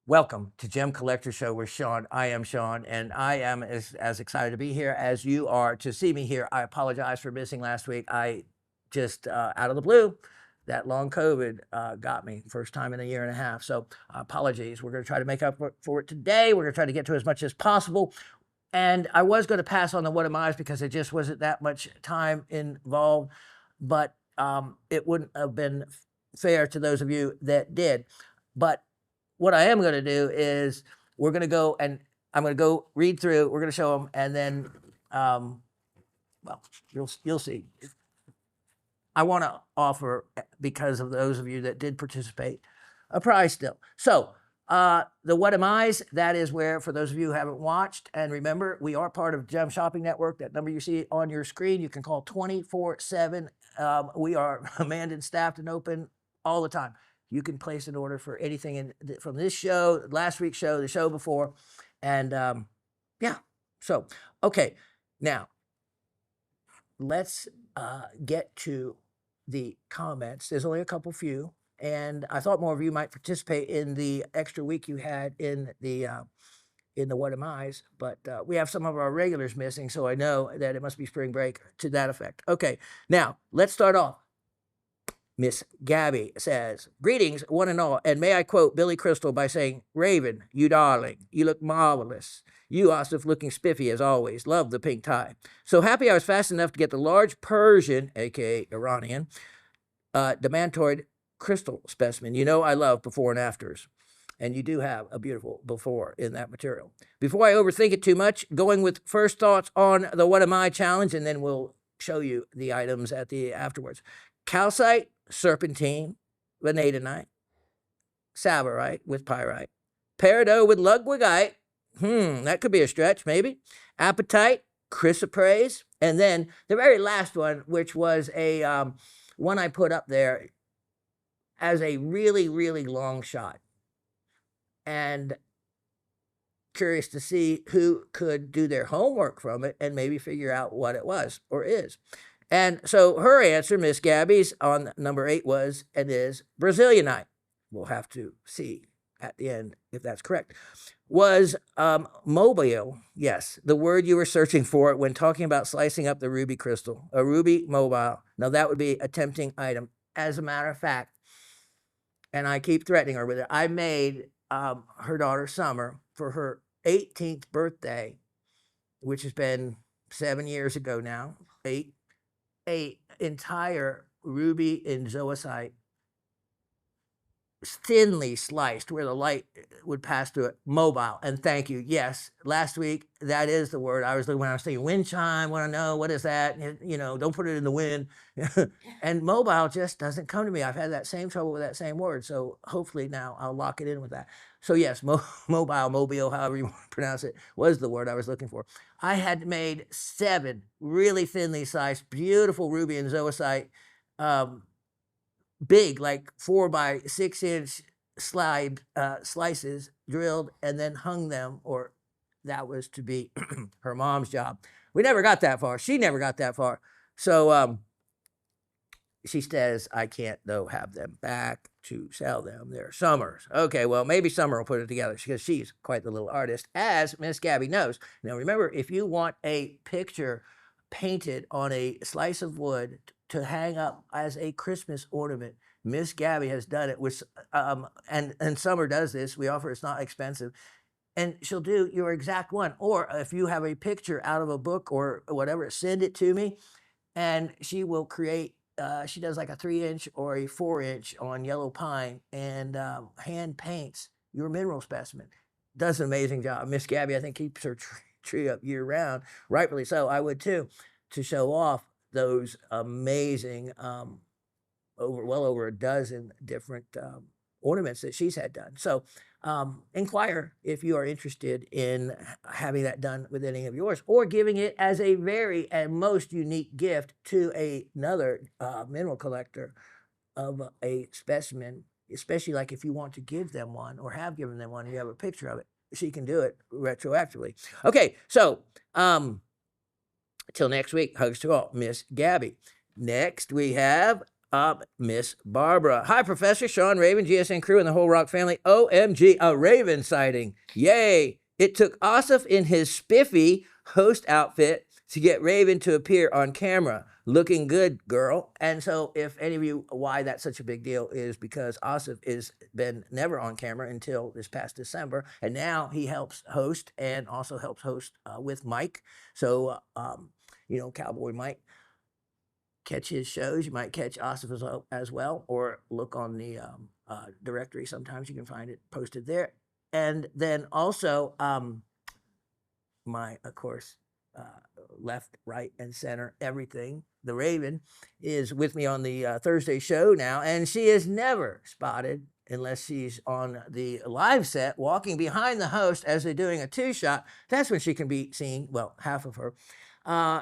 Welcome to Gem Collector Show with Shawn. I am Shawn, and I am as excited to be here as you are to see me here. I apologize for missing last week. I just, out of the blue, that long COVID got me, first time in a year and a half. So apologies. We're going to try to make up for it today. We're going to try to get to as much as possible. And I was going to pass on the What Am I's because it just wasn't that much time involved, but it wouldn't have been fair to those of you that did. But what I am going to do is we're going to go and I'm going to go read through. We're going to show them, and then, well, you'll see. I want to offer, because of those of you that did participate, a prize still. So the What Am I's, that is where, for those of you who haven't watched, and remember, we are part of Gem Shopping Network. That number you see on your screen, you can call 24/7. We are manned and staffed and open all the time. You can place an order for anything from this show, last week's show, the show before. And yeah, so, okay. Now, let's get to the comments. There's only a couple few. And I thought more of you might participate in the extra week you had in the What Am I's, but we have some of our regulars missing, so I know that it must be spring break to that effect. Okay, now, let's start off. Miss Gabby says, greetings, one and all, and may I quote Billy Crystal by saying, Raven, you darling, you look marvelous. You, Osif, looking spiffy as always. Love the pink tie. So happy I was fast enough to get the large Persian, a.k.a. Iranian, demantoid crystal specimen. You know I love before and afters. And you do have a beautiful before in that material. Before I overthink it too much, going with first thoughts on the What Am I challenge, and then we'll show you the items at the afterwards. Calcite, serpentine, vanadinite, savarite with pyrite, peridot with ludwigite, that could be a stretch, maybe, apatite, chrysoprase, and then the very last one, which was a one I put up there as a really, really long shot. And curious to see who could do their homework from it and maybe figure out what it was or is. And so her answer, Miss Gabby's, on number 8 was and is Brazilianite. We'll have to see at the end if that's correct. Was mobile. Yes, the word you were searching for when talking about slicing up the ruby crystal. A ruby mobile. Now that would be a tempting item. As a matter of fact, and I keep threatening her with it, I made her daughter Summer for her 18th birthday, which has been 7 years ago now, 8, a entire ruby in zoisite, thinly sliced where the light would pass through it, mobile. And thank you. Yes, last week, that is the word I was looking when I was saying wind chime, want to know, what is that? You know, don't put it in the wind. And mobile just doesn't come to me. I've had that same trouble with that same word. So hopefully now I'll lock it in with that. So yes, mobile, however you want to pronounce it, was the word I was looking for. I had made 7 really thinly sliced, beautiful ruby and zoisite, big, like 4 by 6 inch slices drilled, and then hung them, or that was to be her mom's job. We never got that far. She never got that far. So she says, I can't, though, have them back to sell them. They're Summer's. Okay, well, maybe Summer will put it together because she's quite the little artist, as Miss Gabby knows. Now, remember, if you want a picture painted on a slice of wood to hang up as a Christmas ornament, Miss Gabby has done it with, and Summer does this. We offer, it's not expensive. And she'll do your exact one. Or if you have a picture out of a book or whatever, send it to me, and she will create, she does like a 3-inch or a 4-inch on yellow pine, and hand paints your mineral specimen. Does an amazing job. Miss Gabby, I think, keeps her tree up year round. Rightfully so. I would too, to show off those amazing, well over a dozen different ornaments that she's had done. So inquire if you are interested in having that done with any of yours, or giving it as a very and most unique gift to another mineral collector of a specimen, especially like if you want to give them one or have given them one and you have a picture of it. She can do it retroactively. Okay, so till next week, hugs to all, Miss Gabby. Next, we have Miss Barbara. Hi, Professor Shawn, Raven, GSN crew, and the whole Rock family. OMG, a Raven sighting. Yay. It took Asif in his spiffy host outfit to get Raven to appear on camera. Looking good, girl. And so if any of you, why that's such a big deal is because Asif is been never on camera until this past December. And now he helps host and also helps host with Mike. So, Cowboy Mike. Catch his shows. You might catch Asif as well, or look on the directory. Sometimes you can find it posted there. And then also, of course, left, right, and center, everything. The Raven is with me on the Thursday show now, and she is never spotted unless she's on the live set, walking behind the host as they're doing a two-shot. That's when she can be seen, well, half of her.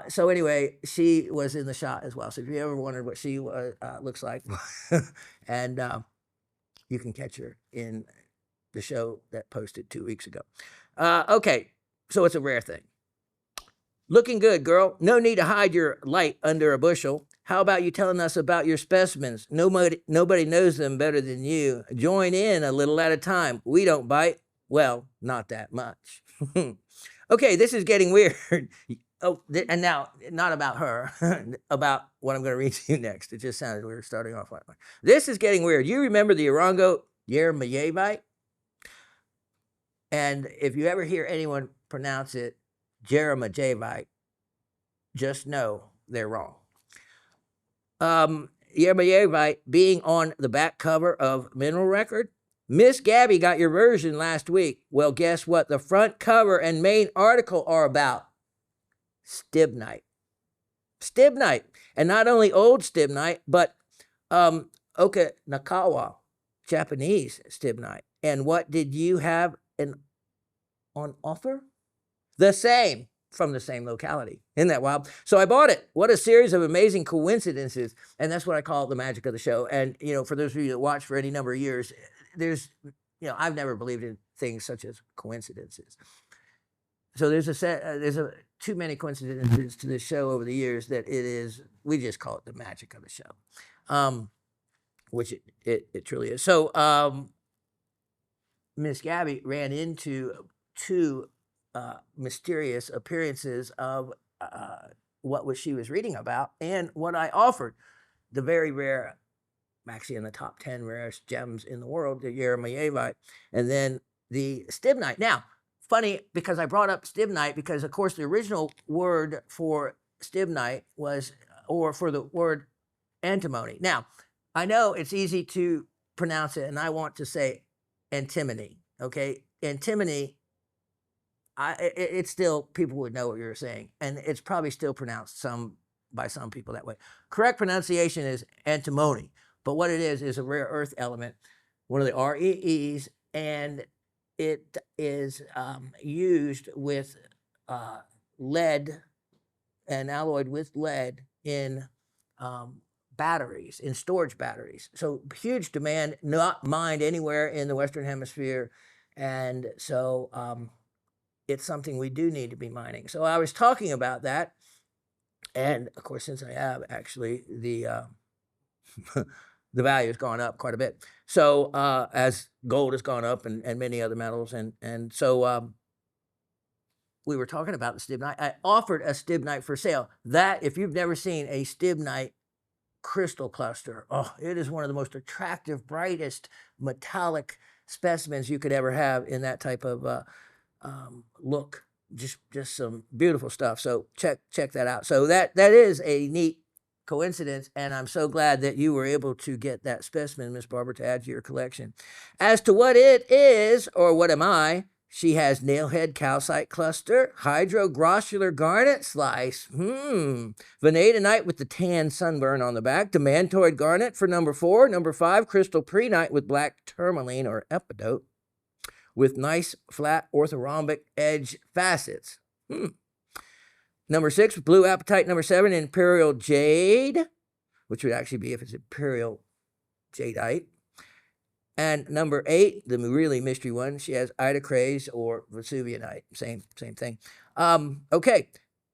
So anyway, she was in the shot as well. So if you ever wondered what she looks like, and you can catch her in the show that posted 2 weeks ago. Okay, so it's a rare thing. Looking good, girl. No need to hide your light under a bushel. How about you telling us about your specimens? Nobody knows them better than you. Join in a little at a time. We don't bite. Well, not that much. Okay, this is getting weird. Oh, and now, not about her, about what I'm going to read to you next. It just sounded weird starting off like that. This is getting weird. You remember the Orongo Yermayevite? And if you ever hear anyone pronounce it Jeremajevite, just know they're wrong. Yermayevite being on the back cover of Mineral Record. Miss Gabby got your version last week. Well, guess what? The front cover and main article are about stibnite. Stibnite. And not only old stibnite, but Okinakawa, Japanese stibnite. And what did you have on offer? The same, from the same locality. Isn't that wild? So I bought it. What a series of amazing coincidences. And that's what I call the magic of the show. And, for those of you that watch for any number of years, there's, I've never believed in things such as coincidences. So there's too many coincidences to this show over the years that we just call it the magic of the show, which it truly is. So Miss Gabby ran into two mysterious appearances of what she was reading about and what I offered. The very rare, actually in the top 10 rarest gems in the world, the Yermayevite, and then the stibnite. Now, funny, because I brought up stibnite because, of course, the original word for stibnite was, or for the word antimony. Now, I know it's easy to pronounce it, and I want to say antimony, okay? Antimony, it's still, people would know what you're saying, and it's probably still pronounced by some people that way. Correct pronunciation is antimony, but what it is a rare earth element, one of the REEs, and it is used with lead and alloyed with lead in batteries, in storage batteries. So huge demand, not mined anywhere in the Western Hemisphere. And so it's something we do need to be mining. So I was talking about that. And of course, since I have actually the value has gone up quite a bit. So as gold has gone up and many other metals. And so we were talking about the stibnite. I offered a stibnite for sale. That, if you've never seen a stibnite crystal cluster, it is one of the most attractive, brightest metallic specimens you could ever have in that type of look. Just some beautiful stuff. So check that out. So that is a neat coincidence, and I'm so glad that you were able to get that specimen, Miss Barbara, to add to your collection. As to what it is, or what am I, she has nailhead calcite cluster, hydroglossular garnet slice, vanadinite with the tan sunburn on the back, demantoid garnet for number 4, number 5, crystal prehnite with black tourmaline or epidote, with nice flat orthorhombic edge facets. Number 6, blue apatite. Number 7, imperial jade, which would actually be if it's imperial jadeite. And number 8, the really mystery one, she has idocrase or vesuvianite. Same thing. Okay.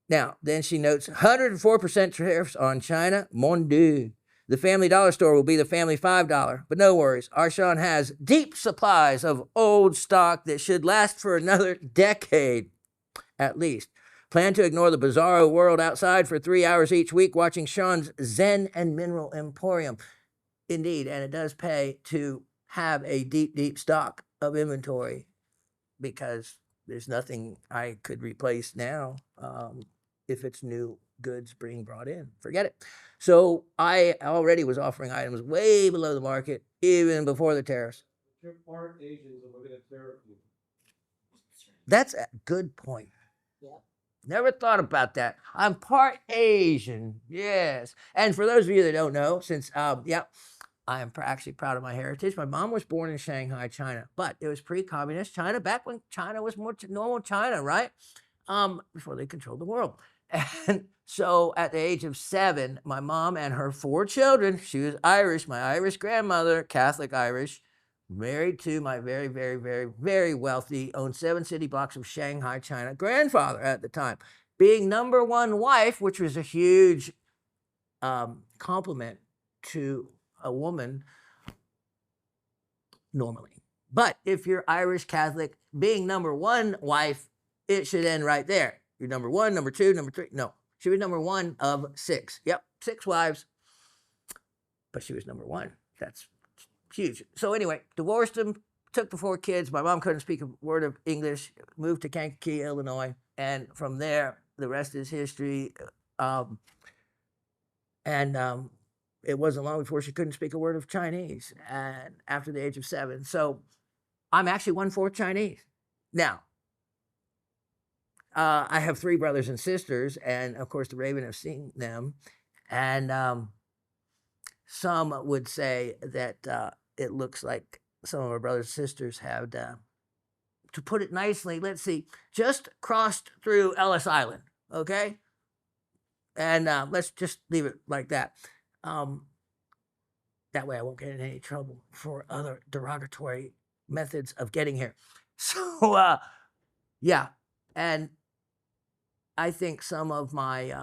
Now, then she notes 104% tariffs on China. Mon Dieu. The family dollar store will be the family $5. But no worries, our Shawn has deep supplies of old stock that should last for another decade at least. Plan to ignore the bizarro world outside for 3 hours each week watching Shawn's Zen and Mineral Emporium. Indeed, and it does pay to have a deep, deep stock of inventory because there's nothing I could replace now if it's new goods being brought in. Forget it. So I already was offering items way below the market even before the tariffs. You're part Asian, so we're gonna therapy. That's a good point. Yeah. Never thought about that. I'm part Asian. Yes. And for those of you that don't know, since I am actually proud of my heritage. My mom was born in Shanghai, China, but it was pre-communist China, back when China was more normal China, right? Before they controlled the world. And so at the age of 7, my mom and her 4 children, she was Irish, my Irish grandmother, Catholic Irish, married to my very, very, very, very wealthy, owned 7 city blocks of Shanghai, China grandfather at the time. Being number 1 wife, which was a huge compliment to a woman normally. But if you're Irish Catholic, being number 1 wife, it should end right there. You're number 1, number 2, number 3. No, she was number 1 of 6. Yep, 6 wives, but she was number 1. That's huge. So anyway, divorced him, took the 4 kids. My mom couldn't speak a word of English, moved to Kankakee, Illinois. And from there, the rest is history. It wasn't long before she couldn't speak a word of Chinese, and after the age of 7. So I'm actually 1/4 Chinese. Now, I have 3 brothers and sisters, and of course the Raven have seen them. And some would say that it looks like some of our brothers and sisters have, to put it nicely, let's see, just crossed through Ellis Island, okay? And let's just leave it like that. That way I won't get in any trouble for other derogatory methods of getting here. So, yeah. And I think some of my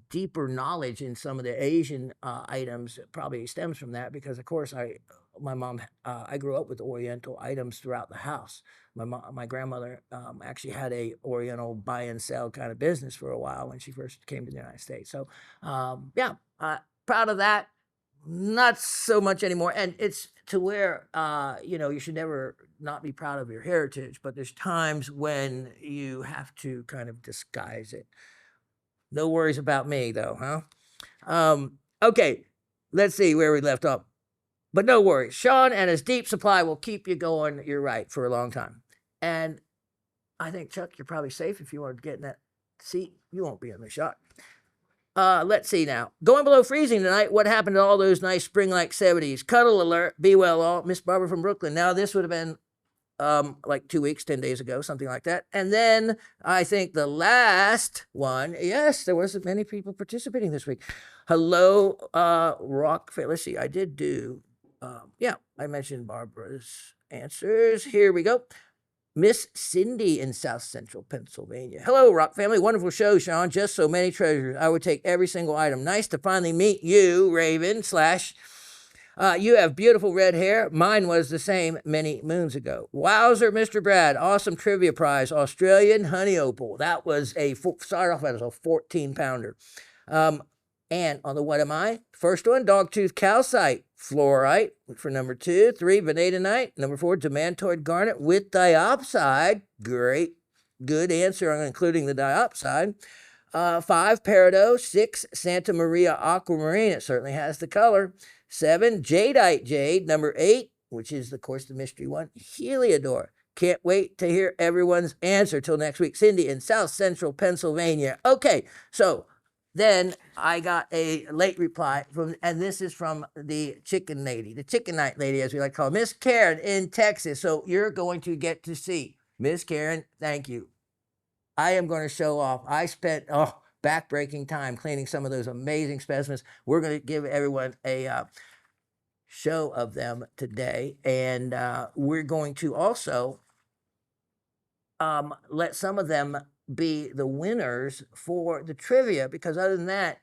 deeper knowledge in some of the Asian items probably stems from that because, of course, my mom, I grew up with Oriental items throughout the house. My grandmother actually had a Oriental buy and sell kind of business for a while when she first came to the United States. So, yeah, proud of that. Not so much anymore. And it's to where, you should never not be proud of your heritage, but there's times when you have to kind of disguise it. No worries about me, though, huh? Okay, let's see where we left off. But no worries. Shawn and his deep supply will keep you going, you're right, for a long time. And I think, Chuck, you're probably safe if you want to get in that seat. You won't be in the shot. Let's see now. Going below freezing tonight, what happened to all those nice spring-like 70s? Cuddle alert, be well all. Miss Barbara from Brooklyn. Now, this would have been like 2 weeks, 10 days ago, something like that. And then I think the last one, yes, there wasn't many people participating this week. Hello, Rock. Let's see, I did do, I mentioned Barbara's answers. Here we go. Miss Cindy in South Central Pennsylvania. Hello, Rock family. Wonderful show, Shawn. Just so many treasures. I would take every single item. Nice to finally meet you, Raven / you have beautiful red hair. Mine was the same many moons ago. Wowzer, Mr. Brad. Awesome trivia prize. Australian honey opal. That was started off as a 14-pounder. And on the what am I? First one, dogtooth calcite. Fluorite for number 2. 3, vanadinite. Number 4, demantoid garnet with diopside. Great. Good answer on including the diopside. 5, peridot. 6, Santa Maria aquamarine. It certainly has the color. 7, jadeite jade. Number 8, which is, of course, the mystery one, heliodor. Can't wait to hear everyone's answer. Till next week. Cindy in South Central Pennsylvania. Okay, so then I got a late reply and this is from the chicken lady, the chicken night lady, as we like to call her, Miss Karen in Texas. So you're going to get to see Miss Karen. Thank you. I am going to show off. I spent back-breaking time cleaning some of those amazing specimens. We're going to give everyone a show of them today, and we're going to also let some of them be the winners for the trivia, because other than that,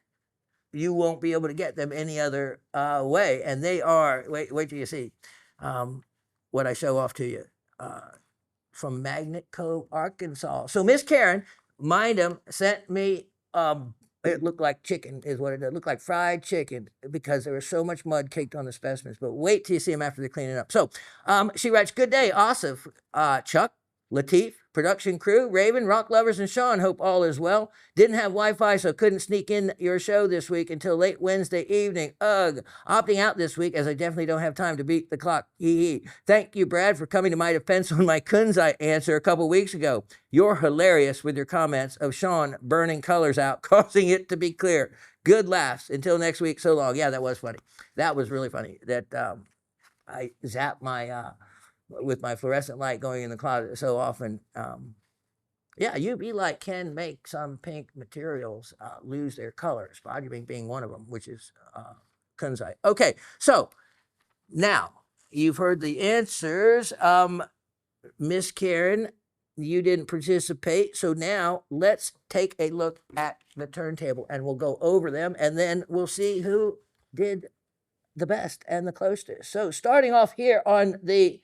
you won't be able to get them any other way. And they are, wait till you see what I show off to you from Magnet Cove, Arkansas. So Miss Karen, mind them, sent me, it looked like chicken is what it did. It looked like fried chicken because there was so much mud caked on the specimens. But wait till you see them after they clean it up. So she writes, good day, awesome. Chuck, Latif, production crew, Raven, rock lovers, and Shawn. Hope all is well. Didn't have Wi-Fi, so couldn't sneak in your show this week until late Wednesday evening. Ugh. Opting out this week as I definitely don't have time to beat the clock. Hee. Thank you, Brad, for coming to my defense on my kunzite answer a couple weeks ago. You're hilarious with your comments of Shawn burning colors out, causing it to be clear. Good laughs. Until next week, so long. Yeah, that was funny. That was really funny. That I zapped my... with my fluorescent light going in the closet so often. Yeah, UV light can make some pink materials lose their color, spodumene being one of them, which is kunzite. Okay, so now you've heard the answers. Miss Karen, you didn't participate, so now let's take a look at the turntable and we'll go over them and then we'll see who did the best and the closest. So starting off here on the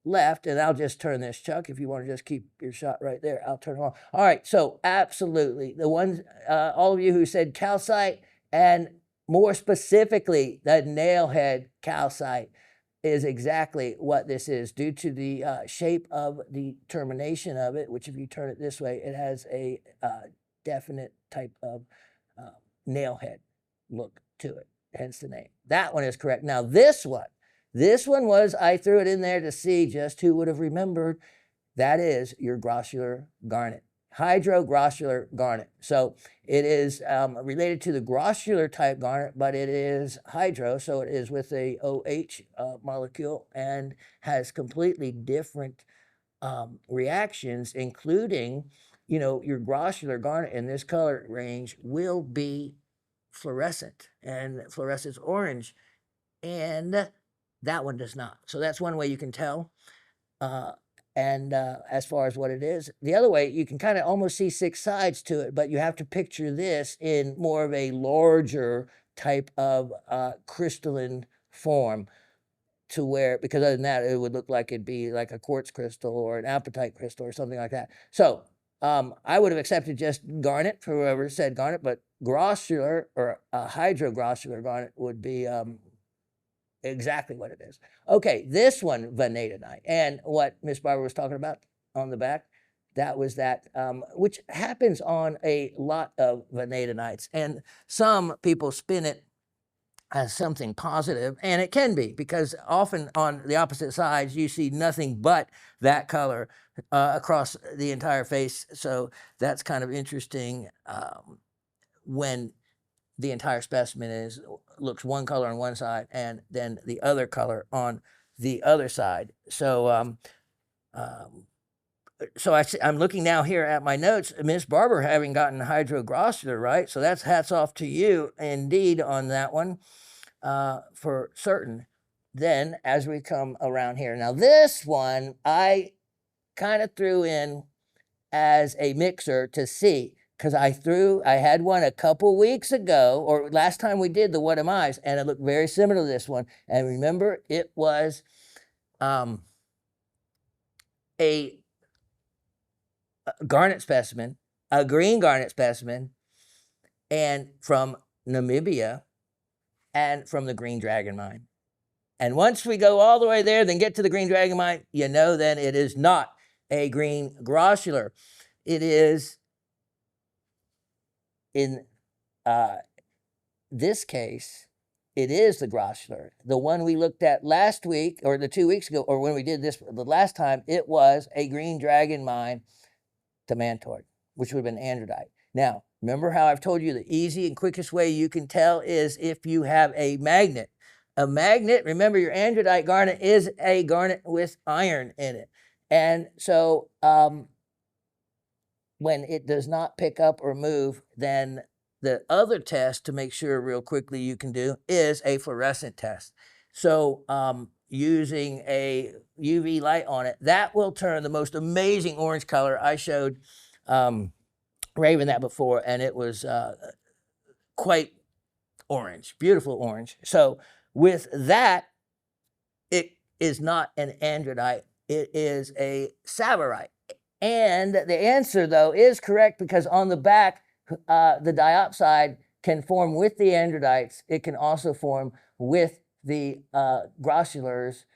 left, and I'll just turn this, Chuck, if you want to just keep your shot right there, I'll turn it on. All right, so absolutely, the ones, all of you who said calcite, and more specifically, the nailhead calcite is exactly what this is, due to the shape of the termination of it, which if you turn it this way, it has a definite type of nailhead look to it, hence the name. That one is correct. Now this one was, I threw it in there to see just who would have remembered. That is your grossular garnet, hydrogrossular garnet. So it is related to the grossular type garnet, but it is hydro, so it is with a OH molecule and has completely different reactions, including, you know, your grossular garnet in this color range will be fluorescent, and fluorescence orange, and that one does not. So that's one way you can tell. As far as what it is, the other way, you can kind of almost see six sides to it, but you have to picture this in more of a larger type of crystalline form, to where, because other than that, it would look like it'd be like a quartz crystal or an apatite crystal or something like that. So I would have accepted just garnet for whoever said garnet, but grossular or hydrogrossular garnet would be exactly what it is. Okay, this one, vanadinite, and what Miss Barbara was talking about on the back, that was that, which happens on a lot of vanadinites, and some people spin it as something positive, and it can be, because often on the opposite sides you see nothing but that color across the entire face. So that's kind of interesting when the entire specimen looks one color on one side and then the other color on the other side. So I'm looking now here at my notes, Miss Barber having gotten hydrogrossular, right? So that's hats off to you indeed on that one, for certain. Then as we come around here, now this one I kind of threw in as a mixer to see, because I had one a couple weeks ago, or last time we did the What Am I's, and it looked very similar to this one. And remember, it was a garnet specimen, a green garnet specimen, and from Namibia, and from the Green Dragon Mine. And once we go all the way there, then get to the Green Dragon Mine, you know, then it is not a green grossular. It is, in this case, it is the grossular. The one we looked at last week, or the 2 weeks ago, or when we did this the last time, it was a Green Dragon Mine demantoid, which would have been androdite. Now, remember how I've told you the easy and quickest way you can tell is if you have a magnet. A magnet, remember, your androdite garnet is a garnet with iron in it. And so when it does not pick up or move, then the other test to make sure real quickly you can do is a fluorescent test. So using a UV light on it, that will turn the most amazing orange color. I showed Raven that before, and it was quite orange, beautiful orange. So with that, it is not an andradite, it is a tsavorite. And the answer, though, is correct because on the back, the diopside can form with the androdites. It can also form with the grossulars,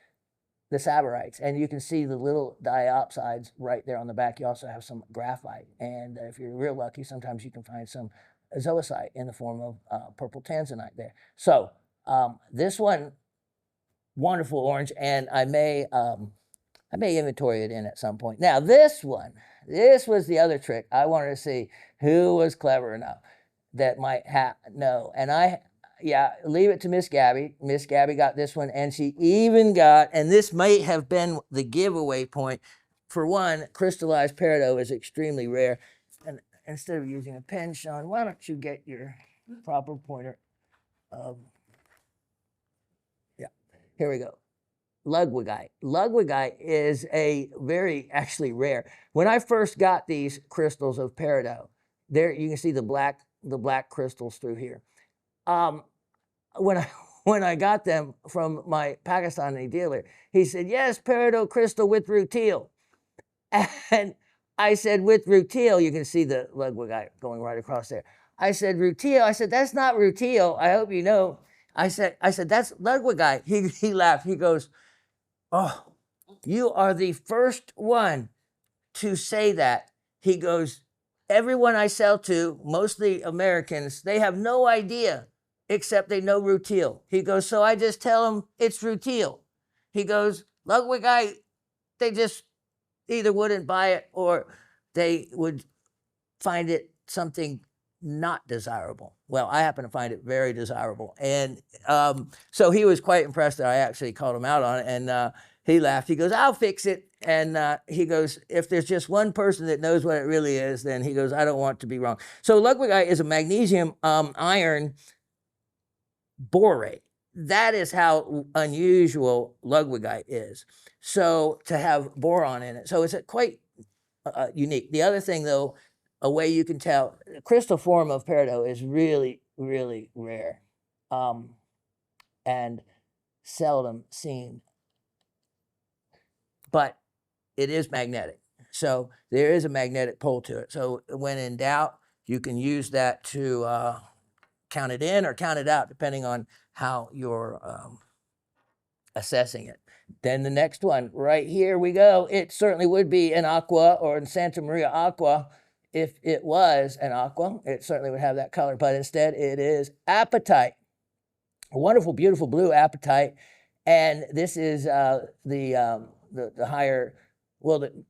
the tsavorites. And you can see the little diopsides right there on the back. You also have some graphite. And if you're real lucky, sometimes you can find some zoisite in the form of purple tanzanite there. So this one, wonderful orange, and I may inventory it in at some point. Now this one, this was the other trick. I wanted to see who was clever enough that might know. And leave it to Miss Gabby. Miss Gabby got this one, and she even got, and this might have been the giveaway point. For one, crystallized peridot is extremely rare. And instead of using a pen, Shawn, why don't you get your proper pointer? Here we go. Ludwigite. Ludwigite is a very actually rare. When I first got these crystals of peridot, there you can see the black crystals through here. When I got them from my Pakistani dealer, he said, "Yes, peridot crystal with rutile." And I said, "With rutile," you can see the Ludwigite going right across there. I said, "Rutile." I said, "That's not rutile. I hope you know." I said, "That's Ludwigite." He laughed. He goes, "Oh, you are the first one to say that." He goes, "Everyone I sell to, mostly Americans, they have no idea except they know rutile." He goes, "So I just tell them it's rutile." He goes, "Ludwigite, they just either wouldn't buy it or they would find it something not desirable." Well, I happen to find it very desirable. And so he was quite impressed that I actually called him out on it. And he laughed. He goes, "I'll fix it." And he goes, "If there's just one person that knows what it really is, then," he goes, "I don't want to be wrong." So Ludwigite is a magnesium iron borate. That is how unusual Ludwigite is. So to have boron in it. So it's quite unique. The other thing, though, a way you can tell, the crystal form of peridot is really, really rare and seldom seen. But it is magnetic. So there is a magnetic pole to it. So when in doubt, you can use that to count it in or count it out, depending on how you're assessing it. Then the next one, right here we go. It certainly would be an aqua or in Santa Maria aqua. If it was an aqua, it certainly would have that color, but instead it is apatite. A wonderful, beautiful blue apatite. And this is the higher, well, the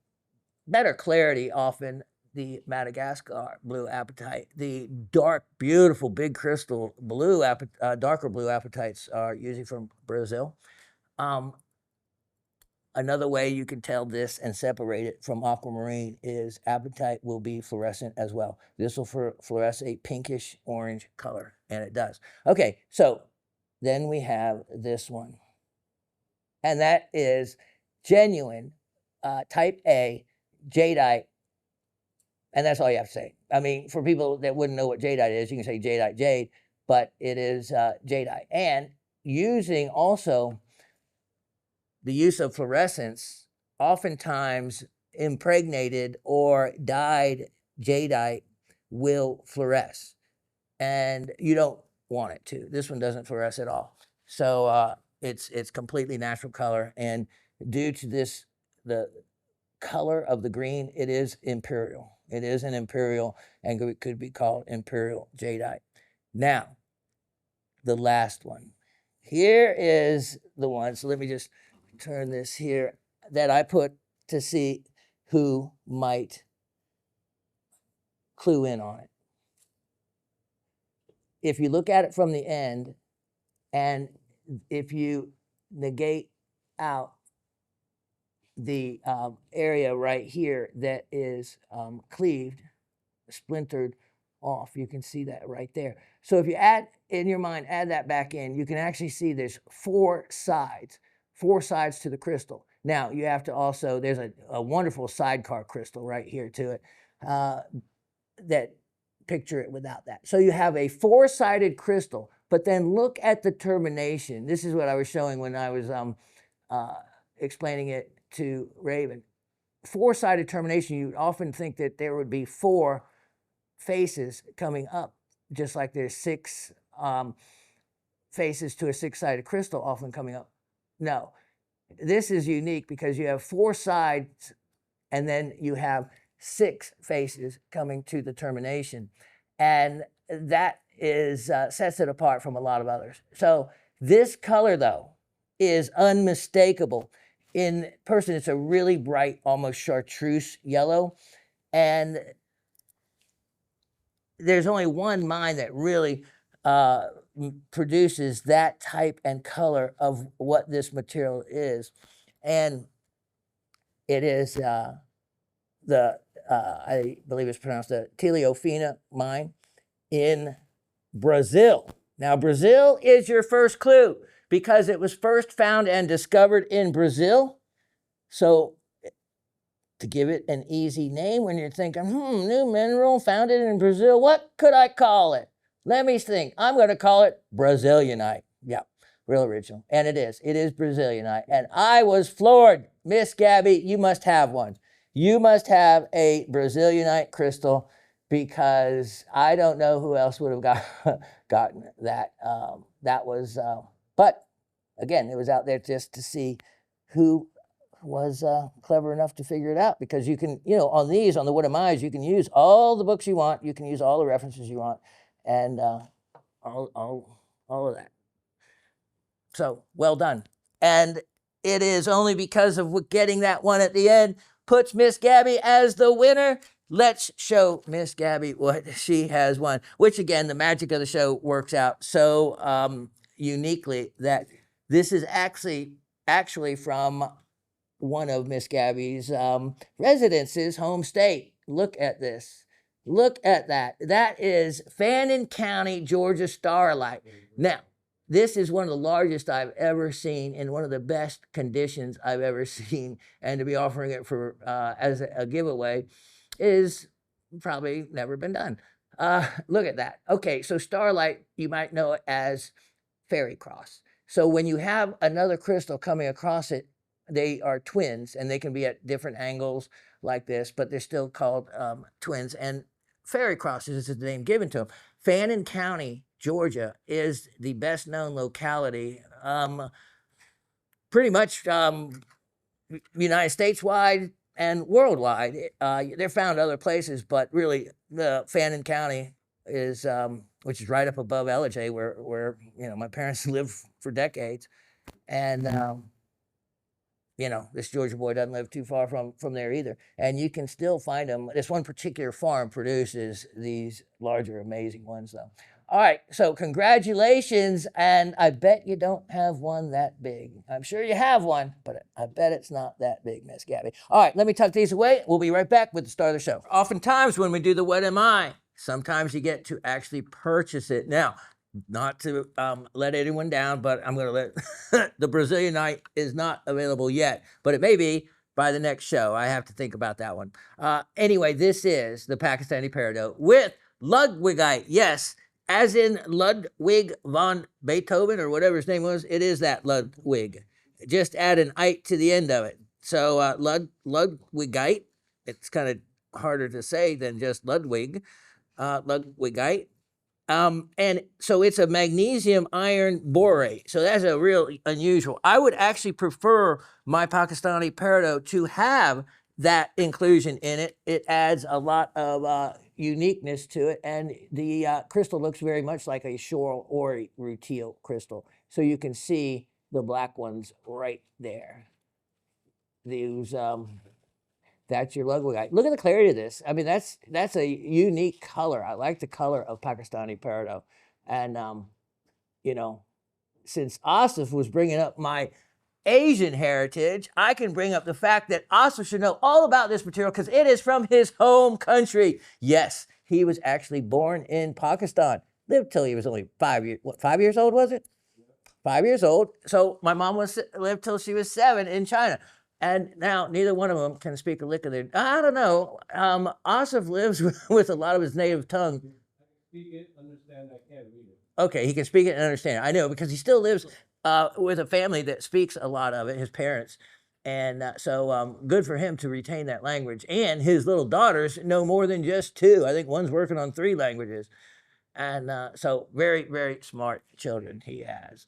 better clarity often, the Madagascar blue apatite. The dark, beautiful, big crystal blue, darker blue apatites are usually from Brazil. Another way you can tell this and separate it from aquamarine is apatite will be fluorescent as well. This will fluoresce a pinkish orange color, and it does. Okay, so then we have this one, and that is genuine type A jadeite, and that's all you have to say. I mean, for people that wouldn't know what jadeite is, you can say jadeite jade, but it is jadeite. And using also the use of fluorescence, oftentimes impregnated or dyed jadeite will fluoresce, and you don't want it to. This one doesn't fluoresce at all. So it's completely natural color, and due to this, the color of the green, it is imperial. It is an imperial, and it could be called imperial jadeite. Now, the last one. Here is the one. So let me just turn this here that I put to see who might clue in on it. If you look at it from the end, and if you negate out the area right here that is cleaved, splintered off, you can see that right there. So if you add, in your mind, add that back in, you can actually see there's four sides to the crystal. Now, you have to also, there's a wonderful sidecar crystal right here to it that, picture it without that. So you have a four-sided crystal But then look at the termination. This is what I was showing when I was explaining it to Raven. Four-sided termination, you'd often think that there would be four faces coming up, just like there's six faces to a six-sided crystal often coming up. No, this is unique because you have four sides and then you have six faces coming to the termination. And that is sets it apart from a lot of others. So this color, though, is unmistakable. In person, it's a really bright, almost chartreuse yellow. And there's only one mine that really produces that type and color of what this material is. And it is I believe it's pronounced the Teleofina mine in Brazil. Now, Brazil is your first clue because it was first found and discovered in Brazil. So to give it an easy name when you're thinking, new mineral found in Brazil, what could I call it? Let me think. I'm going to call it Brazilianite. Yeah, real original. And it is. It is Brazilianite. And I was floored. Miss Gabby, you must have one. You must have a Brazilianite crystal because I don't know who else would have gotten that. That was, but again, it was out there just to see who was clever enough to figure it out, because you can, on these, on the What Am I's, you can use all the books you want, you can use all the references you want, and all of that. So well done. And it is only because of getting that one at the end puts Miss Gabby as the winner. Let's show Miss Gabby what she has won, which again, the magic of the show works out so uniquely that this is actually from one of Miss Gabby's residences, home state. Look at this. Look at that. That is Fannin County, Georgia starlight. Now, this is one of the largest I've ever seen in one of the best conditions I've ever seen. And to be offering it for as a giveaway is probably never been done. Look at that. Okay, so starlight, you might know it as fairy cross. So when you have another crystal coming across it, they are twins, and they can be at different angles like this, but they're still called twins. And fairy crosses is the name given to them. Fannin County, Georgia, is the best known locality, pretty much United States wide and worldwide. They're found other places, but really the Fannin County is, which is right up above Ellijay, where my parents lived for decades, and this Georgia boy doesn't live too far from there either. And you can still find them. This one particular farm produces these larger, amazing ones, though. All right, so congratulations, and I bet you don't have one that big. I'm sure you have one, but I bet it's not that big, Miss Gabby. All right, let me tuck these away. We'll be right back with the star of the show. Oftentimes when we do the What Am I, sometimes you get to actually purchase it. Now, not to let anyone down, but I'm going to let the Brazilianite is not available yet, but it may be by the next show. I have to think about that one. Anyway, this is the Pakistani peridot with Ludwigite. Yes, as in Ludwig von Beethoven or whatever his name was. It is that Ludwig. Just add an "ite" to the end of it. So Ludwigite. It's kind of harder to say than just Ludwig. Ludwigite. And so it's a magnesium iron borate. So that's a real unusual. I would actually prefer my Pakistani peridot to have that inclusion in it. It adds a lot of uniqueness to it. And the crystal looks very much like a Shawn or rutile crystal. So you can see the black ones right there. These, that's your Ludwigite. Look at the clarity of this. I mean, that's a unique color. I like the color of Pakistani peridot. And, since Asif was bringing up my Asian heritage, I can bring up the fact that Asif should know all about this material because it is from his home country. Yes, he was actually born in Pakistan. Lived till he was only 5 years. What, 5 years old, was it? 5 years old. So my mom lived till she was 7 in China. And now neither one of them can speak a lick of their, I don't know. Asif lives with a lot of his native tongue. I can speak it, understand, I can't read it. Okay, he can speak it and understand it. I know because he still lives with a family that speaks a lot of it, his parents. And so good for him to retain that language. And his little daughters know more than just two. I think one's working on 3 languages. And so very, very smart children he has.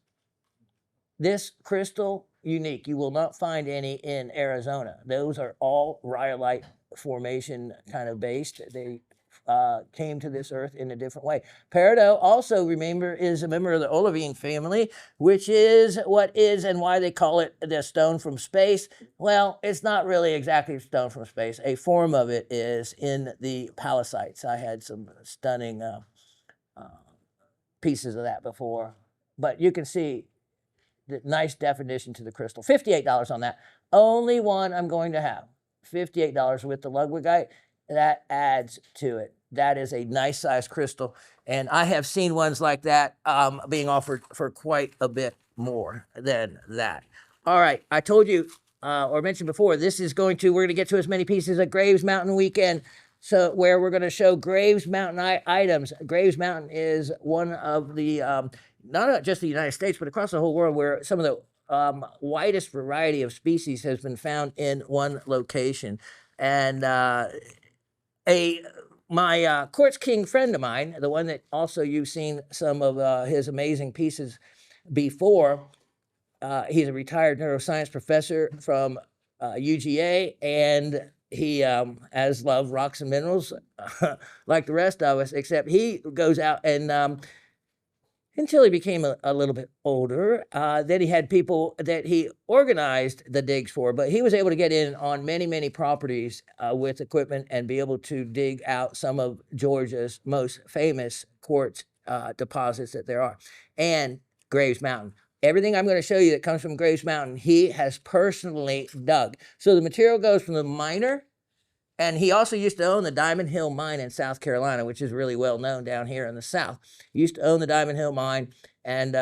This crystal, unique. You will not find any in Arizona. Those are all rhyolite formation kind of based. They came to this earth in a different way. Peridot also, remember, is a member of the olivine family, which is what is and why they call it the stone from space. Well, it's not really exactly stone from space. A form of it is in the pallasites. I had some stunning pieces of that before. But you can see the nice definition to the crystal. $58 on that. Only one I'm going to have. $58 with the Ludwigite. That adds to it. That is a nice size crystal. And I have seen ones like that being offered for quite a bit more than that. All right. I told you or mentioned before, we're going to get to as many pieces at Graves Mountain weekend. So where we're going to show Graves Mountain items. Graves Mountain is one of the, not just the United States, but across the whole world, where some of the widest variety of species has been found in one location. And my quartz king friend of mine, the one that also you've seen some of his amazing pieces before, he's a retired neuroscience professor from UGA, and he has loved rocks and minerals like the rest of us, except he goes out and until he became a little bit older, then he had people that he organized the digs for, but he was able to get in on many, many properties with equipment and be able to dig out some of Georgia's most famous quartz deposits that there are. And Graves Mountain. Everything I'm going to show you that comes from Graves Mountain, he has personally dug. So the material goes from the miner, and he also used to own the Diamond Hill Mine in South Carolina, which is really well known down here in the South. He used to own the Diamond Hill Mine and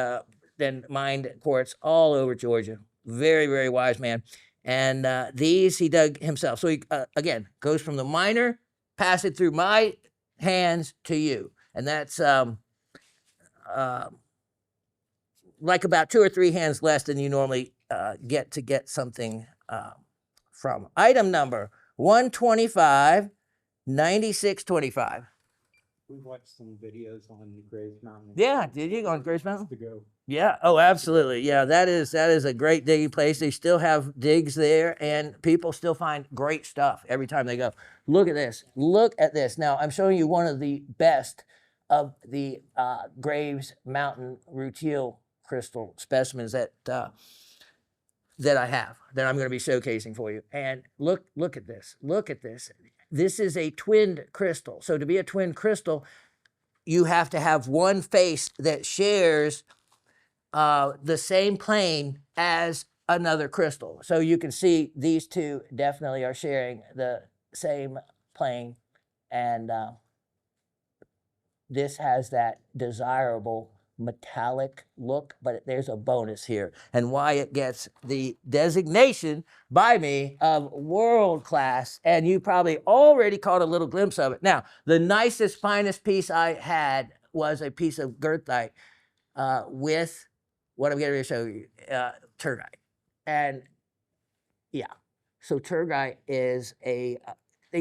then mined quartz all over Georgia. Very, very wise man. And these he dug himself. So he, again, goes from the miner, pass it through my hands to you. And that's like about 2 or 3 hands less than you normally get something from. Item number 125, 9625. We watched some videos on Graves Mountain. Yeah, did you go on Graves Mountain? To go. Yeah. Oh, absolutely. Yeah, that is a great digging place. They still have digs there, and people still find great stuff every time they go. Look at this. Look at this. Now, I'm showing you one of the best of the Graves Mountain rutile crystal specimens that I have, that I'm going to be showcasing for you. And look at this. Look at this. This is a twinned crystal. So to be a twin crystal, you have to have one face that shares the same plane as another crystal. So you can see these two definitely are sharing the same plane. And this has that desirable metallic look, but there's a bonus here, and why it gets the designation by me of world class, and you probably already caught a little glimpse of it. Now, the nicest, finest piece I had was a piece of goethite with what I'm getting ready to show you, turgite. And yeah, so turgite is they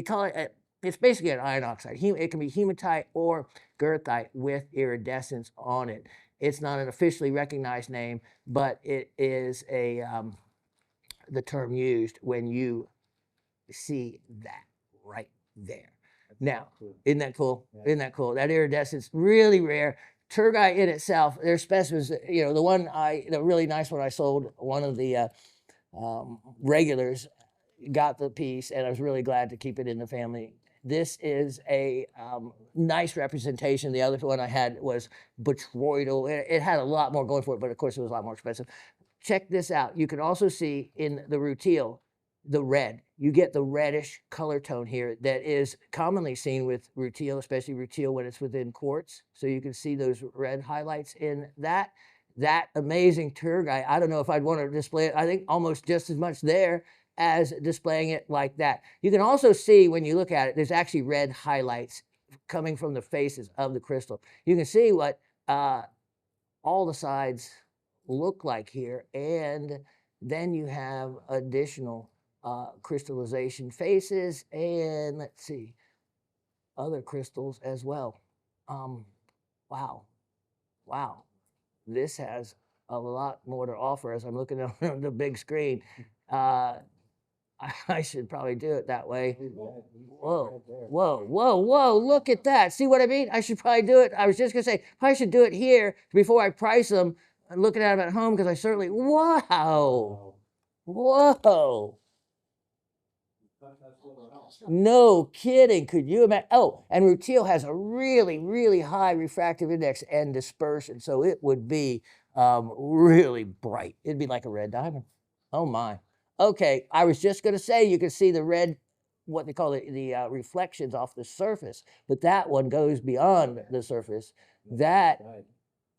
call it, it's basically an iron oxide. It can be hematite or goethite with iridescence on it. It's not an officially recognized name, but it is the term used when you see that right there. Now, isn't that cool? Yeah. Isn't that cool? That iridescence, really rare. Turgite in itself, there's specimens, the really nice one I sold, one of the regulars got the piece, and I was really glad to keep it in the family. This is a nice representation. The other one I had was botryoidal. It had a lot more going for it, but of course it was a lot more expensive. Check this out. You can also see in the rutile, the red. You get the reddish color tone here that is commonly seen with rutile, especially rutile when it's within quartz. So you can see those red highlights in that. That amazing turgite, I don't know if I'd want to display it. I think almost just as much there as displaying it like that. You can also see when you look at it, there's actually red highlights coming from the faces of the crystal. You can see what all the sides look like here. And then you have additional crystallization faces, and let's see, other crystals as well. Wow, wow, this has a lot more to offer as I'm looking on the big screen. Uh, I should probably do it that way. Whoa, whoa, whoa, whoa, look at that. See what I mean? I should probably do it. I was just going to say, I should do it here before I price them and looking at them at home, because I certainly, wow, whoa. No kidding. Could you imagine? Oh, and Rutile has a really, really high refractive index and dispersion. So it would be really bright. It'd be like a red diamond. Oh, my. Okay. I was just going to say you can see the red, what they call the reflections off the surface, but that one goes beyond the surface. That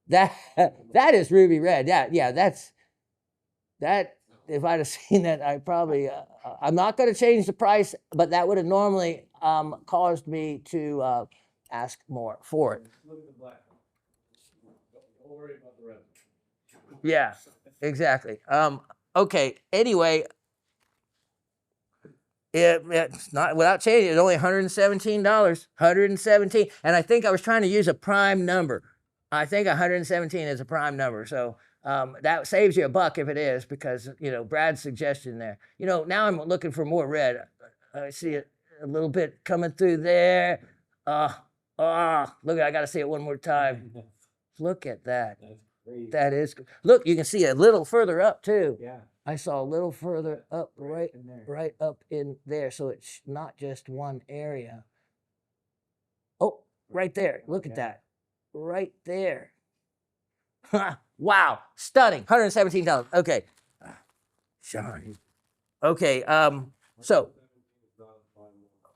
is ruby red. Yeah, that. If I'd have seen that, I probably, I'm not going to change the price, but that would have normally caused me to ask more for it. Look at the black. Don't worry about the red. Yeah, exactly. Okay, anyway, it's not without changing. It's only $117, $117. And I think I was trying to use a prime number. I think 117 is a prime number. So that saves you $1 if it is, because, you know, Brad's suggestion there. You know, now I'm looking for more red. I see it a little bit coming through there. Look, I got to see it one more time. Look at that. That's great. That is, look, you can see a little further up too. Yeah. I saw a little further up, right in there. right up in there. So it's not just one area. Oh, right there. Look at Yeah. that. Right there. Wow. Stunning. $117. Okay. Shawn. Okay. So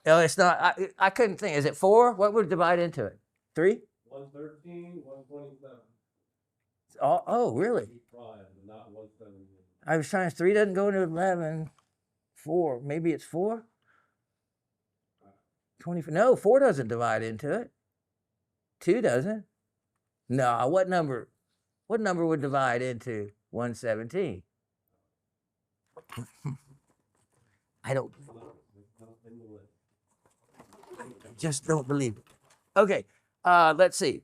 no, it's not. I couldn't think. Is it 4? What would divide into it? 3? 113, 127. Oh, really? Prime, not 117. I was trying. 3 doesn't go into 11. 4. Maybe it's 4. 20. No, 4 doesn't divide into it. 2 doesn't. No. What number? What number would divide into 117? I don't. Just don't believe it. Okay. Let's see.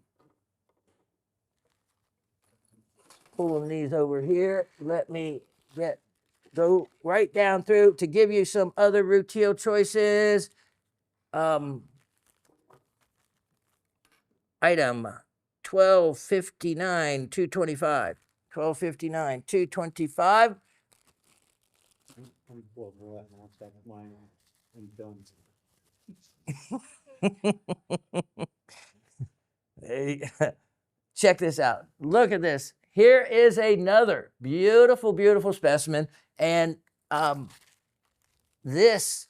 Pulling these over here. Let me go right down through to give you some other Rutile choices. Item 1259, 225. 1259, 225. Well, that's mine. I'm done. Hey, check this out. Look at this. Here is another beautiful, beautiful specimen. And this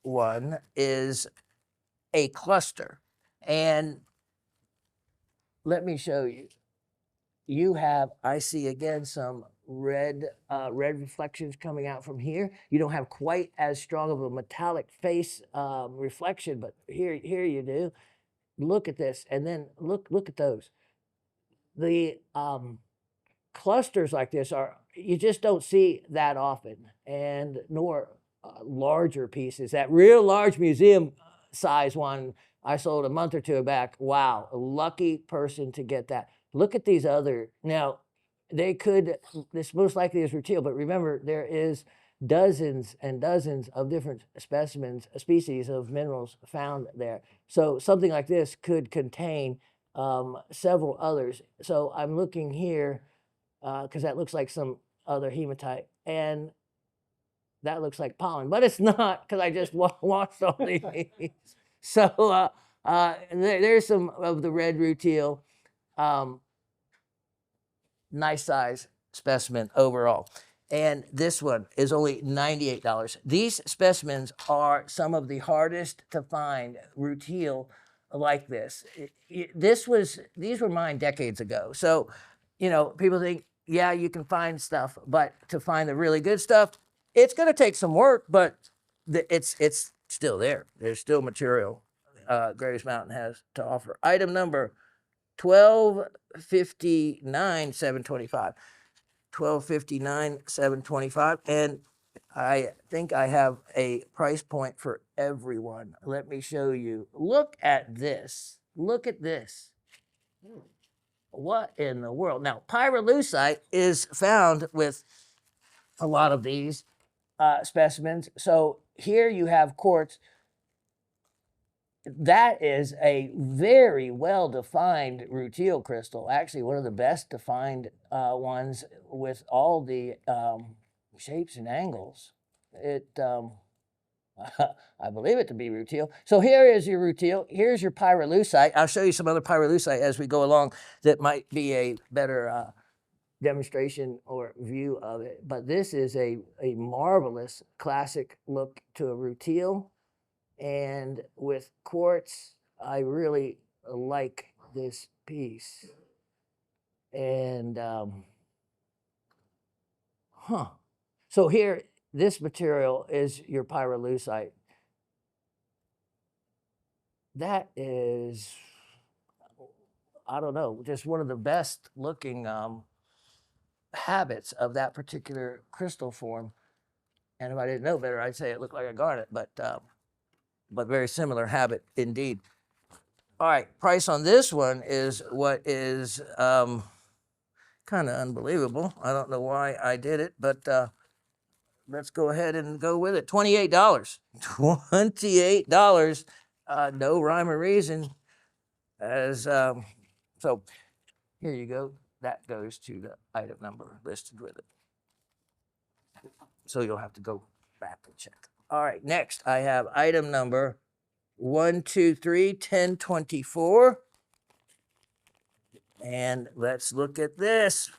one is a cluster. And let me show you. You have, I see again, some red reflections coming out from here. You don't have quite as strong of a metallic face reflection, but here you do. Look at this, and then look at those. The clusters like this you just don't see that often, and nor larger pieces. That real large museum size one I sold a month or 2 back. Wow, a lucky person to get that. Look at these other. Now, this most likely is Rutile, but remember, there is dozens and dozens of different specimens, species of minerals found there. So something like this could contain several others. So I'm looking here because that looks like some other hematite, and that looks like pollen, but it's not, because I just watched all these. So there's some of the red Rutile. Nice size specimen overall. And this one is only $98. These specimens are some of the hardest to find Rutile like this. These were mine decades ago. So, you know, people think, yeah, you can find stuff, but to find the really good stuff, it's going to take some work, but it's still there. There's still material Graves Mountain has to offer. Item number $12.59, $7.25. $12.59, $7.25, and I think I have a price point for everyone. Let me show you. Look at this. Look at this. What in the world? Now, pyrolusite is found with a lot of these specimens. So here you have quartz. That is a very well-defined rutile crystal. Actually, one of the best defined ones with all the shapes and angles. It, I believe it to be rutile. So here is your rutile. Here's your pyrolusite. I'll show you some other pyrolusite as we go along that might be a better demonstration or view of it. But this is a marvelous classic look to a rutile. And with quartz, I really like this piece. And, So here, this material is your pyrolusite. That is, I don't know, just one of the best looking habits of that particular crystal form. And if I didn't know better, I'd say it looked like a garnet, but very similar habit indeed. All right, price on this one is what is kind of unbelievable. I don't know why I did it, but let's go ahead and go with it. $28. $28. No rhyme or reason. As so, here you go. That goes to the item number listed with it. So you'll have to go back and check. All right, next I have item number 1024. And let's look at this.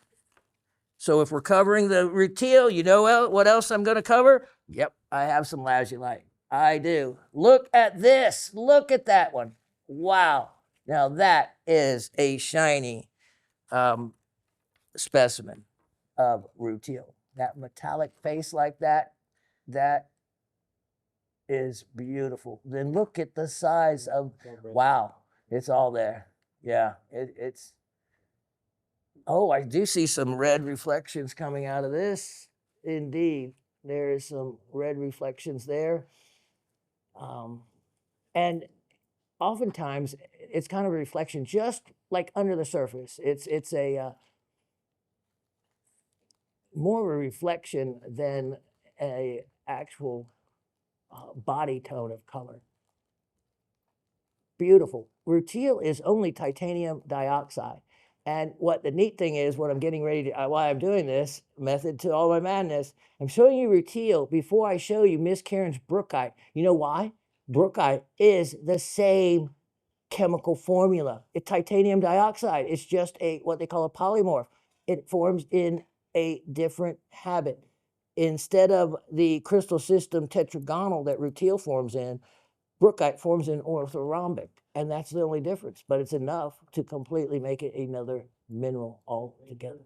So if we're covering the rutile, you know what else I'm going to cover? Yep, I have some lazulite. I do. Look at this. Look at that one. Wow. Now that is a shiny specimen of rutile. That metallic face like that, that is beautiful. Then look at the size of, wow, it's all there. Yeah, it's, oh, I do see some red reflections coming out of this. Indeed, there is some red reflections there. And oftentimes it's kind of a reflection just like under the surface. It's a more of a reflection than a actual body tone of color. Beautiful. Rutile is only titanium dioxide. And what the neat thing is, what I'm getting ready to, why I'm doing this method to all my madness, I'm showing you rutile before I show you Miss Karen's brookite. You know why? Brookite is the same chemical formula. It's titanium dioxide. It's just what they call a polymorph. It forms in a different habit. Instead of the crystal system tetragonal that rutile forms in, brookite forms in orthorhombic, and that's the only difference. But it's enough to completely make it another mineral altogether.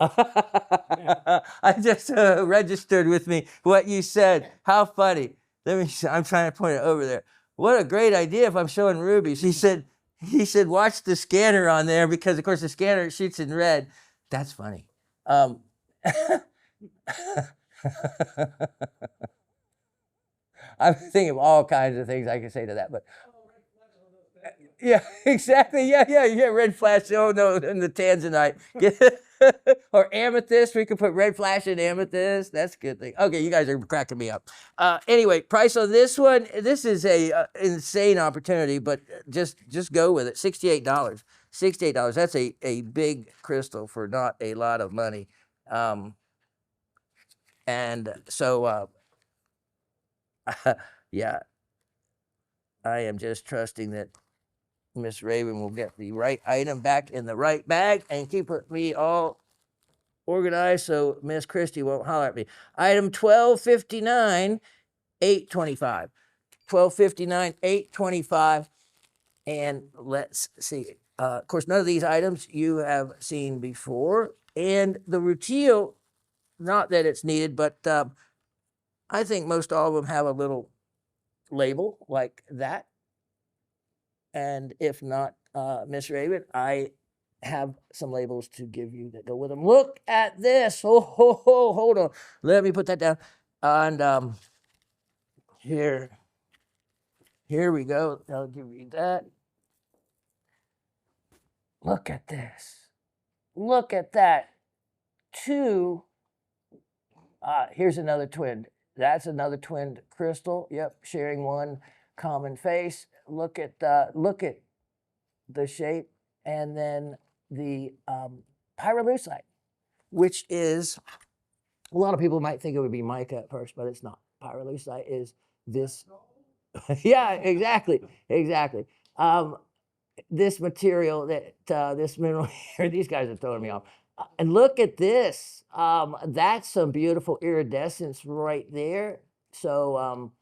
I just registered with me what you said. How funny. Let me. I'm trying to point it over there. What a great idea if I'm showing rubies. He said, watch the scanner on there because, of course, the scanner shoots in red. That's funny. I'm thinking of all kinds of things I can say to that, but yeah, exactly. Yeah. Red flash. Oh no, and the tanzanite. Or amethyst. We could put red flash in amethyst. That's a good thing. Okay, you guys are cracking me up. Anyway, price on this one. This is a insane opportunity, but just go with it. $68. $68. That's a big crystal for not a lot of money. And so, yeah, I am just trusting that Miss Raven will get the right item back in the right bag and keep me all organized so Miss Christie won't holler at me. Item 1259, $8.25. $12.59, $8.25. And let's see. Of course, none of these items you have seen before. And the rutile, not that it's needed, but I think most all of them have a little label like that. And if not, Miss Raven, I have some labels to give you that go with them. Look at this. Oh, hold on. Let me put that down. And here we go. I'll give you that. Look at this. Look at that. Two. Here's another twin. That's another twinned crystal. Yep, sharing one common face. Look at the shape, and then the pyrolusite, which is, a lot of people might think it would be mica at first, but it's not. Pyrolusite is this. Yeah, exactly. This material that this mineral here, these guys are throwing me off. And look at this. That's some beautiful iridescence right there. So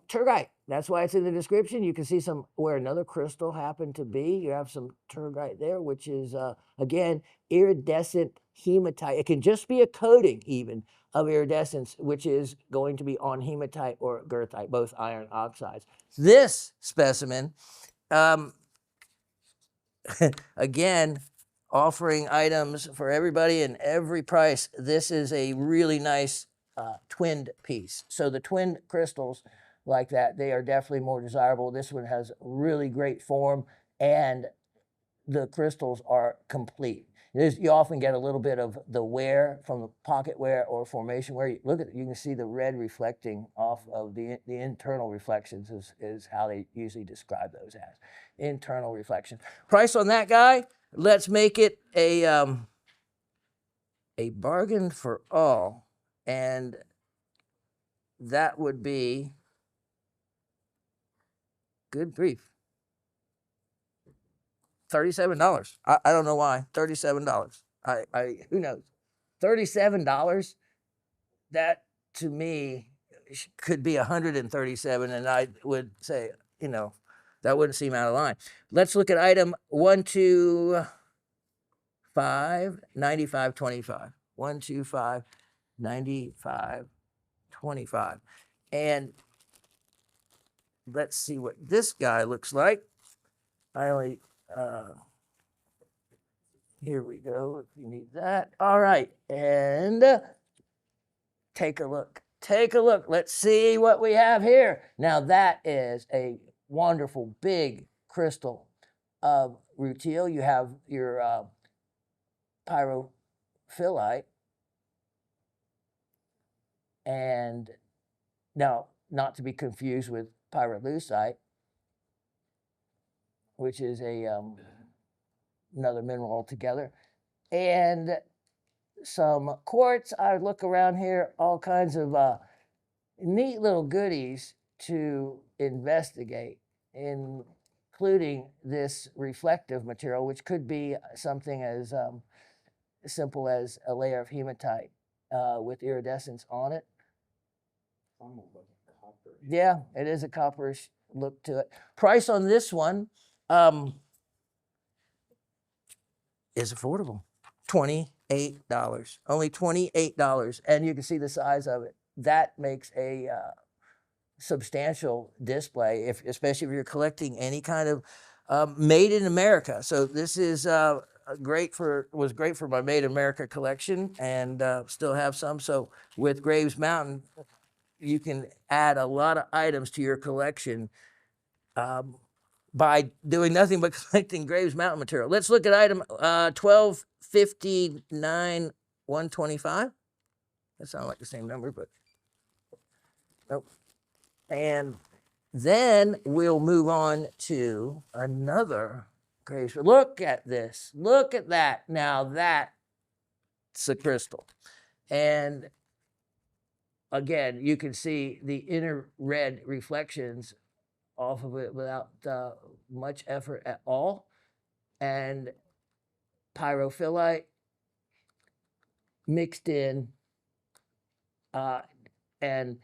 turgite. That's why it's in the description. You can see some where another crystal happened to be. You have some turgite there, which is again iridescent hematite. It can just be a coating even of iridescence, which is going to be on hematite or goethite, both iron oxides. This specimen, again, offering items for everybody and every price. This is a really nice twinned piece. So the twinned crystals like that, they are definitely more desirable. This one has really great form, and the crystals are complete. You often get a little bit of the wear from the pocket wear or formation wear. Look at it, you can see the red reflecting off of the internal reflections is how they usually describe those as. Internal reflection. Price on that guy, let's make it a bargain for all. And that would be, good grief, $37. I don't know why. $37. Who knows? $37. That to me could be 137, and I would say, that wouldn't seem out of line. Let's look at item 125 9525. 125 9525. And let's see what this guy looks like. Here we go, if you need that. All right, and take a look. Let's see what we have here. Now that is a wonderful big crystal of rutile. You have your pyrophyllite, and now not to be confused with pyrolusite, which is a another mineral altogether, and some quartz. I look around here, all kinds of neat little goodies to investigate, including this reflective material, which could be something as simple as a layer of hematite with iridescence on it. Yeah, it is a copperish look to it. Price on this one is affordable. $28. Only $28. And you can see the size of it. That makes a substantial display, especially if you're collecting any kind of made in America. So this is was great for my Made in America collection, and still have some. So with Graves Mountain, you can add a lot of items to your collection by doing nothing but collecting Graves Mountain material. Let's look at item 1259 125. That sounds like the same number, but nope. And then we'll move on to another Graves. Look at this. Look at that. Now that's a crystal. And again, you can see the inner red reflections off of it without much effort at all. And pyrophyllite mixed in. And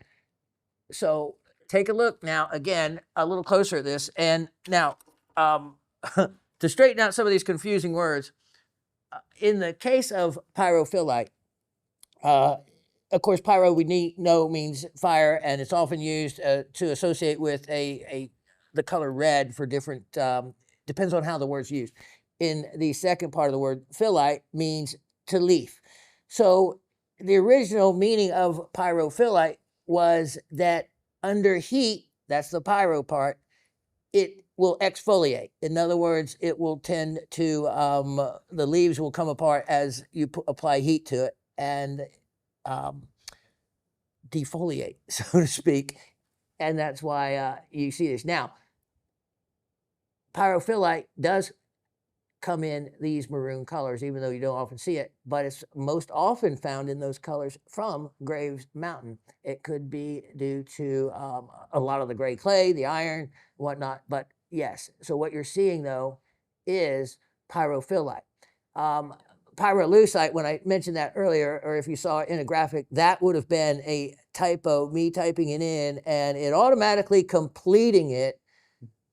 so take a look now, again, a little closer at this. And now, to straighten out some of these confusing words, in the case of pyrophyllite, of course, pyro we know means fire, and it's often used to associate with a the color red for different, depends on how the word's used. In the second part of the word, phyllite means to leaf. So the original meaning of pyrophyllite was that under heat, that's the pyro part, it will exfoliate. In other words, it will tend to, the leaves will come apart as you apply heat to it and defoliate, so to speak. And that's why you see this. Now, pyrophyllite does come in these maroon colors, even though you don't often see it, but it's most often found in those colors from Graves Mountain. It could be due to a lot of the gray clay, the iron, whatnot, but yes. So what you're seeing though is pyrophyllite. Pyrolusite, when I mentioned that earlier, or if you saw it in a graphic, that would have been a typo, me typing it in and it automatically completing it.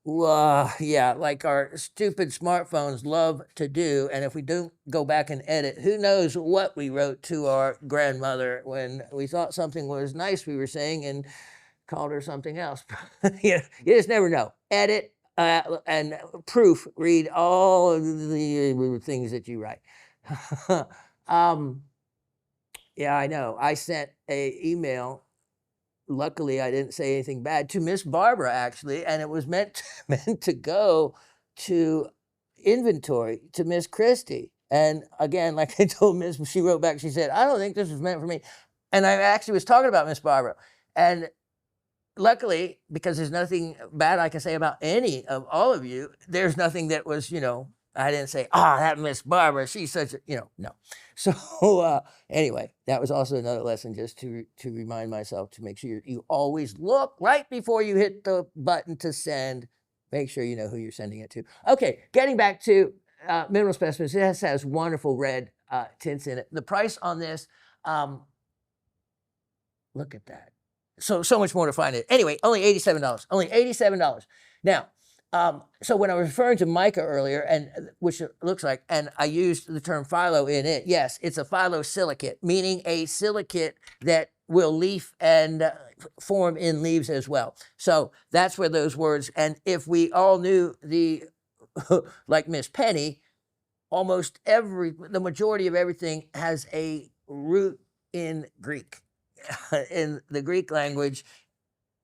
Yeah, like our stupid smartphones love to do. And if we don't go back and edit, who knows what we wrote to our grandmother when we thought something was nice we were saying and called her something else. You just never know. Edit and proofread all of the things that you write. Yeah, I know. I sent a email. Luckily, I didn't say anything bad to Miss Barbara, actually, and it was meant to go to inventory to Miss Christie. And again, like I told Miss, she wrote back, she said, I don't think this was meant for me. And I actually was talking about Miss Barbara. And luckily, because there's nothing bad I can say about any of all of you, there's nothing that was, I didn't say, that Miss Barbara, she's such a, no. So anyway, that was also another lesson just to remind myself to make sure you always look right before you hit the button to send. Make sure you know who you're sending it to. Okay, getting back to mineral specimens, this has wonderful red tints in it. The price on this, look at that. So much more to find it. Anyway, only $87. Only $87. Now, so when I was referring to mica earlier, and which it looks like, and I used the term phyllo in it, yes, it's a phyllosilicate, meaning a silicate that will leaf and form in leaves as well. So that's where those words, and if we all knew the, like Miss Penny, almost the majority of everything has a root in Greek, in the Greek language.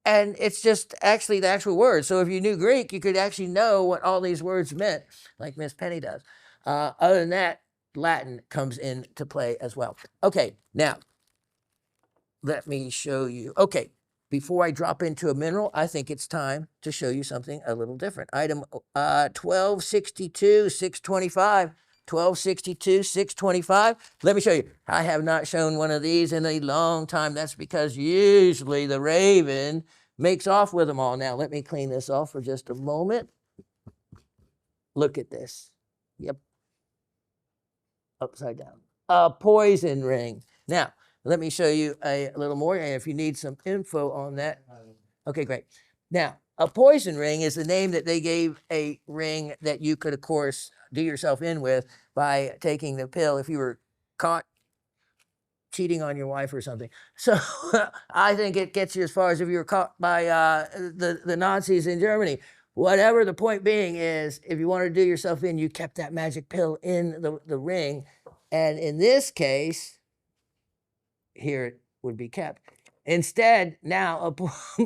And it's just actually the actual word. So if you knew Greek, you could actually know what all these words meant, like Miss Penny does. Other than that, Latin comes into play as well. Okay, now, let me show you. Okay, before I drop into a mineral, I think it's time to show you something a little different. Item 1262, 625. 1262, 625. Let me show you. I have not shown one of these in a long time. That's because usually the raven makes off with them all. Now, let me clean this off for just a moment. Look at this. Yep. Upside down. A poison ring. Now, let me show you a little more. And if you need some info on that. Okay, great. Now, a poison ring is the name that they gave a ring that you could, of course, do yourself in with by taking the pill if you were caught cheating on your wife or something. So I think it gets you as far as if you were caught by the Nazis in Germany. Whatever the point being is, if you wanted to do yourself in, you kept that magic pill in the ring. And in this case, here it would be kept. Instead, now a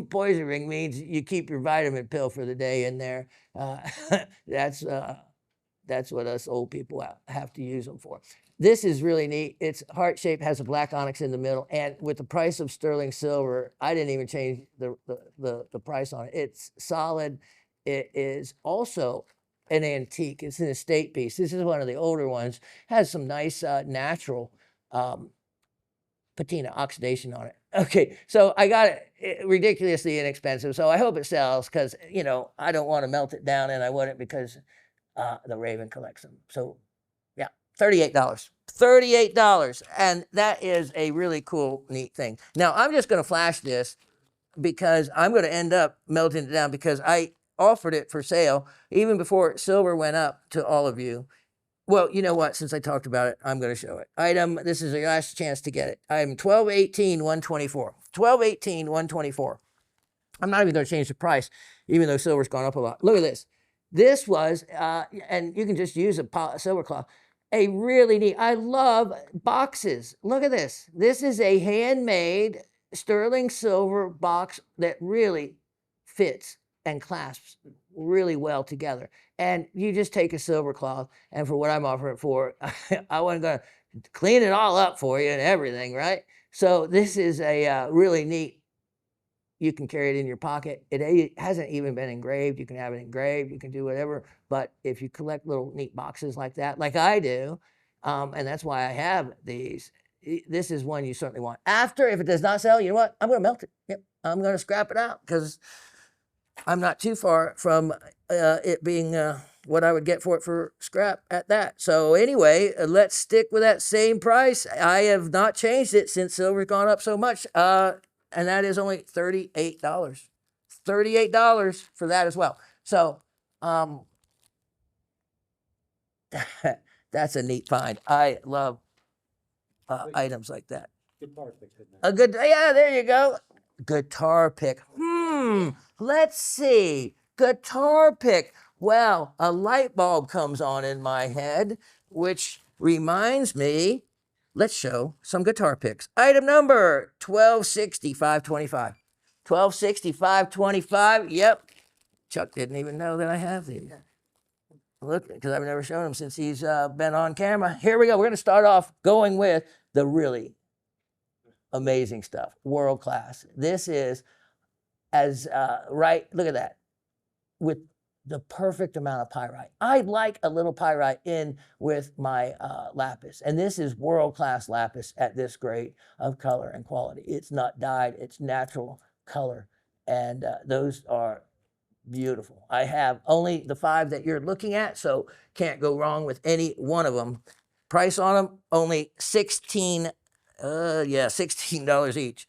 poison ring means you keep your vitamin pill for the day in there. That's what us old people have to use them for. This is really neat. It's heart shaped, has a black onyx in the middle, and with the price of sterling silver, I didn't even change the price on it. It's solid. It is also an antique. It's an estate piece. This is one of the older ones. Has some nice natural patina oxidation on it. Okay, so I got it ridiculously inexpensive. So I hope it sells because, I don't want to melt it down, and I wouldn't because the raven collects them. So yeah, $38. $38. And that is a really cool, neat thing. Now, I'm just going to flash this because I'm going to end up melting it down because I offered it for sale even before silver went up to all of you. Well, you know what? Since I talked about it, I'm going to show it. This is your last chance to get it. Item 1218-124. 1218-124. I'm not even going to change the price, even though silver's gone up a lot. Look at this. This was, and you can just use a silver cloth. A really neat. I love boxes. Look at this. This is a handmade sterling silver box that really fits and clasps really well together. And you just take a silver cloth, and for what I'm offering for, I wasn't going to clean it all up for you and everything, right? So this is a really neat. You can carry it in your pocket. It hasn't even been engraved. You can have it engraved. You can do whatever. But if you collect little neat boxes like that, like I do, and that's why I have these, this is one you certainly want. After, if it does not sell, you know what? I'm going to melt it. Yep, I'm going to scrap it out because I'm not too far from it being what I would get for it for scrap at that. So anyway, let's stick with that same price. I have not changed it since silver's gone up so much. And that is only $38. $38 for that as well. So that's a neat find. I love items like that. Guitar pick, isn't it? A good, yeah, there you go. Guitar pick. Let's see. Guitar pick. Well, a light bulb comes on in my head, which reminds me, let's show some guitar picks. Item number 126525. 126525. Yep. Chuck didn't even know that I have these. Look, because I've never shown him since he's been on camera. Here we go. We're going to start off going with the really amazing stuff. World class. This is as right. Look at that. With the perfect amount of pyrite. I like a little pyrite in with my lapis. And this is world-class lapis at this grade of color and quality. It's not dyed, it's natural color. And those are beautiful. I have only the 5 that you're looking at, so can't go wrong with any one of them. Price on them, only $16 each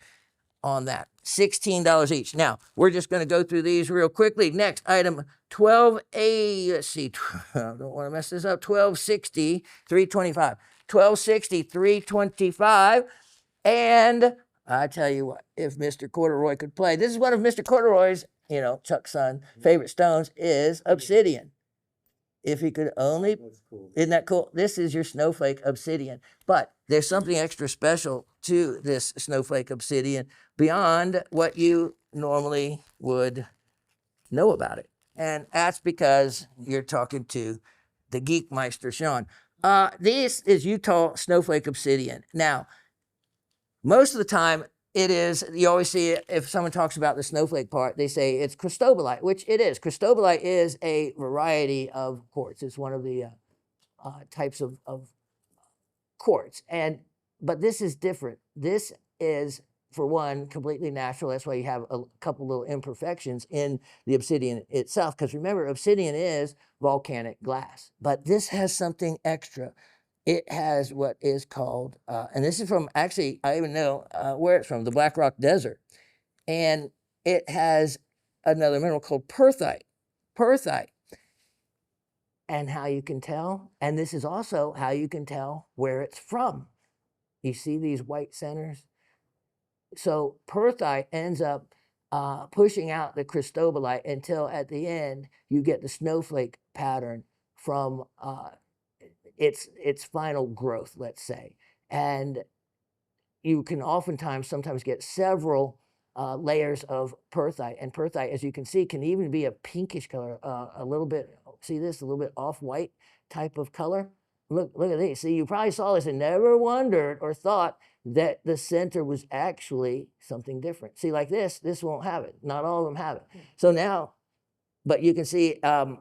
on that. $16 each. Now, we're just going to go through these real quickly. Next item, 12A, let's see, I don't want to mess this up, 1260, 325. 1260, 325. And I tell you what, if Mr. Corduroy could play, this is one of Mr. Corduroy's, you know, Chuck's son, favorite stones is obsidian. If he could only, Cool. Isn't that cool? This is your snowflake obsidian. But there's something extra special to this snowflake obsidian beyond what you normally would know about it. And that's because you're talking to the Geek Meister, Shawn. This is Utah snowflake obsidian. Now, most of the time, it is, you always see it, if someone talks about the snowflake part, they say it's cristobalite, which it is. Cristobalite is a variety of quartz. It's one of the types of quartz. But this is different. This is, for one, completely natural. That's why you have a couple little imperfections in the obsidian itself. Because remember, obsidian is volcanic glass. But this has something extra. It has what is called, and this is from, actually, I even know where it's from, the Black Rock Desert. And it has another mineral called perthite. Perthite. And how you can tell, and this is also how you can tell where it's from. You see these white centers? So perthite ends up pushing out the cristobalite until at the end you get the snowflake pattern from its final growth, let's say. And you can sometimes get several layers of perthite. And perthite, as you can see, can even be a pinkish color, a little bit, see this, a little bit off-white type of color. Look at these. See, you probably saw this and never wondered or thought that the center was actually something different. See, like this won't have it. Not all of them have it. So now, but you can see that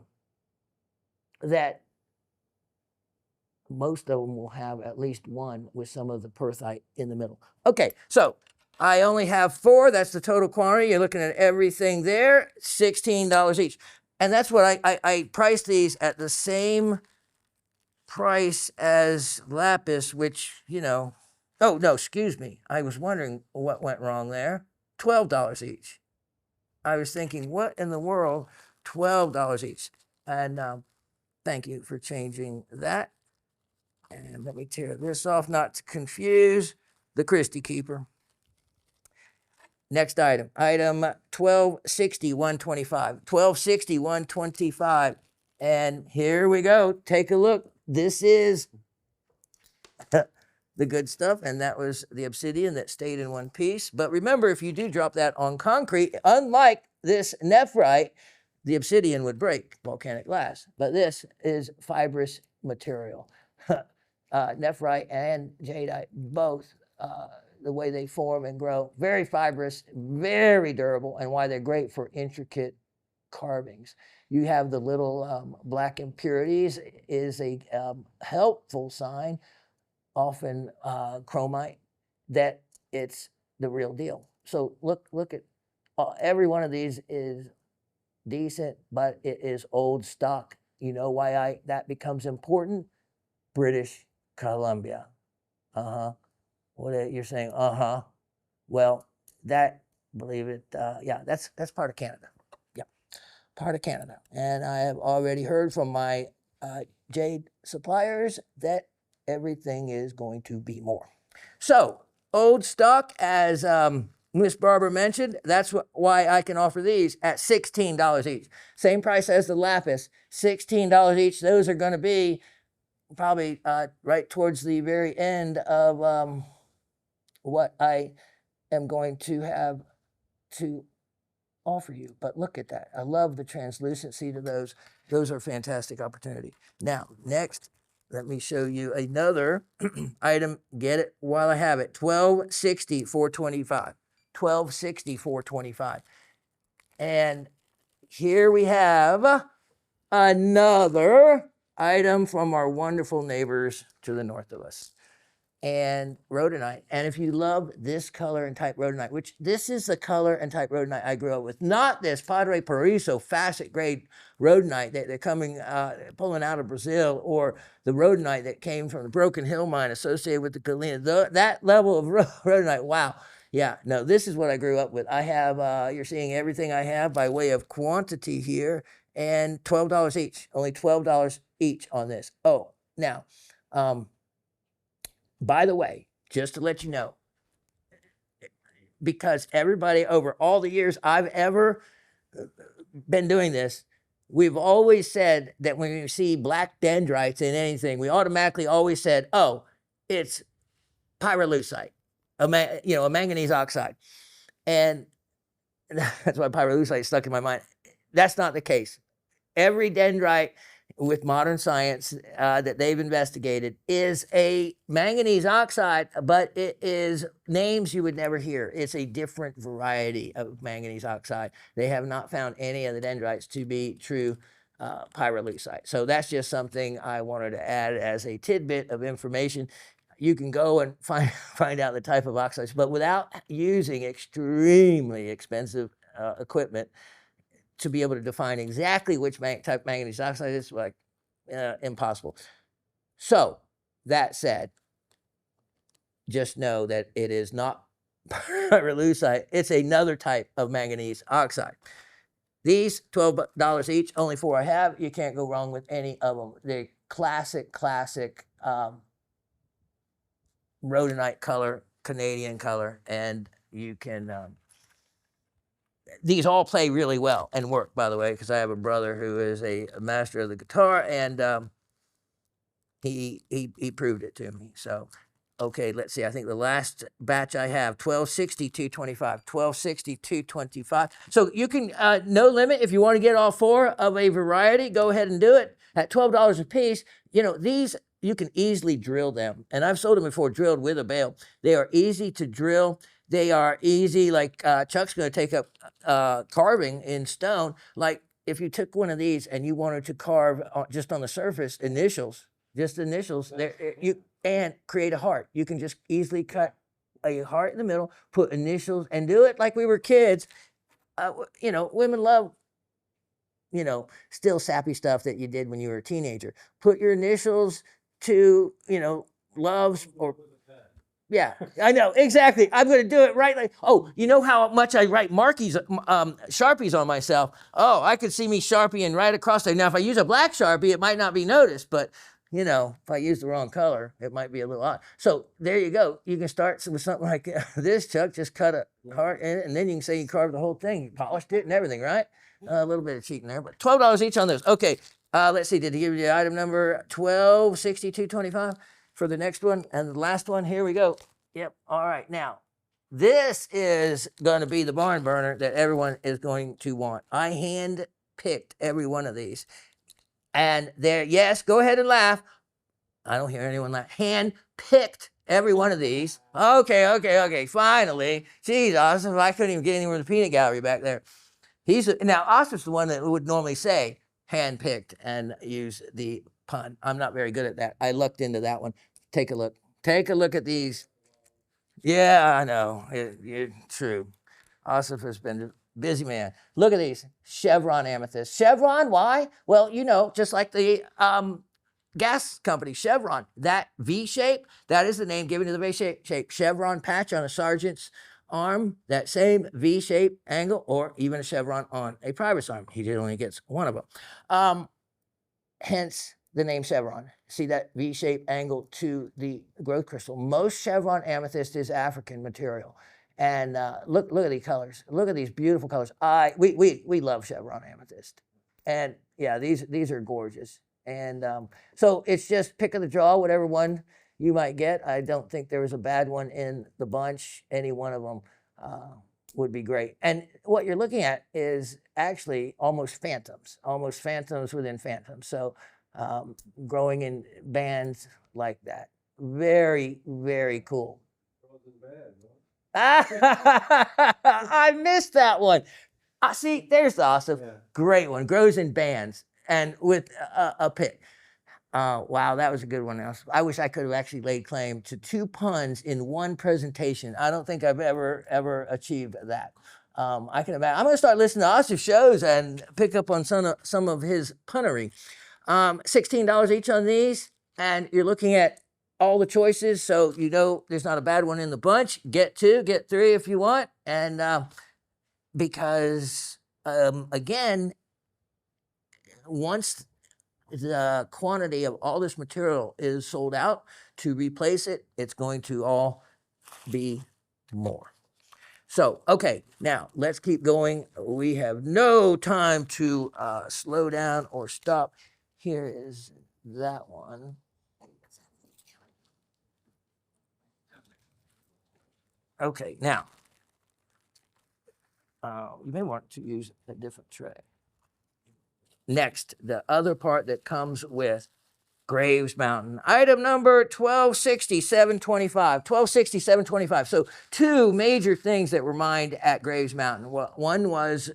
most of them will have at least one with some of the perthite in the middle. Okay, so I only have 4. That's the total quantity. You're looking at everything there, $16 each. And that's what I priced these at the same price as lapis, which, you know, oh, no, excuse me. I was wondering what went wrong there. $12 each. I was thinking, what in the world? $12 each. And thank you for changing that. And let me tear this off, not to confuse the Christie Keeper. Next item, item 1260, 125. 1260, 125. And here we go. Take a look. This is the good stuff, and that was the obsidian that stayed in one piece. But remember, if you do drop that on concrete, unlike this nephrite, the obsidian would break volcanic glass. But this is fibrous material. Nephrite and jadeite, both the way they form and grow, very fibrous, very durable, and why they're great for intricate carvings. You have the little black impurities is a helpful sign, often chromite, that it's the real deal. So look at every one of these is decent, but it is old stock. You know why that becomes important? British Columbia. What you're saying? Well, that, believe it, yeah, that's part of Canada. Yeah, part of Canada. And I have already heard from my jade suppliers that everything is going to be more. So, old stock, as Miss Barber mentioned, that's why I can offer these at $16 each. Same price as the lapis, $16 each. Those are going to be probably right towards the very end of what I am going to have to offer you. But look at that. I love the translucency to those. Those are fantastic opportunity. Now, next, let me show you another item. Get it while I have it. 1260, 425. 1260, 425. And here we have another item from our wonderful neighbors to the north of us, and rhodonite. And if you love this color and type rhodonite, which this is the color and type rhodonite I grew up with, not this Padre Paraiso facet grade rhodonite that they're coming pulling out of Brazil, or the rhodonite that came from the Broken Hill mine associated with the Galena. That level of rhodonite, wow. Yeah, no, this is what I grew up with. I have, you're seeing everything I have by way of quantity here, and $12 each, only $12 each on this. Oh, now, by the way, just to let you know, because everybody over all the years I've ever been doing this, we've always said that when you see black dendrites in anything, we automatically always said, oh, it's pyrolusite, a manganese oxide. And that's why pyrolusite stuck in my mind. That's not the case. Every dendrite with modern science that they've investigated is a manganese oxide, but it is names you would never hear. It's a different variety of manganese oxide. They have not found any of the dendrites to be true pyrolusite. So that's just something I wanted to add as a tidbit of information. You can go and find out the type of oxides, but without using extremely expensive equipment to be able to define exactly which type manganese oxide is, like impossible. So that said, just know that it is not pyrolusite. It's another type of manganese oxide. These $12 each, only 4 I have. You can't go wrong with any of them. They're classic rhodonite color, Canadian color, and you can these all play really well and work, by the way, because I have a brother who is a master of the guitar, and he proved it to me. So, okay, let's see. I think the last batch I have, 1260, 225, 1260, 225. So you can, no limit. If you want to get all 4 of a variety, go ahead and do it at $12 a piece. You know, these, you can easily drill them. And I've sold them before, drilled with a bale. They are easy to drill. They are easy, like Chuck's going to take up carving in stone. Like if you took one of these and you wanted to carve just on the surface initials, just initials, there, you and create a heart. You can just easily cut a heart in the middle, put initials, and do it like we were kids. You know, women love, you know, still sappy stuff that you did when you were a teenager. Put your initials to, you know, loves or... Yeah, I know, exactly. I'm going to do it right. Like, oh, you know how much I write Sharpies on myself? Oh, I could see me Sharpieing right across there. Now, if I use a black Sharpie, it might not be noticed, but you know, if I use the wrong color, it might be a little odd. So there you go. You can start with something like this, Chuck. Just cut a heart in it, and then you can say you carved the whole thing, you polished it and everything, right? A little bit of cheating there, but $12 each on those. Okay, let's see. Did he give you the item number 126225 for the next one? And the last one, here we go. Yep. All right. Now, this is going to be the barn burner that everyone is going to want. I hand picked every one of these. And there, yes, go ahead and laugh. I don't hear anyone laugh. Hand picked every one of these. Okay. Finally. Jeez, Austin, I couldn't even get anywhere in the peanut gallery back there. Now, Austin's the one that would normally say hand picked and use the pun. I'm not very good at that. I lucked into that one. Take a look. Take a look at these. Yeah, I know. True. Asif has been a busy man. Look at these chevron amethyst. Chevron, why? Well, you know, just like the gas company Chevron, that V shape, that is the name given to the V shape. Chevron patch on a sergeant's arm, that same V shape angle, or even a chevron on a private's arm. He only gets one of them. Hence the name chevron. See that V-shaped angle to the growth crystal. Most chevron amethyst is African material. And look at these colors. Look at these beautiful colors. We love chevron amethyst. And yeah, these are gorgeous. And so it's just pick of the draw, whatever one you might get. I don't think there was a bad one in the bunch. Any one of them would be great. And what you're looking at is actually almost phantoms within phantoms. So growing in bands like that. Very, very cool. I missed that one. See, there's the awesome. Yeah. Great one. Grows in bands and with a pick. Wow, that was a good one. I wish I could have actually laid claim to 2 puns in one presentation. I don't think I've ever achieved that. I can imagine. I'm going to start listening to Oscar's shows and pick up on some of his punnery. $16 each on these, and you're looking at all the choices, so you know there's not a bad one in the bunch. Get 2, get 3 if you want, and because again, once the quantity of all this material is sold out, to replace it, it's going to all be more. So, okay, now let's keep going. We have no time to slow down or stop. Here is that one. Okay, now, you may want to use a different tray. Next, the other part that comes with Graves Mountain. Item number 126725. 126725. So 2 major things that were mined at Graves Mountain. One was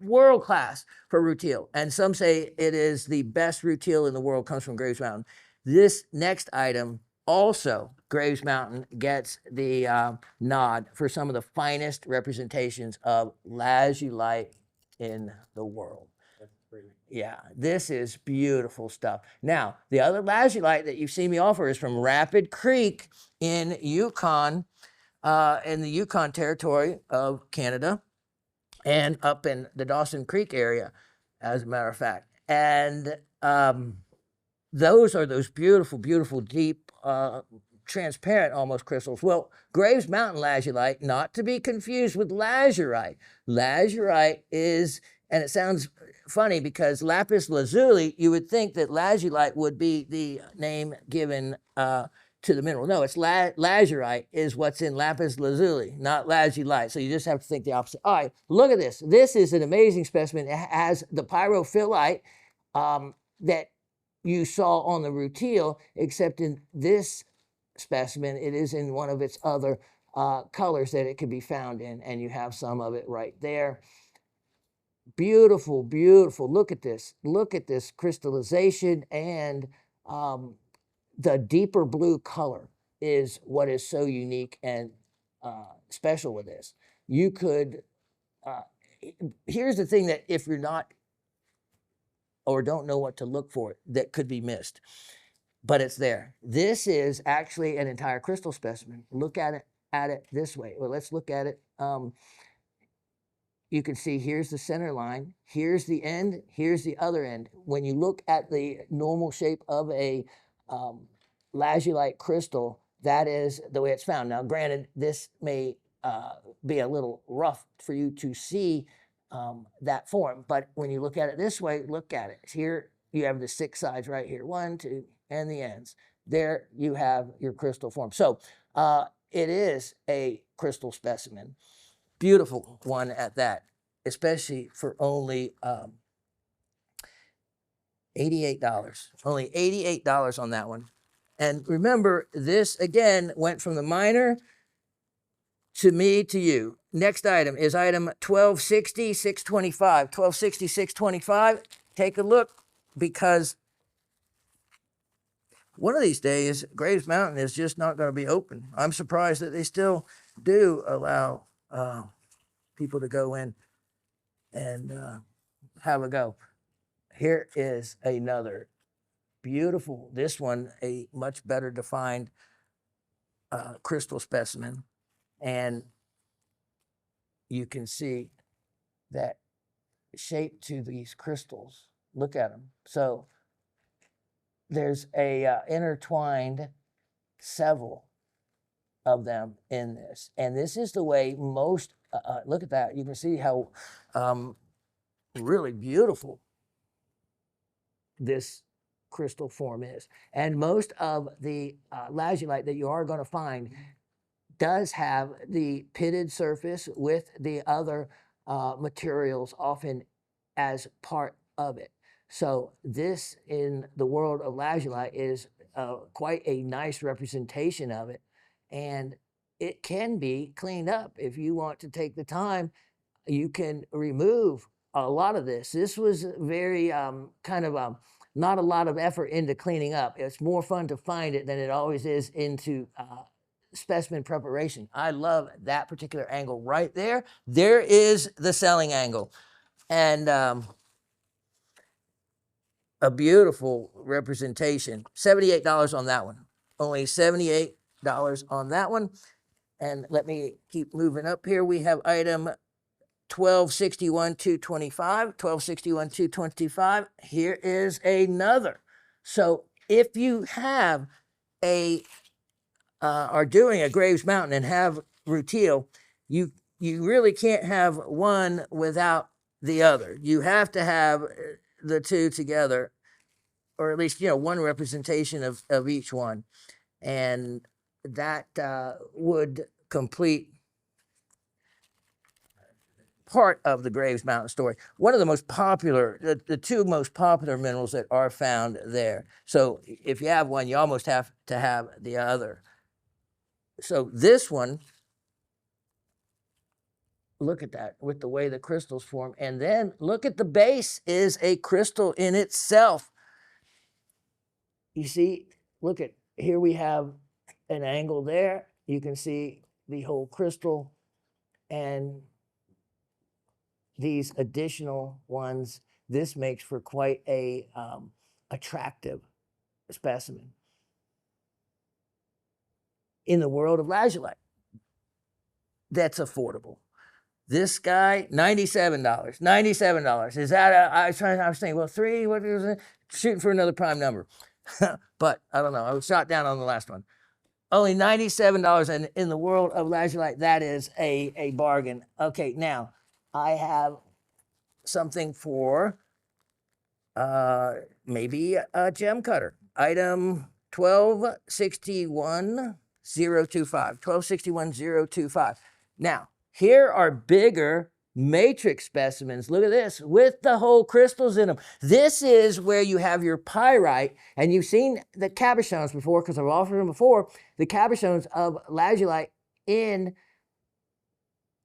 world class for rutile, and some say it is the best rutile in the world comes from Graves Mountain. This next item also, Graves Mountain gets the nod for some of the finest representations of lazulite in the world. Yeah, this is beautiful stuff. Now, the other lazulite that you've seen me offer is from Rapid Creek in Yukon, in the Yukon territory of Canada, and up in the Dawson Creek area, as a matter of fact. And those are those beautiful, beautiful, deep, transparent almost crystals. Well, Graves Mountain lazulite, not to be confused with lazurite. Lazurite is, and it sounds funny because lapis lazuli, you would think that lazulite would be the name given to the mineral. No, it's lazurite is what's in lapis lazuli, not lazulite. So you just have to think the opposite. All right, look at this. This is an amazing specimen. It has the pyrophyllite that you saw on the rutile, except in this specimen, it is in one of its other colors that it could be found in, and you have some of it right there. Beautiful, beautiful. Look at this. Look at this crystallization, and the deeper blue color is what is so unique and special with this. You could, here's the thing that if you're not or don't know what to look for, that could be missed, but it's there. This is actually an entire crystal specimen. Look at it this way. Well, let's look at it. You can see here's the center line, here's the end, here's the other end. When you look at the normal shape of a lazulite crystal, that is the way it's found. Now, granted, this may be a little rough for you to see that form, but when you look at it this way, look at it. Here you have the 6 sides right here, 1, 2, and the ends. There you have your crystal form. So it is a crystal specimen. Beautiful one at that, especially for only $88. Only $88 on that one. And remember, this again went from the miner to me to you. Next item is item 1260, 625. 1260, 625. Take a look, because one of these days, Graves Mountain is just not going to be open. I'm surprised that they still do allow people to go in and have a go. Here is another beautiful, this one, a much better defined crystal specimen. And you can see that shape to these crystals. Look at them. So there's a intertwined several of them in this. And this is the way most, look at that. You can see how really beautiful this crystal form is. And most of the lazulite that you are going to find does have the pitted surface with the other materials often as part of it. So this, in the world of lazulite, is quite a nice representation of it. And it can be cleaned up. If you want to take the time, you can remove a lot of this. This was very not a lot of effort into cleaning up. It's more fun to find it than it always is into specimen preparation. I love that particular angle right there. There is the selling angle. And a beautiful representation. $78 on that one. Only $78 on that one. And let me keep moving up here. We have item 1261, 225. 1261, 225. Here is another. So if you have are doing a Graves Mountain and have rutile, you really can't have one without the other. You have to have the two together, or at least, one representation of each one. And that would complete part of the Graves Mountain story. One of the most popular, the two most popular minerals that are found there. So if you have one, you almost have to have the other. So this one, look at that, with the way the crystals form. And then look at the base is a crystal in itself. You see, look at, here we have an angle there. You can see the whole crystal and these additional ones. This makes for quite a attractive specimen. In the world of lazulite, that's affordable. This guy, $97. $97. Is that I was saying, well, three, what is it? Shooting for another prime number. But I don't know. I was shot down on the last one. Only $97. And in the world of lazulite, that is a bargain. Okay, now I have something for maybe a gem cutter. Item 1261, 025. 1261, 025. Now, here are bigger matrix specimens. Look at this, with the whole crystals in them. This is where you have your pyrite, and you've seen the cabochones before, because I've offered them before, the cabochones of lazulite in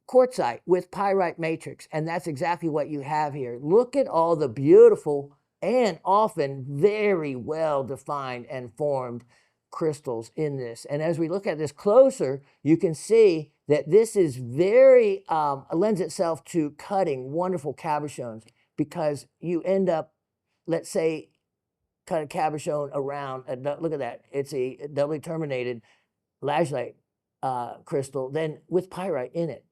quartzite with pyrite matrix, and that's exactly what you have here. Look at all the beautiful and often very well defined and formed crystals in this. And as we look at this closer, you can see that this is very, lends itself to cutting wonderful cabochones, because you end up, let's say, cut a cabochon around, look at that, it's a doubly terminated lazulite. crystal, then with pyrite in it,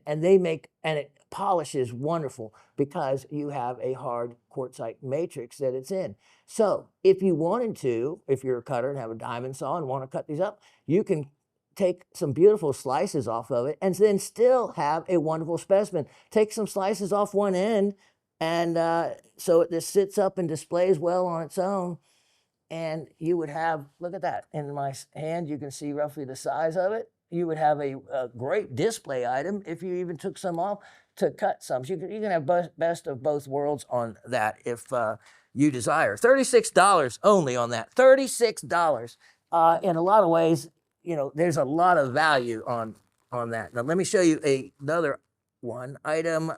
and they make, and it polishes wonderful because you have a hard quartzite matrix that it's in. So if you wanted to, if you're a cutter and have a diamond saw and want to cut these up, you can take some beautiful slices off of it and then still have a wonderful specimen. Take some slices off one end, and so it just sits up and displays well on its own. And you would have, look at that, in my hand, you can see roughly the size of it. You would have a great display item if you even took some off to cut some. So you can have best of both worlds on that if you desire. $36 only on that, $36. In a lot of ways, you know, there's a lot of value on that. Now let me show you another one item.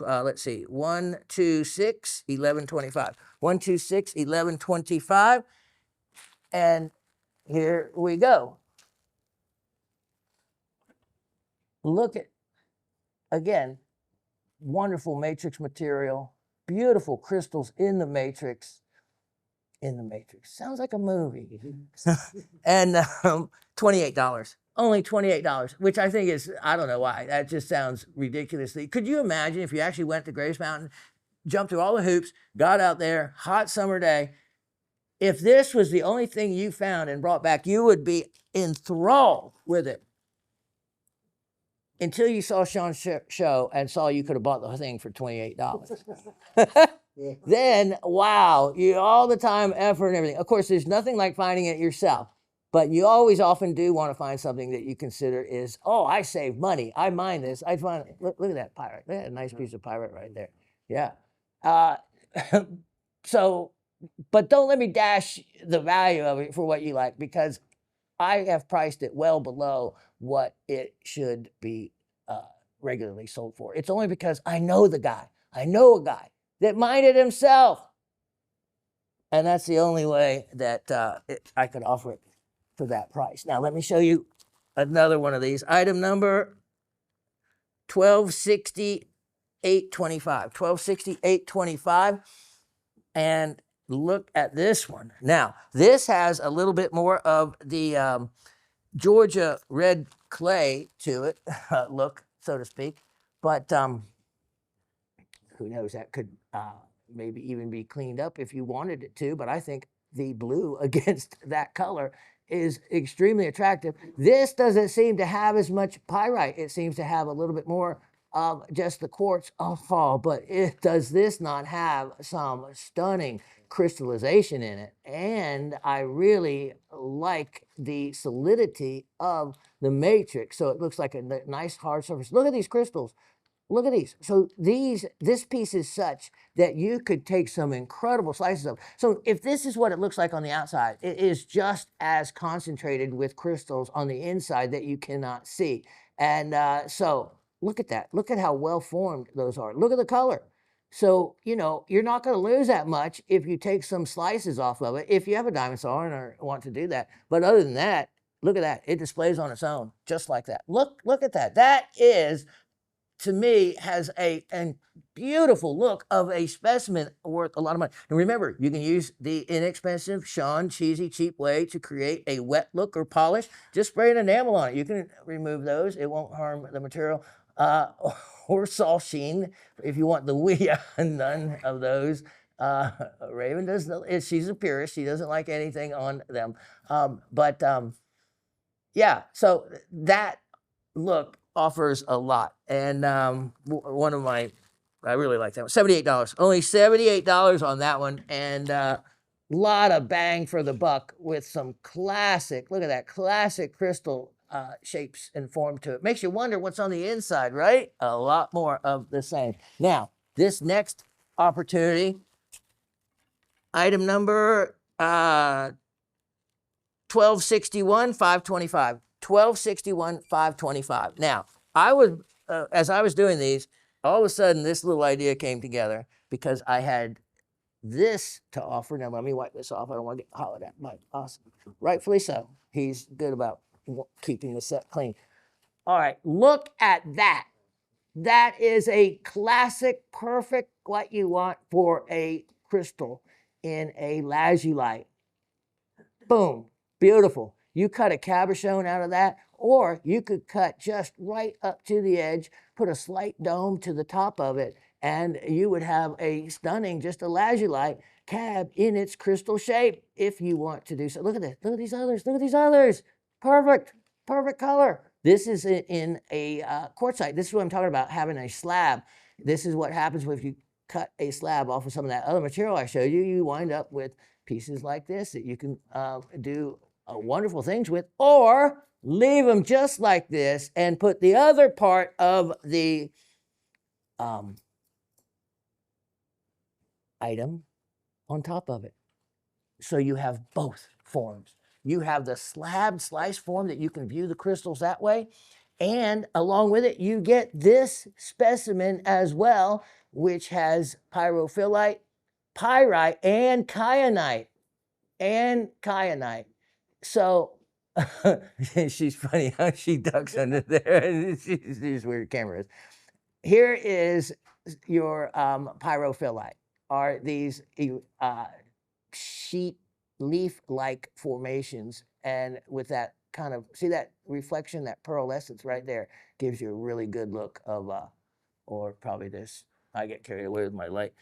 Let's see, 126 1125, 126 1125, and here we go. Look at, again, wonderful matrix material, beautiful crystals in the matrix. Sounds like a movie. And $28. Only $28, which I think is, I don't know why. That just sounds ridiculously. Could you imagine if you actually went to Grace Mountain, jumped through all the hoops, got out there, hot summer day, if this was the only thing you found and brought back, you would be enthralled with it. Until you saw Shawn's show and saw you could have bought the thing for $28. Then, wow, you all the time, effort, and everything. Of course, there's nothing like finding it yourself, but you always often do want to find something that you consider is, oh, I save money. I mine this. I find, look at that pyrite. Look at that nice piece of pyrite right there. Yeah. So, but don't let me dash the value of it for what you like, because I have priced it well below what it should be regularly sold for. It's only because I know the guy. I know a guy that mined it himself. And that's the only way that I could offer it for that price. Now, let me show you another one of these. Item number 1260 825. 1260 825. And look at this one. Now, this has a little bit more of the Georgia red clay to it, look, so to speak. But who knows, that could maybe even be cleaned up if you wanted it to. But I think the blue against that color is extremely attractive. This doesn't seem to have as much pyrite. It seems to have a little bit more of just the quartz. Oh, but does this not have some stunning crystallization in it? And I really like the solidity of the matrix. So it looks like a nice hard surface. Look at these crystals. Look at these. So this piece is such that you could take some incredible slices of. So if this is what it looks like on the outside, it is just as concentrated with crystals on the inside that you cannot see. And so look at that. Look at how well formed those are. Look at the color. So, you know, you're not going to lose that much if you take some slices off of it, if you have a diamond saw or want to do that. But other than that, look at that. It displays on its own, just like that. Look at that. That is, to me, has a beautiful look of a specimen worth a lot of money. And remember, you can use the inexpensive Shawn cheesy cheap way to create a wet look or polish. Just spray an enamel on it. You can remove those. It won't harm the material. Or saw sheen if you want the wee. None of those. Raven doesn't. She's a purist. She doesn't like anything on them. Yeah. So that look offers a lot. And one of my, I really like that one. $78. Only $78 on that one. And lot of bang for the buck with some classic, look at that, classic crystal shapes and form to it. Makes you wonder what's on the inside, right? A lot more of the same. Now, this next opportunity, item number 1261 525. 1261 525. Now, I was as I was doing these, all of a sudden this little idea came together because I had this to offer. Now let me wipe this off. I don't want to get hollered at. Mike, awesome. Rightfully so. He's good about keeping the set clean. All right, look at that. That is a classic, perfect, what you want for a crystal in a lazulite. Boom, beautiful. You cut a cabochon out of that, or you could cut just right up to the edge, put a slight dome to the top of it, and you would have a stunning, just a lazulite cab in its crystal shape if you want to do so. Look at this. Look at these others. Look at these others. Perfect. Perfect color. This is in a quartzite. This is what I'm talking about, having a slab. This is what happens if you cut a slab off of some of that other material I showed you. You wind up with pieces like this that you can do wonderful things with, or leave them just like this and put the other part of the item on top of it. So you have both forms. You have the slab slice form that you can view the crystals that way. And along with it, you get this specimen as well, which has pyrophyllite, pyrite, and kyanite. So she's funny how she ducks under there. She's where your camera is. Here is your pyrophyllite. Are these sheet leaf-like formations, and with that kind of, see that reflection, that pearlescence right there, gives you a really good look of, or probably this, I get carried away with my light.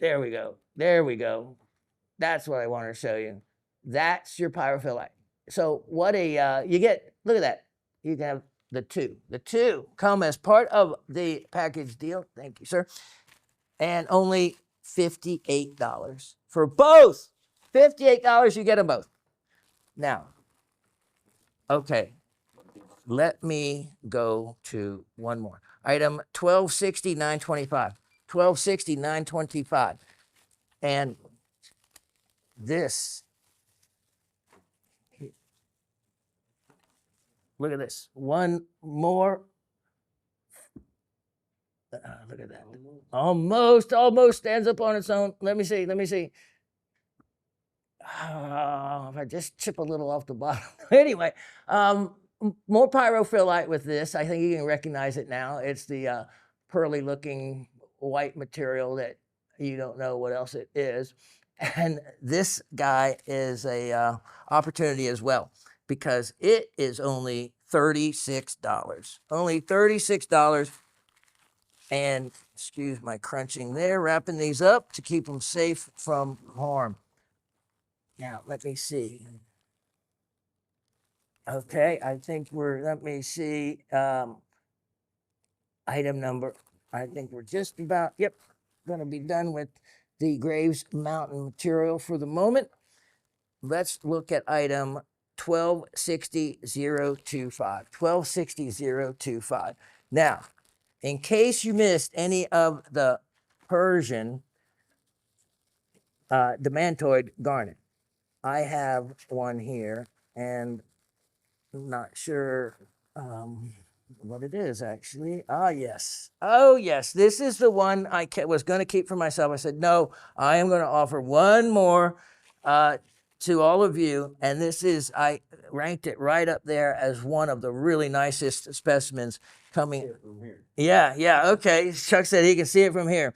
There we go. There we go. That's what I want to show you. That's your pyrophyllite. So what you get, look at that. You can have the two. The two come as part of the package deal. Thank you, sir. And only $58 for both. $58, you get them both. Now, okay, let me go to one more. Item 1260-925. 1260-925. And this, look at this. One more. Look at that. Almost stands up on its own. Let me see. If I just chip a little off the bottom. Anyway, more pyrophyllite with this. I think you can recognize it now. It's the pearly looking white material that you don't know what else it is. And this guy is a opportunity as well, because it is only $36. Only $36. And excuse my crunching there, wrapping these up to keep them safe from harm. Now, let me see. Okay, I think let me see, item number. I think we're just about, yep, going to be done with the Graves Mountain material for the moment. Let's look at item 1260-025. 1260-025. Now, in case you missed any of the Persian demantoid garnet, I have one here, and I'm not sure what it is actually. Ah, yes. Oh, yes. This is the one I was going to keep for myself. I said, no, I am going to offer one more to all of you. And this is, I ranked it right up there as one of the really nicest specimens coming. From here. Yeah. Okay. Chuck said he can see it from here.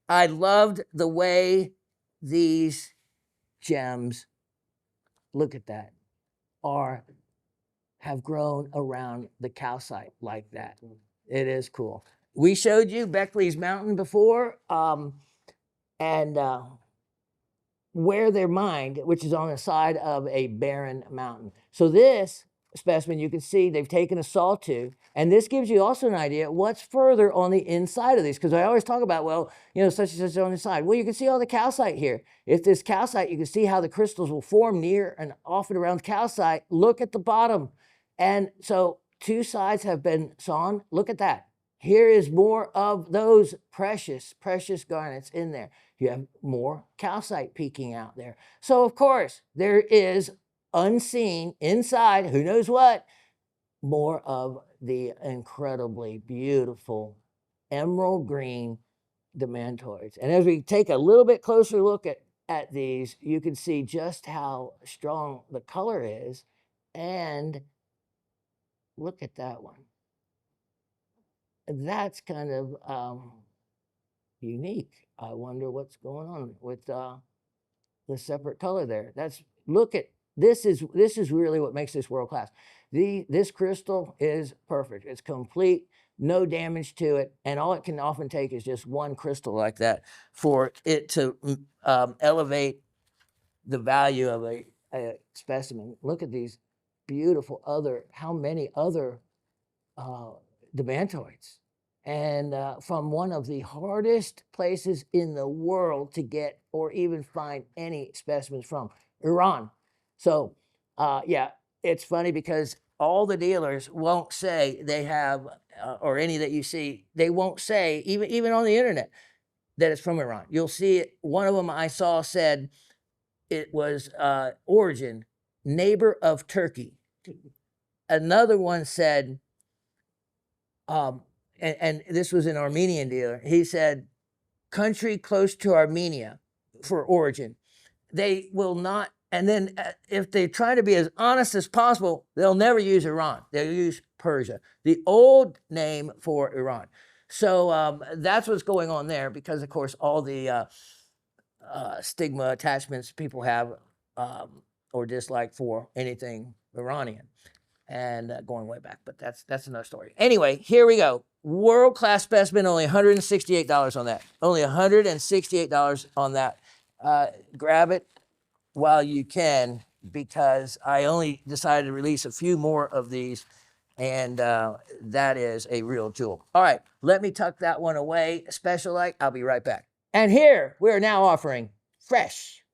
I loved the way these gems, look at that, have grown around the calcite like that. It is cool. We showed you Beckley's Mountain before, and where they're mined, which is on the side of a barren mountain. So this specimen, you can see they've taken a sawtooth, and this gives you also an idea what's further on the inside of these, because I always talk about, well, you know, such and such on the side. Well, you can see all the calcite here. If this calcite, you can see how the crystals will form near and off and around calcite. Look at the bottom. And so two sides have been sawn. Look at that. Here is more of those precious garnets in there. You have more calcite peeking out there. So, of course, there is unseen inside, who knows what, more of the incredibly beautiful emerald green demantoids. And as we take a little bit closer look at these, you can see just how strong the color is. And look at that one. That's kind of unique. I wonder what's going on with the separate color there. Look at this is really what makes this world class. This crystal is perfect. It's complete, no damage to it, and all it can often take is just one crystal like that for it to elevate the value of a specimen. Look at these beautiful how many other demantoids, and from one of the hardest places in the world to get or even find any specimens from, Iran. So yeah, it's funny because all the dealers won't say they have, or any that you see, they won't say, even on the internet, that it's from Iran. You'll see it. One of them I saw said it was origin neighbor of Turkey. Another one said, and this was an Armenian dealer. He said, country close to Armenia for origin. They will not. And then if they try to be as honest as possible, they'll never use Iran. They'll use Persia, the old name for Iran. So that's what's going on there, because of course all the stigma attachments people have, or dislike for anything Iranian, and going way back, but that's another story. Anyway, here we go. World-class specimen, only $168 on that. Only $168 on that. Grab it while you can, because I only decided to release a few more of these, and that is a real jewel. All right, let me tuck that one away. Special like, I'll be right back. And here we are now offering fresh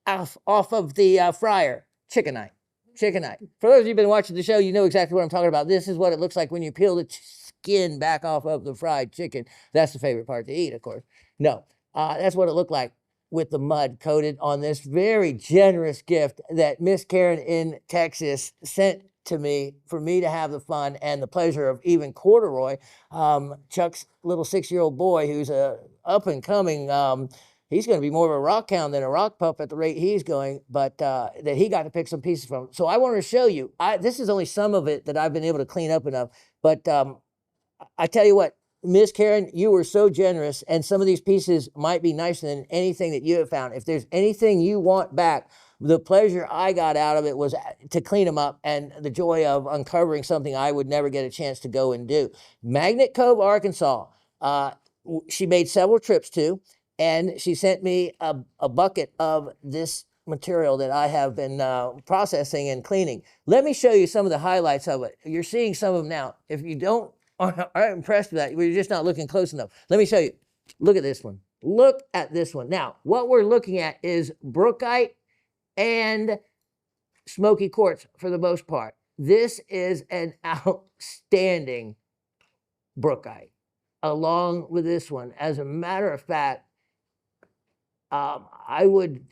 off of the fryer chicken night. Chicken night. For those of you who've been watching the show, you know exactly what I'm talking about. This is what it looks like when you peel the skin back off of the fried chicken. That's the favorite part to eat, of course. No, that's what it looked like with the mud coated on this very generous gift that Miss Karen in Texas sent to me for me to have the fun and the pleasure of even Corduroy, Chuck's little 6-year-old boy, who's a up and coming, he's going to be more of a rock hound than a rock pup at the rate he's going, but that he got to pick some pieces from. So I wanted to show you. This is only some of it that I've been able to clean up enough, but I tell you what, Miss Karen, you were so generous, and some of these pieces might be nicer than anything that you have found. If there's anything you want back, the pleasure I got out of it was to clean them up, and the joy of uncovering something I would never get a chance to go and do. Magnet Cove, Arkansas. She made several trips to, and she sent me a bucket of this material that I have been processing and cleaning. Let me show you some of the highlights of it. You're seeing some of them now. If you don't are impressed with that, we're just not looking close enough. Let me show you. Look at this one. Look at this one. Now, what we're looking at is brookite and smoky quartz for the most part. This is an outstanding brookite along with this one. As a matter of fact, I would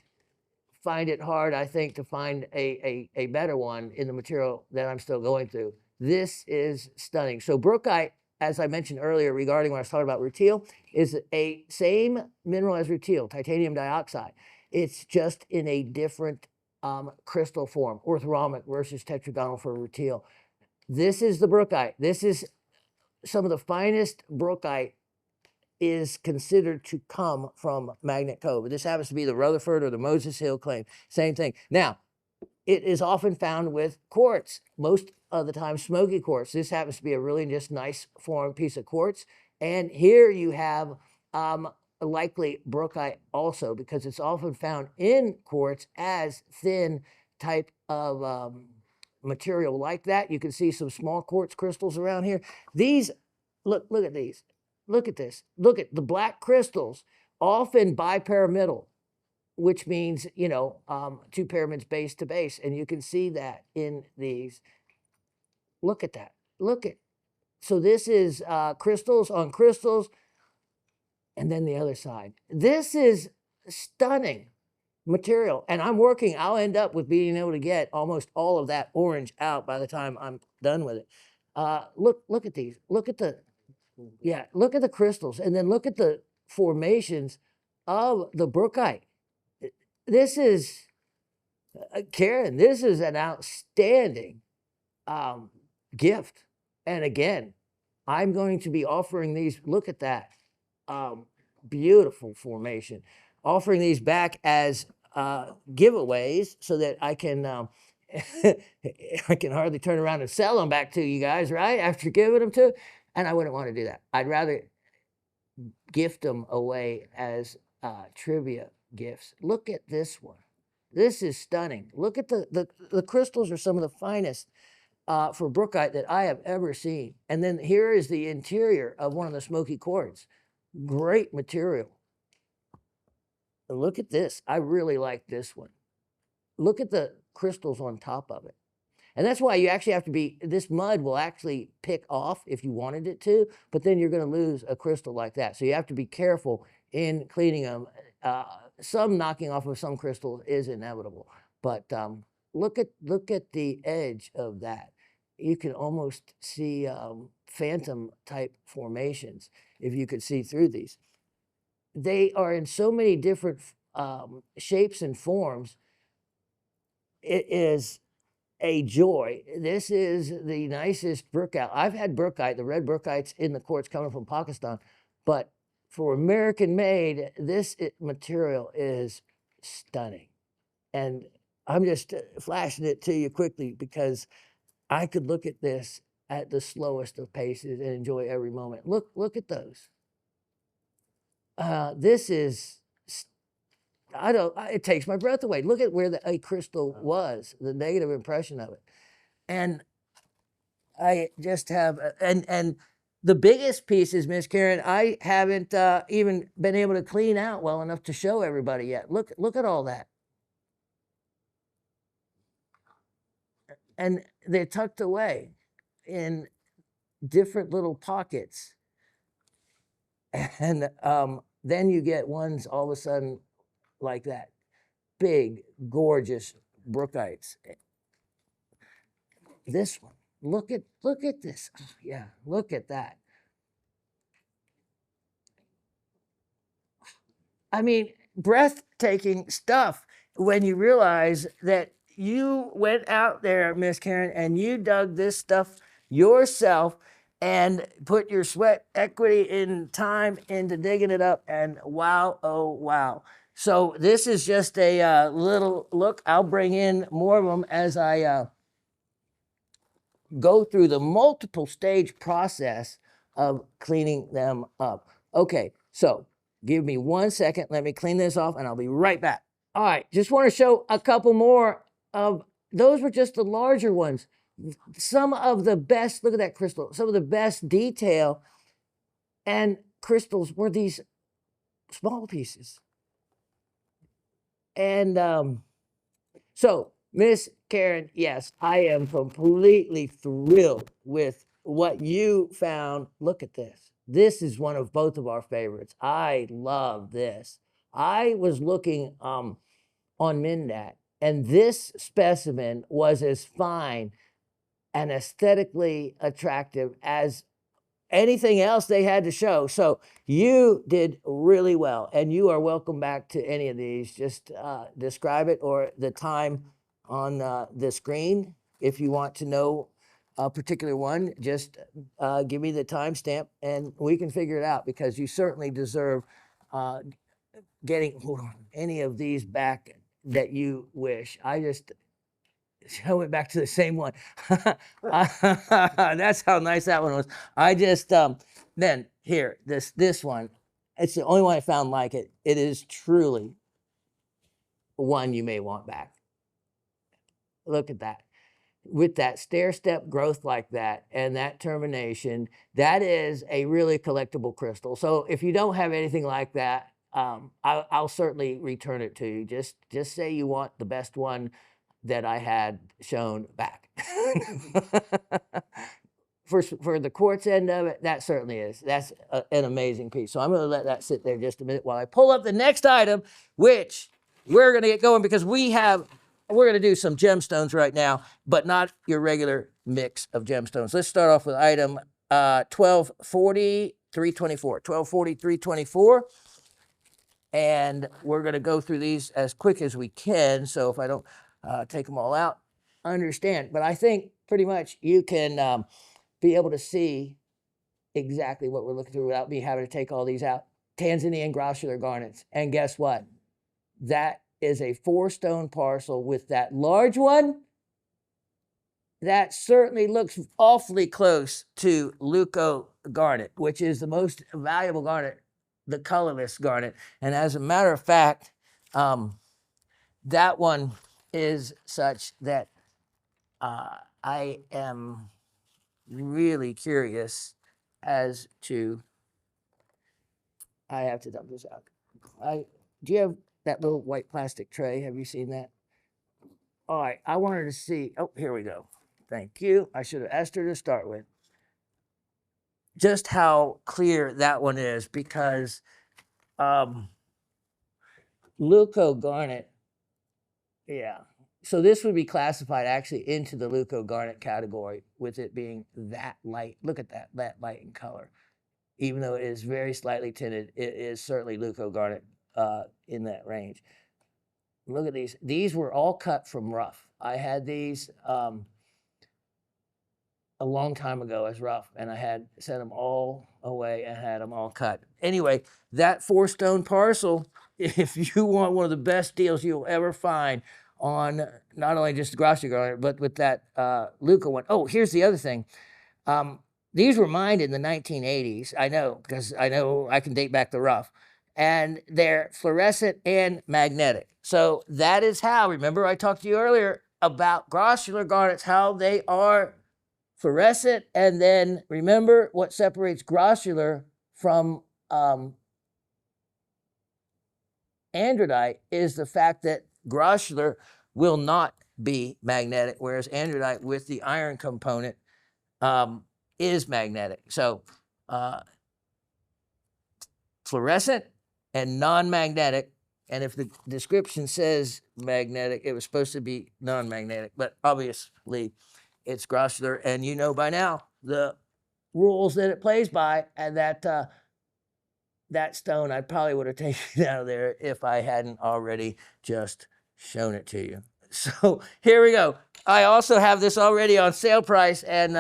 find it hard, I think, to find a better one in the material that I'm still going through. This is stunning. So brookite, as I mentioned earlier regarding when I was talking about rutile, is a same mineral as rutile, titanium dioxide. It's just in a different crystal form, orthorhombic versus tetragonal for rutile. This is the brookite. This is some of the finest brookite is considered to come from Magnet Cove. This happens to be the Rutherford or the Moses Hill claim. Same thing. Now, it is often found with quartz, most of the time smoky quartz. This happens to be a really just nice form piece of quartz. And here you have likely brookite also, because it's often found in quartz as thin type of material like that. You can see some small quartz crystals around here. These, look at these. Look at this. Look at the black crystals, often bipyramidal, which means, you know, 2 pyramids base to base. And you can see that in these. Look at that. Look at. So this is crystals on crystals. And then the other side. This is stunning material. And I'm working, I'll end up with being able to get almost all of that orange out by the time I'm done with it. Look at these. Look at the, yeah, look at the crystals, and then look at the formations of the brookite. This is, Karen, this is an outstanding gift. And again, I'm going to be offering these, look at that, beautiful formation. Offering these back as giveaways so that I can I can hardly turn around and sell them back to you guys, right? After giving them to, and I wouldn't want to do that. I'd rather gift them away as trivia gifts. Look at this one. This is stunning. Look at the crystals are some of the finest for brookite that I have ever seen. And then here is the interior of one of the smoky quartz. Great material. And look at this. I really like this one. Look at the crystals on top of it. And that's why you actually have to be, this mud will actually pick off if you wanted it to, but then you're going to lose a crystal like that. So you have to be careful in cleaning them. Some knocking off of some crystals is inevitable, but look at the edge of that. You can almost see phantom type formations if you could see through these. They are in so many different shapes and forms. It is a joy. This is the nicest brookite. I've had brookite, the red brookites in the quartz coming from Pakistan, but for American made, this material is stunning. And I'm just flashing it to you quickly because I could look at this at the slowest of paces and enjoy every moment. Look at those. This is, it takes my breath away. Look at where a crystal was, the negative impression of it. And I just have, and the biggest piece is, Miss Karen, I haven't even been able to clean out well enough to show everybody yet. Look at all that. And they're tucked away in different little pockets. And then you get ones all of a sudden like that. Big, gorgeous brookites. This one, look at this. Oh, yeah, look at that. I mean, breathtaking stuff when you realize that you went out there, Miss Karen, and you dug this stuff yourself and put your sweat, equity, and time into digging it up. And wow, oh wow. So this is just a little look. I'll bring in more of them as I go through the multiple stage process of cleaning them up. Okay, so give me 1 second. Let me clean this off and I'll be right back. All right, just want to show a couple more of, those were just the larger ones. Some of the best, look at that crystal, some of the best detail and crystals were these small pieces. And so, Miss Karen, yes, I am completely thrilled with what you found. Look at this. This is one of both of our favorites. I love this. I was looking on Mindat, and this specimen was as fine and aesthetically attractive as anything else they had to show. So you did really well, and you are welcome back to any of these. Just describe it or the time on the screen. If you want to know a particular one, just give me the timestamp and we can figure it out, because you certainly deserve getting any of these back that you wish. I went back to the same one. That's how nice that one was. I just, then here, this one, it's the only one I found like it. It is truly one you may want back. Look at that. With that stair-step growth like that and that termination, that is a really collectible crystal. So if you don't have anything like that, I'll certainly return it to you. Just say you want the best one that I had shown back. For the quartz end of it, that certainly is. That's an amazing piece. So I'm going to let that sit there just a minute while I pull up the next item, which we're going to get going, because we're going to do some gemstones right now, but not your regular mix of gemstones. Let's start off with item 1240 324. 1240 324. And we're going to go through these as quick as we can. So if I don't take them all out, understand. But I think pretty much you can be able to see exactly what we're looking through without me having to take all these out. Tanzanian grossular garnets. And guess what? That is a 4-stone parcel with that large one that certainly looks awfully close to Luco garnet, which is the most valuable garnet, the colorless garnet. And as a matter of fact, that one is such that I am really curious as to. I have to dump this out. Do you have that little white plastic tray? Have you seen that? All right, I wanted to see. Oh, here we go. Thank you. I should have asked her to start with. Just how clear that one is, because Luco garnet, yeah. So this would be classified actually into the Luco garnet category, with it being that light. Look at that light in color. Even though it is very slightly tinted, it is certainly Luco garnet in that range. Look at these. These were all cut from rough. I had these a long time ago as rough, and I had sent them all away and had them all cut. Anyway, that 4-stone parcel, if you want one of the best deals you'll ever find on not only just the Grossi garnet, but with that Luca one. Oh, here's the other thing. These were mined in the 1980s. I know, because I know I can date back the rough. And they're fluorescent and magnetic. So that is how, remember I talked to you earlier about grossular garnets, how they are fluorescent. And then remember what separates grossular from andradite is the fact that grossular will not be magnetic, whereas andradite with the iron component is magnetic. So fluorescent and non-magnetic. And if the description says magnetic, it was supposed to be non-magnetic, but obviously it's grossular. And you know by now the rules that it plays by, and that stone I probably would have taken out of there if I hadn't already just shown it to you. So here we go. I also have this already on sale price, and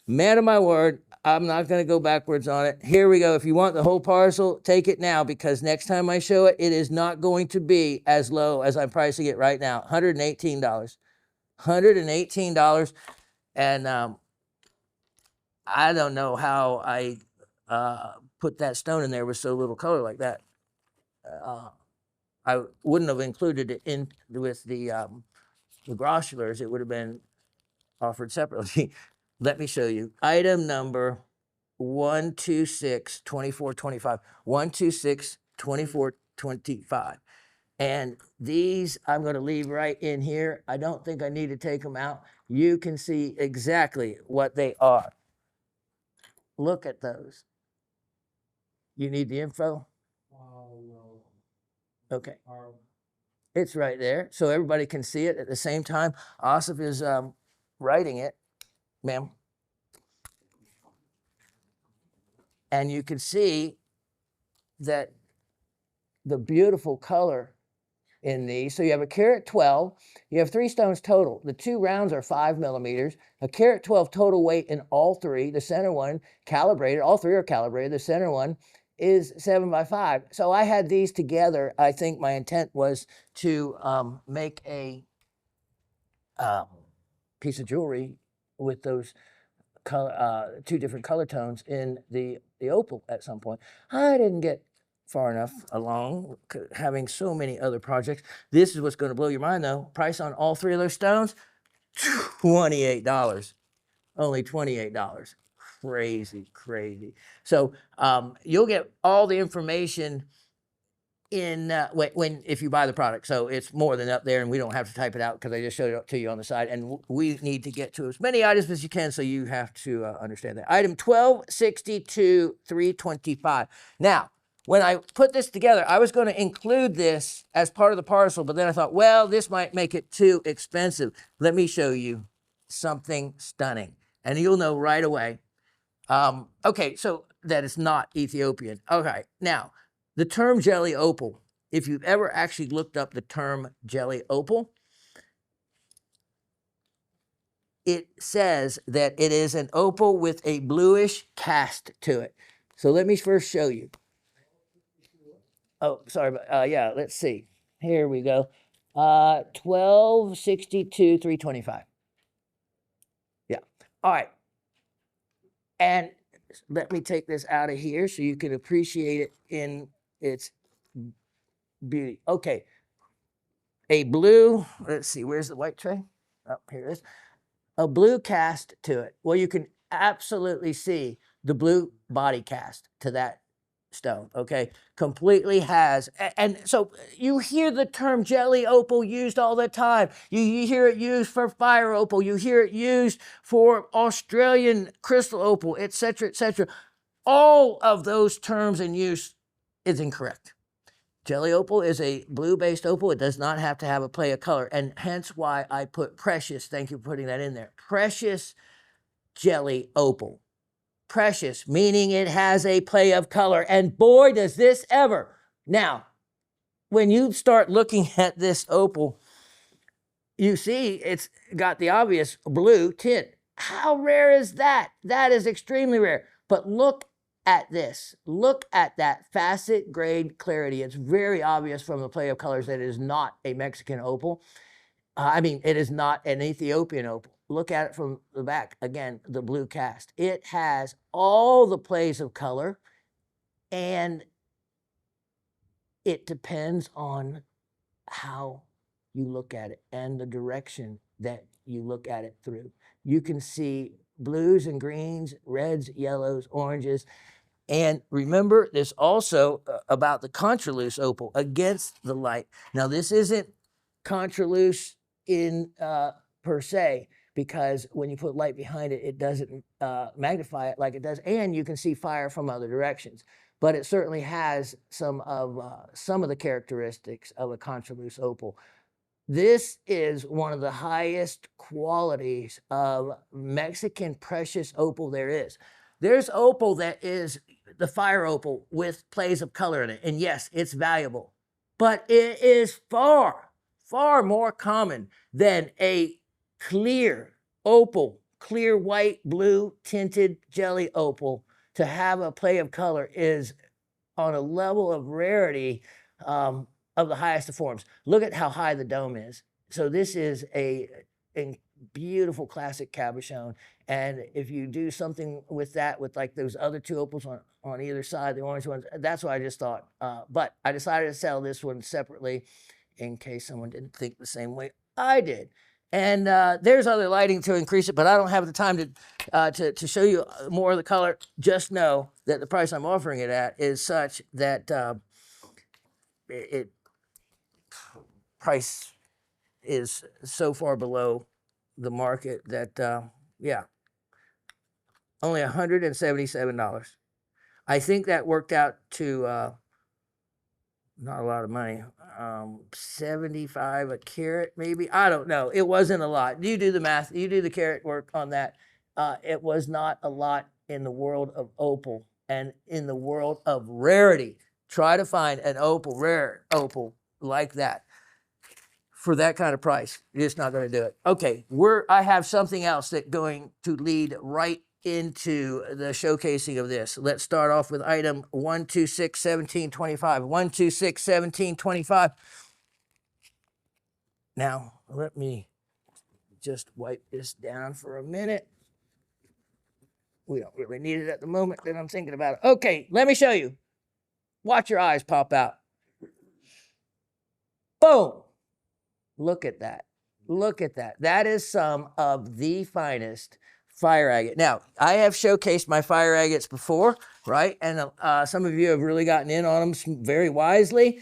man of my word, I'm not going to go backwards on it. Here we go. If you want the whole parcel, take it now, because next time I show it, it is not going to be as low as I'm pricing it right now. $118. $118. And I don't know how I put that stone in there with so little color like that. I wouldn't have included it in with the grossulars. It would have been offered separately. Let me show you. Item number 126 2425. 126 2425. And these I'm going to leave right in here. I don't think I need to take them out. You can see exactly what they are. Look at those. You need the info? No. Okay. It's right there, so everybody can see it at the same time. Asif is writing it, ma'am. And you can see that the beautiful color in these. So you have a carat 12. You have 3 stones total. The 2 rounds are 5 millimeters. A carat 12 total weight in all 3. The center one calibrated. All 3 are calibrated. The center one is 7 by 5. So I had these together. I think my intent was to make a piece of jewelry with those color, 2 different color tones in the opal at some point. I didn't get far enough along, having so many other projects. This is what's going to blow your mind, though. Price on all 3 of those stones, $28. Only $28. Crazy, crazy. So you'll get all the information in when if you buy the product. So it's more than up there, and we don't have to type it out because I just showed it to you on the side. And we need to get to as many items as you can, so you have to understand that. Item 1262 325. Now, when I put this together, I was going to include this as part of the parcel, but then I thought, well, this might make it too expensive. Let me show you something stunning, and you'll know right away. Okay, so that it's not Ethiopian. Okay, now, the term jelly opal, if you've ever actually looked up the term jelly opal, it says that it is an opal with a bluish cast to it. So let me first show you. Oh, sorry, but yeah, let's see. Here we go. 1262 325. All right. And let me take this out of here so you can appreciate it in its beauty. Okay. A blue, let's see, where's the white tray? Oh, here it is. A blue cast to it. Well, you can absolutely see the blue body cast to that stone, okay? Completely has, and so you hear the term jelly opal used all the time. You hear it used for fire opal. You hear it used for Australian crystal opal, etc., etc. All of those terms in use is incorrect. Jelly opal is a blue-based opal. It does not have to have a play of color, and hence why I put precious. Thank you for putting that in there. Precious jelly opal. Precious, meaning it has a play of color, and boy, does this ever. Now, when you start looking at this opal, you see it's got the obvious blue tint. How rare is that? That is extremely rare. But look at this. Look at that facet grade clarity. It's very obvious from the play of colors that it is not a Mexican opal. It is not an Ethiopian opal. Look at it from the back. Again, the blue cast. It has all the plays of color, and it depends on how you look at it and the direction that you look at it through. You can see blues and greens, reds, yellows, oranges. And remember, there's also about the contraloose opal against the light. Now, this isn't contraloose in per se, because when you put light behind it, it doesn't magnify it like it does, and you can see fire from other directions. But it certainly has some of the characteristics of a contraloose opal. This is one of the highest qualities of Mexican precious opal there is. There's opal that is the fire opal with plays of color in it. And yes, it's valuable, but it is far, far more common than a clear opal, clear white, blue tinted jelly opal. To have a play of color is on a level of rarity of the highest of forms. Look at how high the dome is. So this is a beautiful classic cabochon. And if you do something with that, with like those other two opals on either side, the orange ones, that's what I just thought. But I decided to sell this one separately in case someone didn't think the same way I did. And there's other lighting to increase it, but I don't have the time to show you more of the color. Just know that the price I'm offering it at is such that price is so far below the market that, yeah, only $177. I think that worked out to not a lot of money, 75 a carat maybe. I don't know. It wasn't a lot. You do the math. You do the carat work on that. It was not a lot in the world of opal and in the world of rarity. Try to find an opal, rare opal like that for that kind of price. You're just not going to do it. Okay, I have something else that's going to lead right into the showcasing of this. Let's start off with item 1261725. 1261725. Now, let me just wipe this down for a minute. We don't really need it at the moment that I'm thinking about it. Okay, let me show you. Watch your eyes pop out. Boom. Look at that. Look at that. That is some of the finest fire agate. Now, I have showcased my fire agates before, right? And some of you have really gotten in on them very wisely.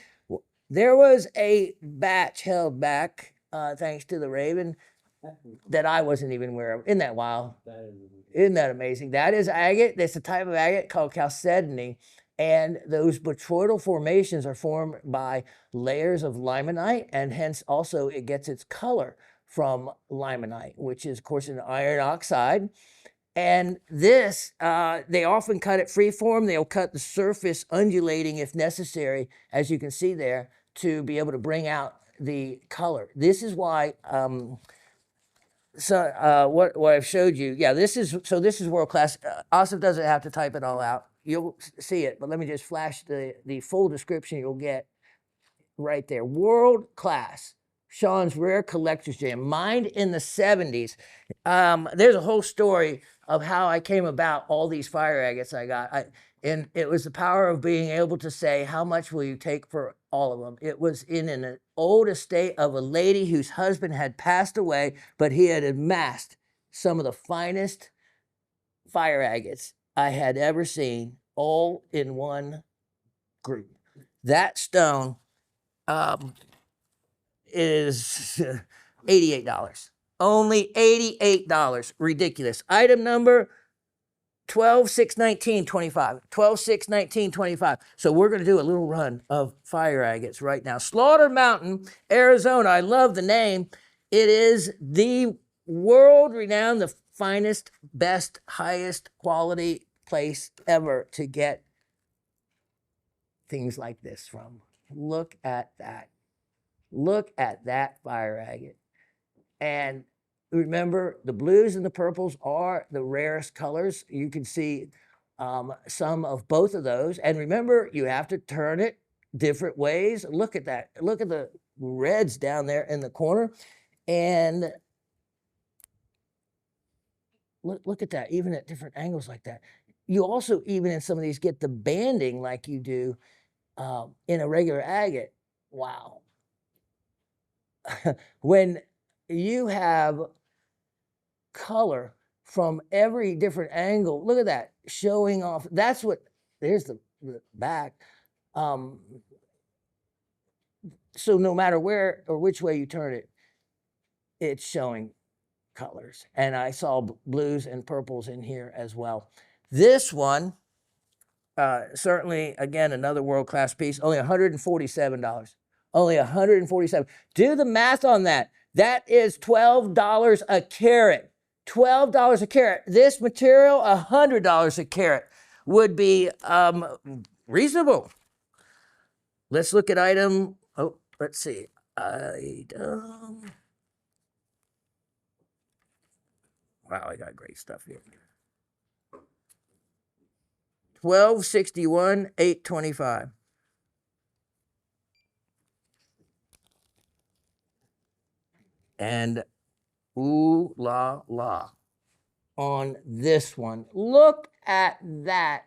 There was a batch held back, thanks to the Raven, that I wasn't even aware of. Isn't that wild? Isn't that amazing? That is agate. That's a type of agate called chalcedony. And those botryoidal formations are formed by layers of limonite, and hence also it gets its color from limonite, which is, of course, an iron oxide. And this, they often cut it freeform. They'll cut the surface undulating if necessary, as you can see there, to be able to bring out the color. This is why, what I've showed you, yeah, this is world class. Asif doesn't have to type it all out. You'll see it, but let me just flash the full description you'll get right there. World class Shawn's rare collector's gem, mined in the 70s. There's a whole story of how I came about all these fire agates I got. And it was the power of being able to say, how much will you take for all of them? It was in an old estate of a lady whose husband had passed away, but he had amassed some of the finest fire agates I had ever seen, all in one group. That stone is $88. Only $88. Ridiculous. Item number 12-6-19-25. 12-6-19-25. So we're going to do a little run of fire agates right now. Slaughter Mountain, Arizona. I love the name. It is the world renowned, the finest, best, highest quality place ever to get things like this from. Look at that. Look at that fire agate. And remember, the blues and the purples are the rarest colors. You can see some of both of those. And remember, you have to turn it different ways. Look at that. Look at the reds down there in the corner. And look at that, even at different angles like that. You also, even in some of these, get the banding like you do in a regular agate. Wow. When you have color from every different angle, look at that, showing off. That's what, there's the back. So no matter where or which way you turn it, it's showing colors. And I saw blues and purples in here as well. This one, certainly, again, another world-class piece, only $147. Only $147. Do the math on that. That is $12 a carat. $12 a carat. This material, $100 a carat, would be reasonable. Let's look at item, oh, let's see. Item. Wow, I got great stuff here. 1261, 825. And ooh la la on this one. Look at that.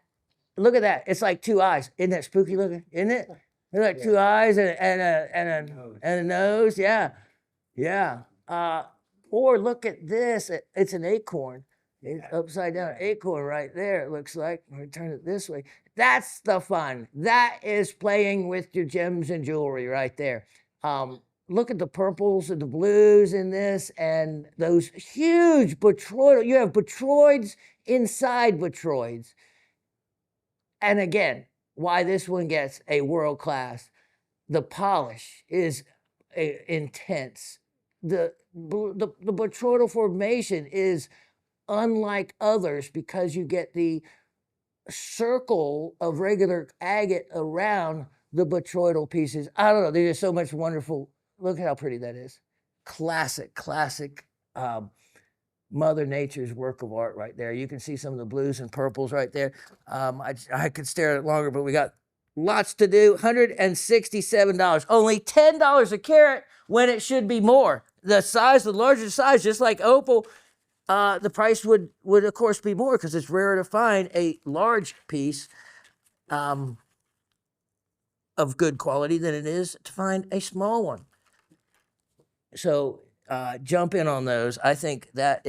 Look at that. It's like two eyes. Isn't that spooky looking? Isn't it? They're like two eyes and a nose. Yeah. Yeah. Or look at this. It's an acorn. It's upside down acorn right there, it looks like. I'm going to turn it this way. That's the fun. That is playing with your gems and jewelry right there. Look at the purples and the blues in this, and those huge botroidal. You have botroids inside botroids. And again, why this one gets a world class. The polish is intense. The botroidal formation is unlike others because you get the circle of regular agate around the botroidal pieces. I don't know. There's just so much wonderful. Look at how pretty that is. Classic Mother Nature's work of art right there. You can see some of the blues and purples right there. I could stare at it longer, but we got lots to do. $167. Only $10 a carat when it should be more. The size, the larger size, just like opal, the price would of course be more because it's rarer to find a large piece of good quality than it is to find a small one. So jump in on those. I think that's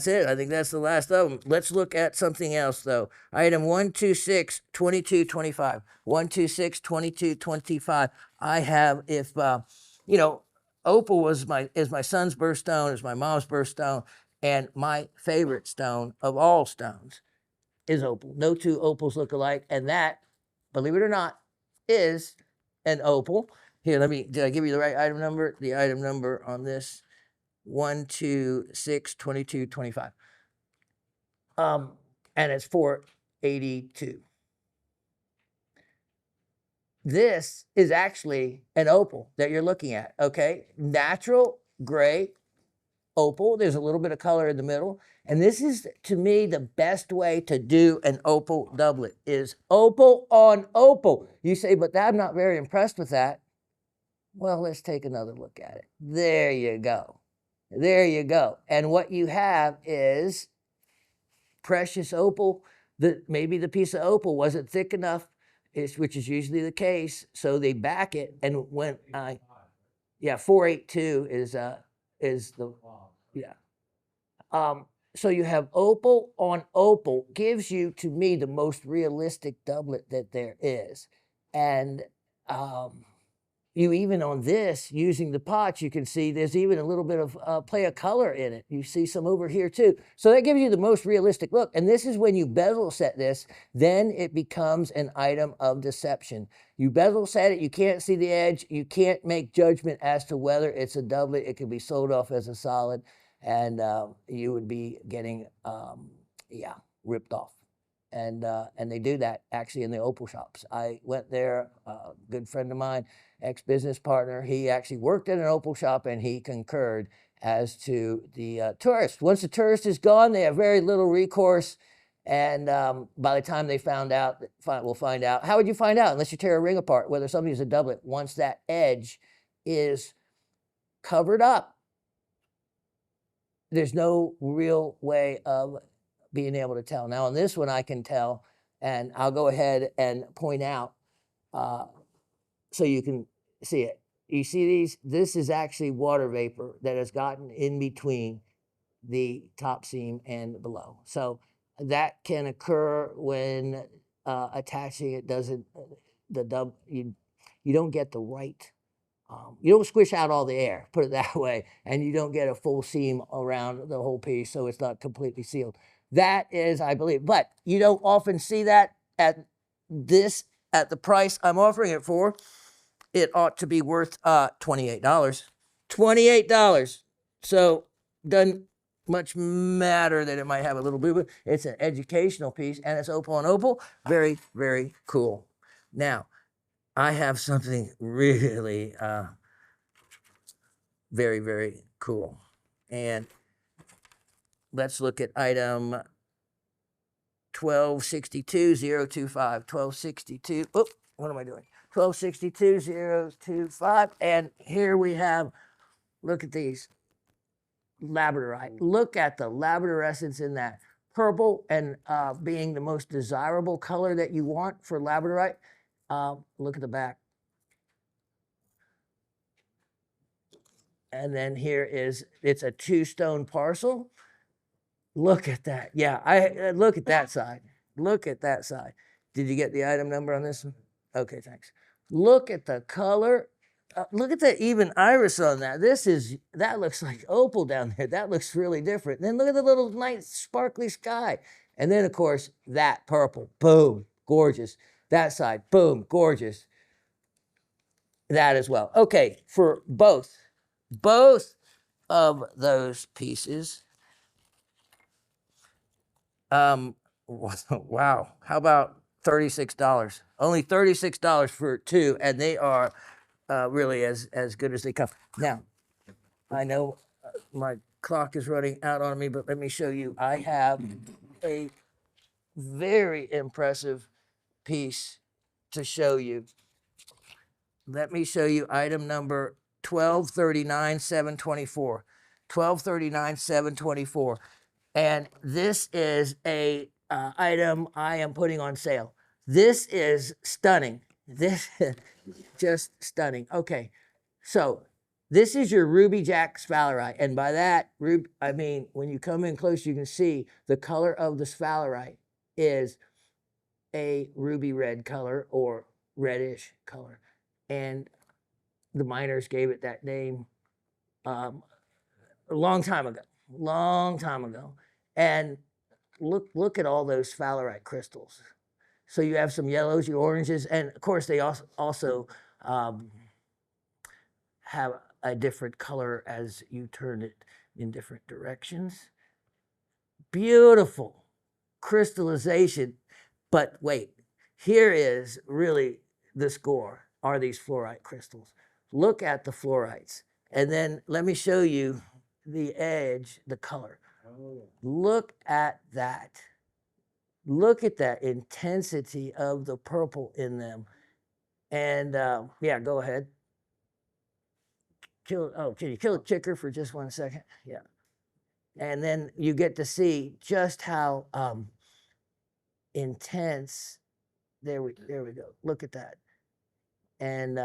it. I think that's the last of them. Let's look at something else though. Item 126, 2225. 126, 2225. I have, if opal is my son's birthstone, is my mom's birthstone, and my favorite stone of all stones is opal. No two opals look alike, and that, believe it or not, is an opal. Here, did I give you the right item number? The item number on this, 126, 2225. And it's $482. This is actually an opal that you're looking at, okay? Natural gray opal. There's a little bit of color in the middle. And this is, to me, the best way to do an opal doublet is opal on opal. You say, but I'm not very impressed with that. Well, let's take another look at it. There you go. There you go. And what you have is precious opal. Maybe the piece of opal wasn't thick enough, which is usually the case. So they back it. And when yeah, 482 is the, yeah. So you have opal on opal, gives you, to me, the most realistic doublet that there is. And you even on this, using the pots, you can see there's even a little bit of play of color in it. You see some over here too. So that gives you the most realistic look. And this is when you bezel set this, then it becomes an item of deception. You bezel set it, you can't see the edge, you can't make judgment as to whether it's a doublet. It can be sold off as a solid, and you would be getting, yeah, ripped off. And they do that actually in the opal shops. I went there, a good friend of mine, ex-business partner, he actually worked in an opal shop, and he concurred as to the tourist. Once the tourist is gone, they have very little recourse. And by the time they found out, we'll find out. How would you find out unless you tear a ring apart whether somebody's a doublet? Once that edge is covered up, there's no real way of being able to tell. Now on this one I can tell, and I'll go ahead and point out so you can see it. You see these? This is actually water vapor that has gotten in between the top seam and below. So that can occur when attaching it doesn't, you don't get the right, you don't squish out all the air, put it that way, and you don't get a full seam around the whole piece, so it's not completely sealed. That is, I believe, but you don't often see that at the price I'm offering it for. It ought to be worth $28. $28. So doesn't much matter that it might have a little boo-boo. It's an educational piece, and it's opal on opal. Very, very cool. Now, I have something really very, very cool. And let's look at item 1262025. 1262. Oh, what am I doing? 1262025. And here we have, look at these. Labradorite. Look at the labradorescence in that. Purple, and being the most desirable color that you want for labradorite. Look at the back. And then here is, it's a 2-stone parcel. Look at that. Yeah, look at that side. Look at that side. Did you get the item number on this one? Okay, thanks. Look at the color. Look at the even iris on that. That looks like opal down there. That looks really different. Then look at the little nice sparkly sky. And then of course, that purple, boom, gorgeous. That side, boom, gorgeous. That as well. Okay, for both of those pieces, wow, how about $36? Only $36 for two, and they are really as good as they come. Now, I know my clock is running out on me, but let me show you. I have a very impressive piece to show you. Let me show you item number 1239-724. 1239-724. And this is a item I am putting on sale. This is stunning. This is just stunning. Okay, so this is your Ruby Jack sphalerite. And by that, I mean, when you come in close, you can see the color of the sphalerite is a ruby red color or reddish color. And the miners gave it that name a long time ago. And look at all those sphalerite crystals. So you have some yellows, your oranges, and of course they also have a different color as you turn it in different directions. Beautiful crystallization. But wait, here is really the score, are these fluorite crystals. Look at the fluorites. And then let me show you the edge, the color. Look at that. Look at that intensity of the purple in them. And yeah, go ahead. kill. Oh, can you kill a ticker for just 1 second? Yeah. And then you get to see just how intense. There we go. Look at that. And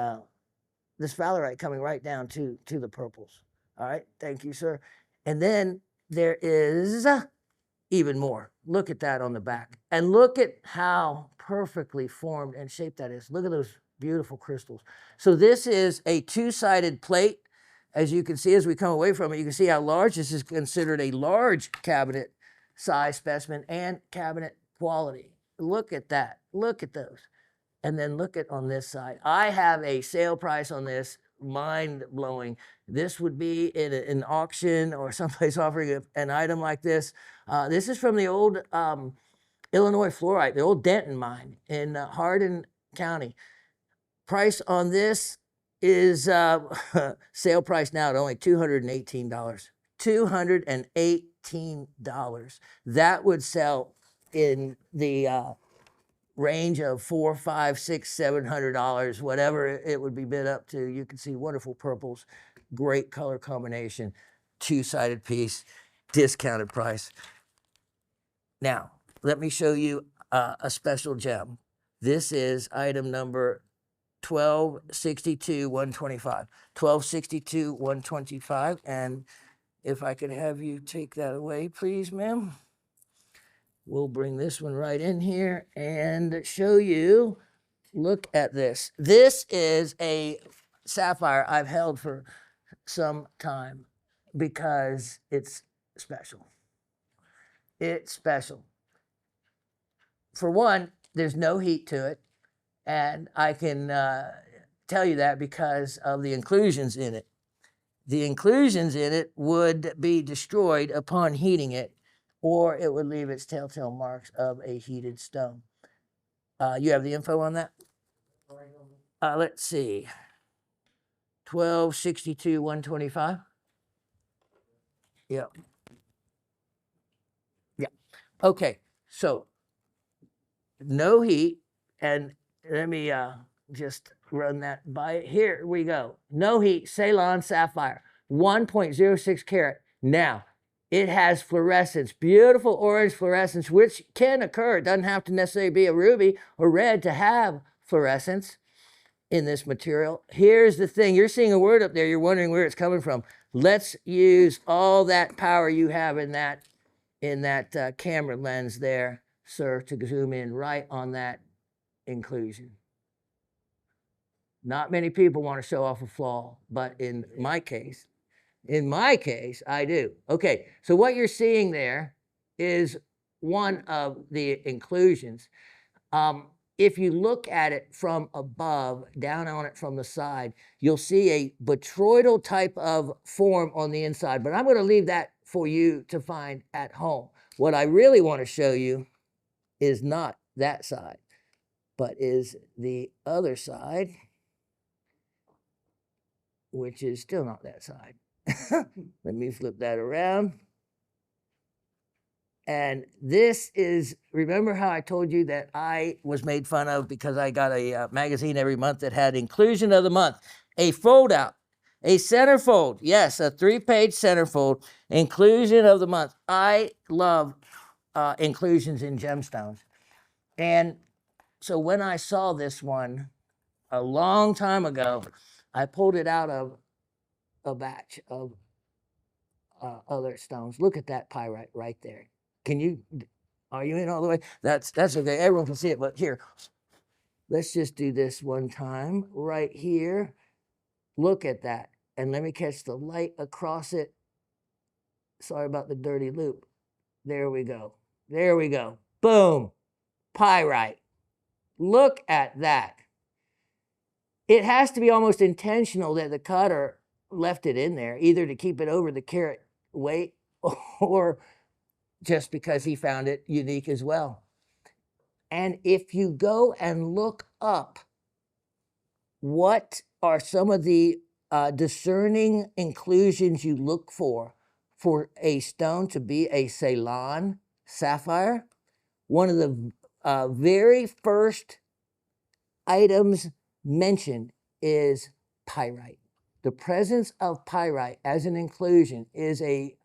this Valerite coming right down to the purples. All right, thank you, sir. And then there is even more. Look at that on the back. And look at how perfectly formed and shaped that is. Look at those beautiful crystals. So this is a two-sided plate. As you can see, as we come away from it, you can see how large this is considered a large cabinet size specimen and cabinet quality. Look at that. Look at those. And then look at on this side. I have a sale price on this, mind blowing. This would be in an auction or someplace offering an item like this. This is from the old Illinois fluorite, the old Denton mine in Hardin County. Price on this is sale price now at only $218. $218. That would sell in the range of $400, $500, $600, $700, whatever it would be bid up to. You can see wonderful purples, great color combination, two-sided piece, discounted price. Now, let me show you a special gem. This is item number 1262 125. 1262 125. And if I could have you take that away, please, ma'am. We'll bring this one right in here and show you. Look at this. This is a sapphire I've held for some time because it's special. It's special. For one, there's no heat to it. And I can tell you that because of the inclusions in it. The inclusions in it would be destroyed upon heating it, or it would leave its telltale marks of a heated stone. You have the info on that? Let's see. 1262 125. Yep. Yeah. Okay. So no heat, and let me just run that by it. Here we go. No heat, Ceylon sapphire, 1.06 carat. Now, it has fluorescence, beautiful orange fluorescence, which can occur. It doesn't have to necessarily be a ruby or red to have fluorescence in this material. Here's the thing. You're seeing a word up there. You're wondering where it's coming from. Let's use all that power you have in that camera lens there, sir, to zoom in right on that inclusion. Not many people want to show off a flaw, but in my case, I do. Okay, so what you're seeing there is one of the inclusions. If you look at it from above, down on it from the side, you'll see a botryoidal type of form on the inside, but I'm going to leave that for you to find at home. What I really want to show you is not that side, but is the other side, which is still not that side. Let me flip that around. And this is, remember how I told you that I was made fun of because I got a magazine every month that had inclusion of the month, a fold out, a centerfold. Yes, a 3-page centerfold, inclusion of the month. I love inclusions in gemstones. And so when I saw this one a long time ago, I pulled it out of a batch of other stones. Look at that pyrite right there. Can you, are you in all the way? That's okay. Everyone can see it, but here, let's just do this one time right here. Look at that. And let me catch the light across it. Sorry about the dirty loop. There we go. There we go. Boom. Pyrite. Look at that. It has to be almost intentional that the cutter left it in there, either to keep it over the carat weight or just because he found it unique as well. And if you go and look up what are some of the discerning inclusions you look for a stone to be a Ceylon sapphire, one of the very first items mentioned is pyrite. the presence of pyrite as an inclusion is a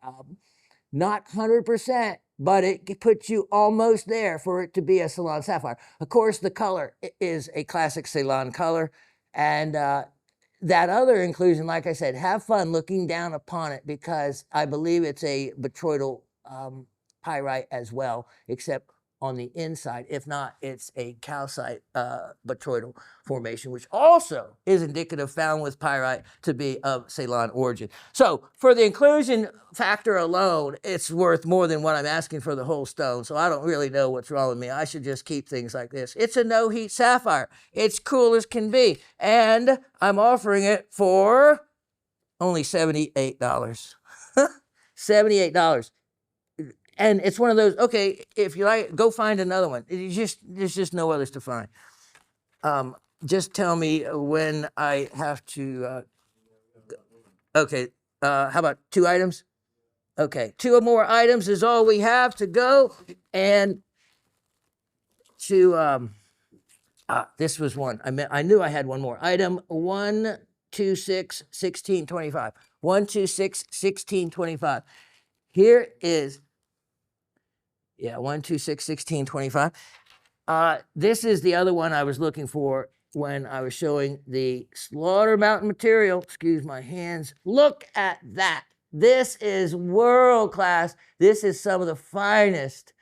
not 100%, but it puts you almost there for it to be a Ceylon sapphire. Of course, the color is a classic Ceylon color, and that other inclusion, like I said, have fun looking down upon it because I believe it's a botryoidal pyrite as well, except on the inside. If not, it's a calcite botryoidal formation, which also is indicative found with pyrite to be of Ceylon origin. So for the inclusion factor alone, it's worth more than what I'm asking for the whole stone. So I don't really know what's wrong with me. I should just keep things like this. It's a no heat sapphire. It's cool as can be. And I'm offering it for only $78. $78. And it's one of those, okay, if you like, go find another one. There's just no others to find. Just tell me when I have to, okay, how about 2 items? Okay, 2 more items is all we have to go. And to, this was one. I knew I had one more. Item 126 1625. 126 1625. Here is, yeah, 126 1625. This is the other one I was looking for when I was showing the Slaughter Mountain material. Excuse my hands. Look at that. This is world class. This is some of the finest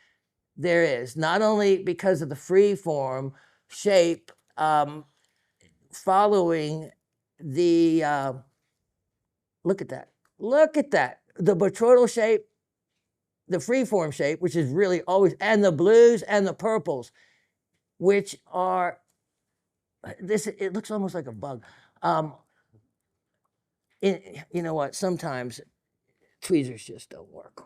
there is, not only because of the free form shape, following the, look at that. Look at that. The botryoidal shape, the freeform shape, which is really always, and the blues and the purples, which are, this, it looks almost like a bug. You know what? Sometimes tweezers just don't work.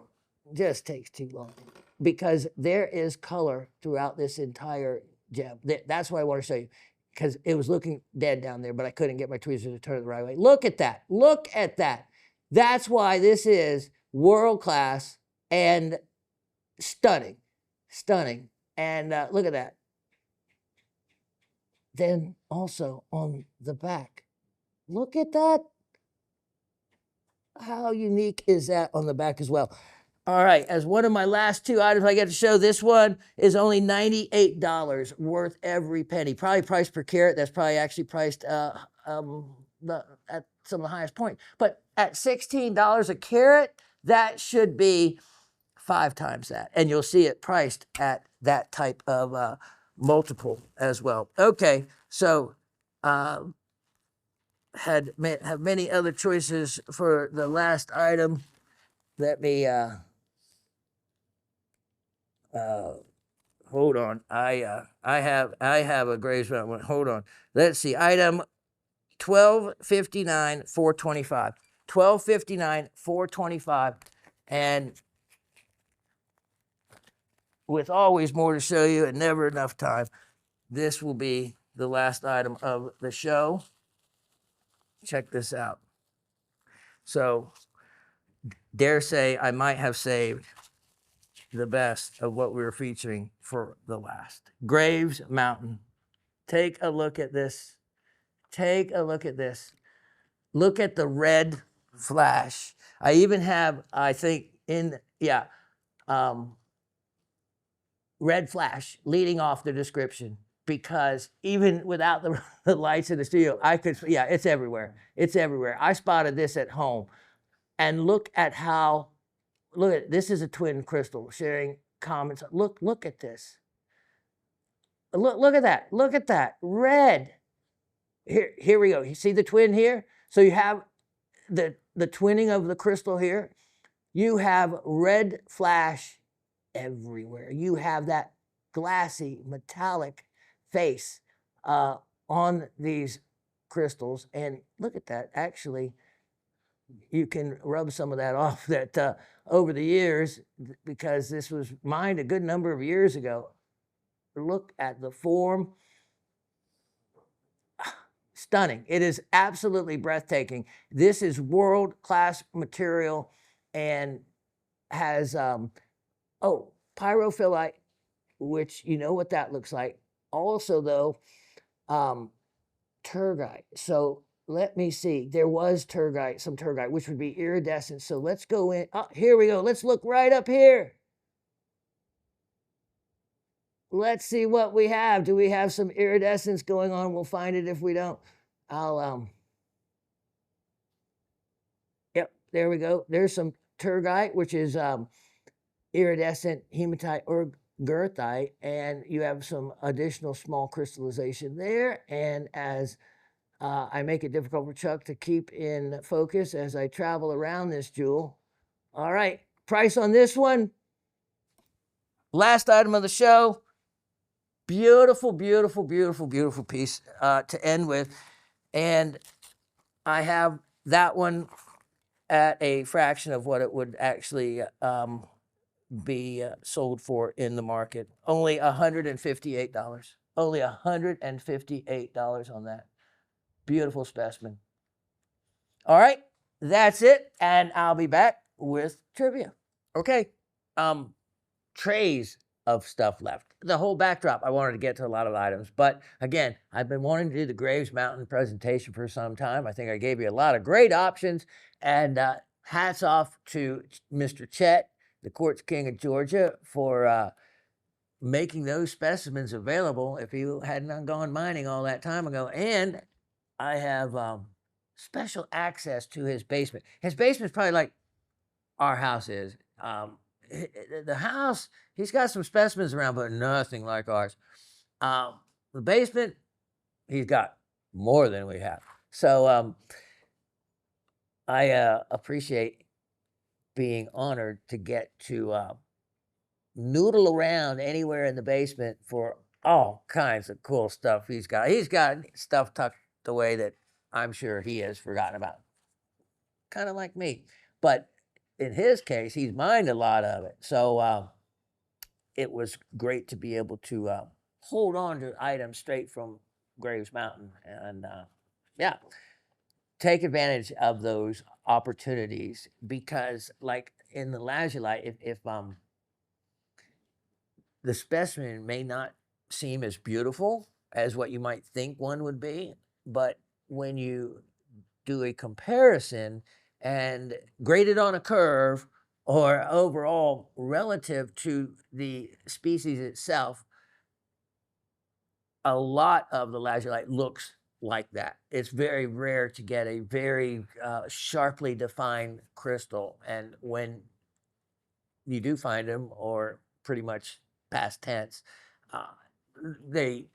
Just takes too long because there is color throughout this entire gem. That's why I want to show you, because it was looking dead down there, but I couldn't get my tweezers to turn it the right way. Look at that. Look at that. That's why this is world class and stunning. Stunning. And look at that. Then also on the back, look at that. How unique is that on the back as well? All right, as one of my last 2 items I get to show, this one is only $98, worth every penny. Probably priced per carat. That's probably actually priced at some of the highest point. But at $16 a carat, that should be 5 times that. And you'll see it priced at that type of multiple as well. Okay, so have many other choices for the last item. Let me hold on. I have a Graves Mountain one. Hold on. Let's see. Item 1259 425. 1259 425. And with always more to show you and never enough time, this will be the last item of the show. Check this out. So, dare say I might have saved the best of what we were featuring for the last. Graves Mountain. Take a look at this. Take a look at this. Look at the red flash. I even have, I think, red flash leading off the description, because even without the lights in the studio, I could, yeah, it's everywhere. It's everywhere. I spotted this at home. And look at how, look at, this is a twin crystal sharing comments. Look at this. Look at that. Look at that. Red. Here we go. You see the twin here? So you have the twinning of the crystal here. You have red flash everywhere. You have that glassy, metallic face on these crystals. And look at that. Actually, you can rub some of that off that over the years, because this was mined a good number of years ago. Look at the form. Stunning. It is absolutely breathtaking. This is world-class material and has, pyrophyllite, which you know what that looks like. Also, though, turgite. So let me see. There was turgite, some turgite, which would be iridescent. So let's go in. Oh, here we go. Let's look right up here. Let's see what we have. Do we have some iridescence going on? We'll find it if we don't. Yep, there we go. There's some turgite, which is iridescent hematite or goethite, and you have some additional small crystallization there. And as I make it difficult for Chuck to keep in focus as I travel around this jewel. All right, price on this one. Last item of the show. Beautiful, beautiful, beautiful, beautiful piece to end with. And I have that one at a fraction of what it would actually be sold for in the market. Only $158. Only $158 on that. Beautiful specimen. All right, that's it. And I'll be back with trivia. Okay. Trays of stuff left. The whole backdrop, I wanted to get to a lot of items. But again, I've been wanting to do the Graves Mountain presentation for some time. I think I gave you a lot of great options. And hats off to Mr. Chet, the Quartz King of Georgia, for making those specimens available if he hadn't gone mining all that time ago. And I have special access to his basement. His basement is probably like our house is. The house, he's got some specimens around, but nothing like ours. The basement, he's got more than we have. So I appreciate being honored to get to noodle around anywhere in the basement for all kinds of cool stuff he's got. He's got stuff tucked away that I'm sure he has forgotten about. Kind of like me. But in his case, he's mined a lot of it. So it was great to be able to hold on to items straight from Graves Mountain. And yeah, take advantage of those opportunities because like in the lazulite, if the specimen may not seem as beautiful as what you might think one would be, but when you do a comparison and grade it on a curve or overall relative to the species itself, a lot of the lazulite looks like that. It's very rare to get a very sharply defined crystal. And when you do find them, or pretty much past tense, they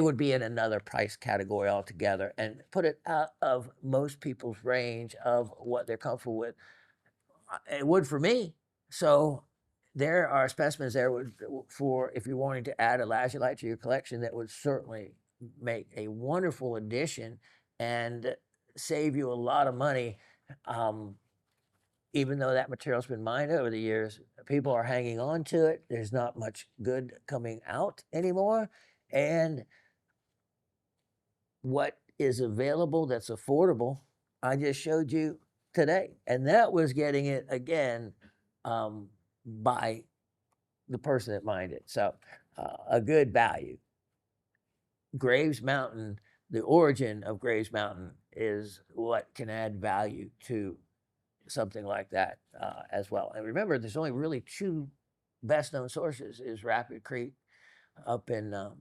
would be in another price category altogether and put it out of most people's range of what they're comfortable with. It would for me. So there are specimens there for if you're wanting to add a lazulite to your collection that would certainly make a wonderful addition and save you a lot of money. Even though that material's been mined over the years, people are hanging on to it. There's not much good coming out anymore. And what is available that's affordable, I just showed you today. And that was getting it again by the person that mined it. So a good value. Graves Mountain, the origin of Graves Mountain is what can add value to something like that as well. And remember, there's only really two best known sources is Rapid Creek up in the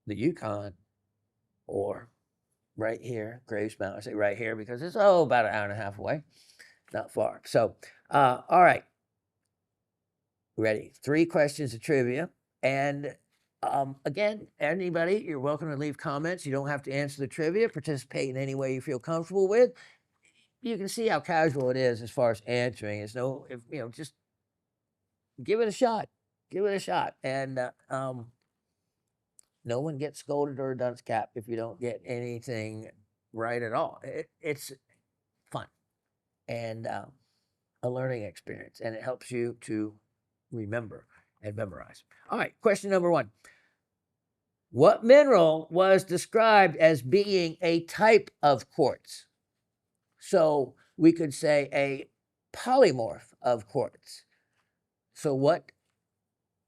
Yukon or right here, Graves Mountain. I say right here because it's about an hour and a half away, not far. So, all right, ready? 3 questions of trivia. And again, anybody, you're welcome to leave comments. You don't have to answer the trivia. Participate in any way you feel comfortable with. You can see how casual it is as far as answering. It's just give it a shot. Give it a shot. And no one gets scolded or a dunce cap if you don't get anything right at all. It's fun and a learning experience, and it helps you to remember and memorize. All right, question number 1. What mineral was described as being a type of quartz? So we could say a polymorph of quartz. So what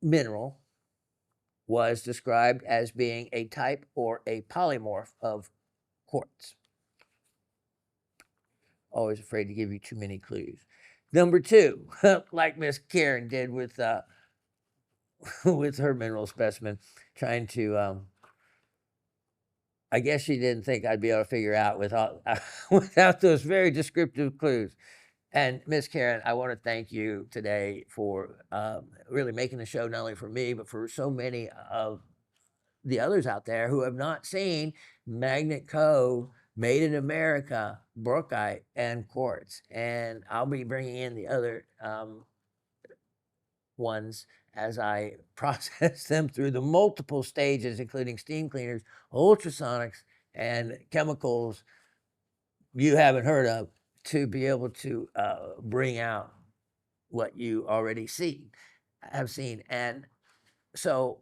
mineral was described as being a type or a polymorph of quartz? always afraid to give you too many clues. Number two, like Miss Karen did with with her mineral specimen, trying to I guess she didn't think I'd be able to figure out without without those very descriptive clues. And Miss Karen, I want to thank you today for really making the show not only for me but for so many of the others out there who have not seen Magnet Cove, Made in America, Brookite, and Quartz. And I'll be bringing in the other ones as I process them through the multiple stages, including steam cleaners, ultrasonics, and chemicals you haven't heard of, to be able to bring out what you already have seen. And so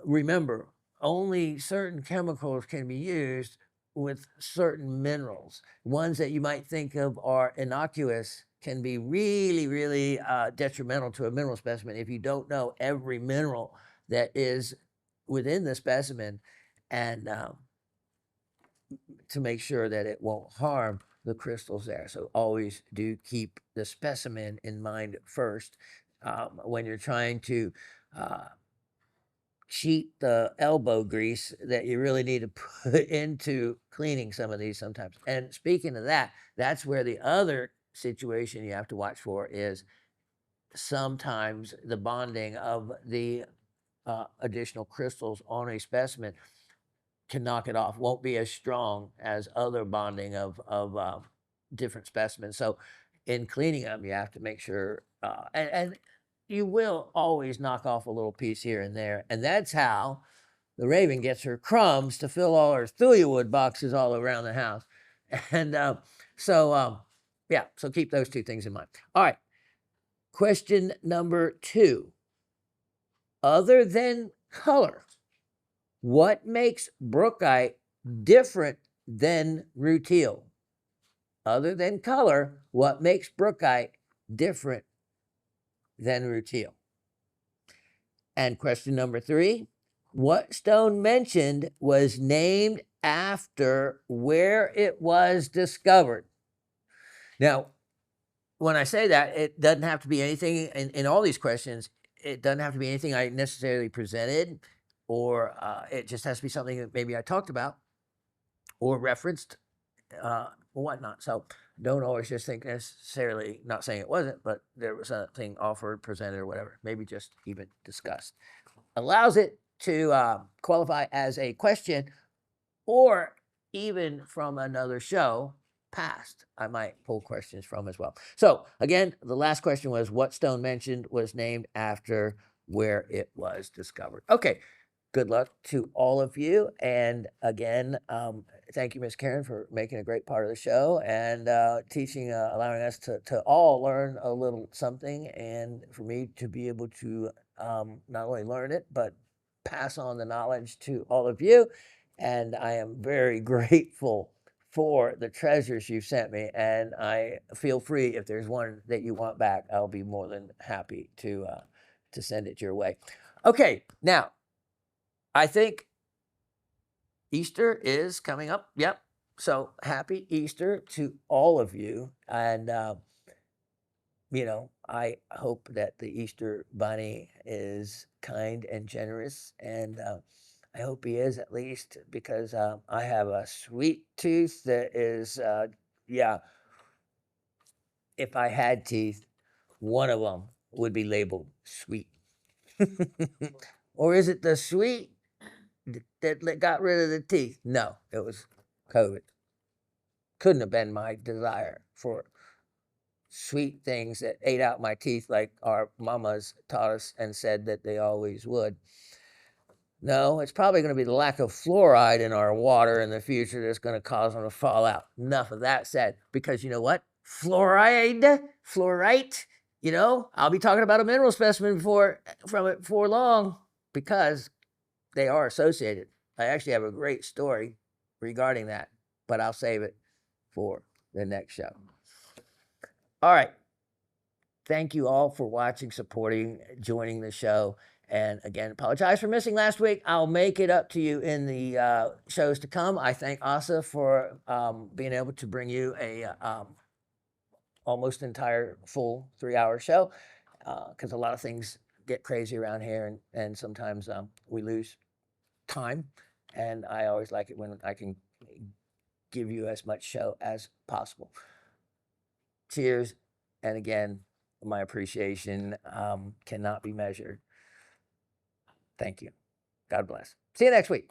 remember, only certain chemicals can be used with certain minerals. Ones that you might think of are innocuous can be really, really detrimental to a mineral specimen if you don't know every mineral that is within the specimen, and to make sure that it won't harm the crystals there. So always do keep the specimen in mind first when you're trying to cheat the elbow grease that you really need to put into cleaning some of these sometimes. And speaking of that, that's where the other situation you have to watch for is sometimes the bonding of the additional crystals on a specimen can knock it off. Won't be as strong as other bonding of different specimens. So in cleaning them, you have to make sure, and you will always knock off a little piece here and there. And that's how the Raven gets her crumbs to fill all her thuliawood boxes all around the house. And yeah, so keep those two things in mind. All right. Question number 2. Other than color, what makes brookite different than rutile? Other than color, what makes brookite different than rutile? And question number 3, what stone mentioned was named after where it was discovered? Now, when I say that, it doesn't have to be anything in all these questions. It doesn't have to be anything I necessarily presented, or it just has to be something that maybe I talked about or referenced, or whatnot. So don't always just think necessarily, not saying it wasn't, but there was something offered, presented, or whatever, maybe just even discussed. Allows it to qualify as a question, or even from another show past, I might pull questions from as well. So again, the last question was, what stone mentioned was named after where it was discovered? Okay, good luck to all of you. And again, thank you, Miss Karen, for making a great part of the show and teaching, allowing us to all learn a little something, and for me to be able to not only learn it, but pass on the knowledge to all of you. And I am very grateful for the treasures you've sent me. And I feel free, if there's one that you want back, I'll be more than happy to send it your way. Okay, now, I think Easter is coming up. Yep. So happy Easter to all of you. And, you know, I hope that the Easter Bunny is kind and generous. And I hope he is, at least, because I have a sweet tooth that is, yeah, if I had teeth, one of them would be labeled sweet. Or is it the sweet that got rid of the teeth? No, it was COVID. Couldn't have been my desire for sweet things that ate out my teeth like our mamas taught us and said that they always would. No, it's probably going to be the lack of fluoride in our water in the future that's going to cause them to fall out. Enough of that said, because you know what? Fluorite, you know, I'll be talking about a mineral specimen from it before long, because they are associated. I actually have a great story regarding that, but I'll save it for the next show. All right. thank you all for watching, supporting, joining the show. And again, apologize for missing last week. I'll make it up to you in the shows to come. I thank Asa for being able to bring you a almost entire full 3-hour show, because a lot of things get crazy around here, and sometimes we lose time. And I always like it when I can give you as much show as possible. Cheers. And again, my appreciation cannot be measured. Thank you. God bless. See you next week.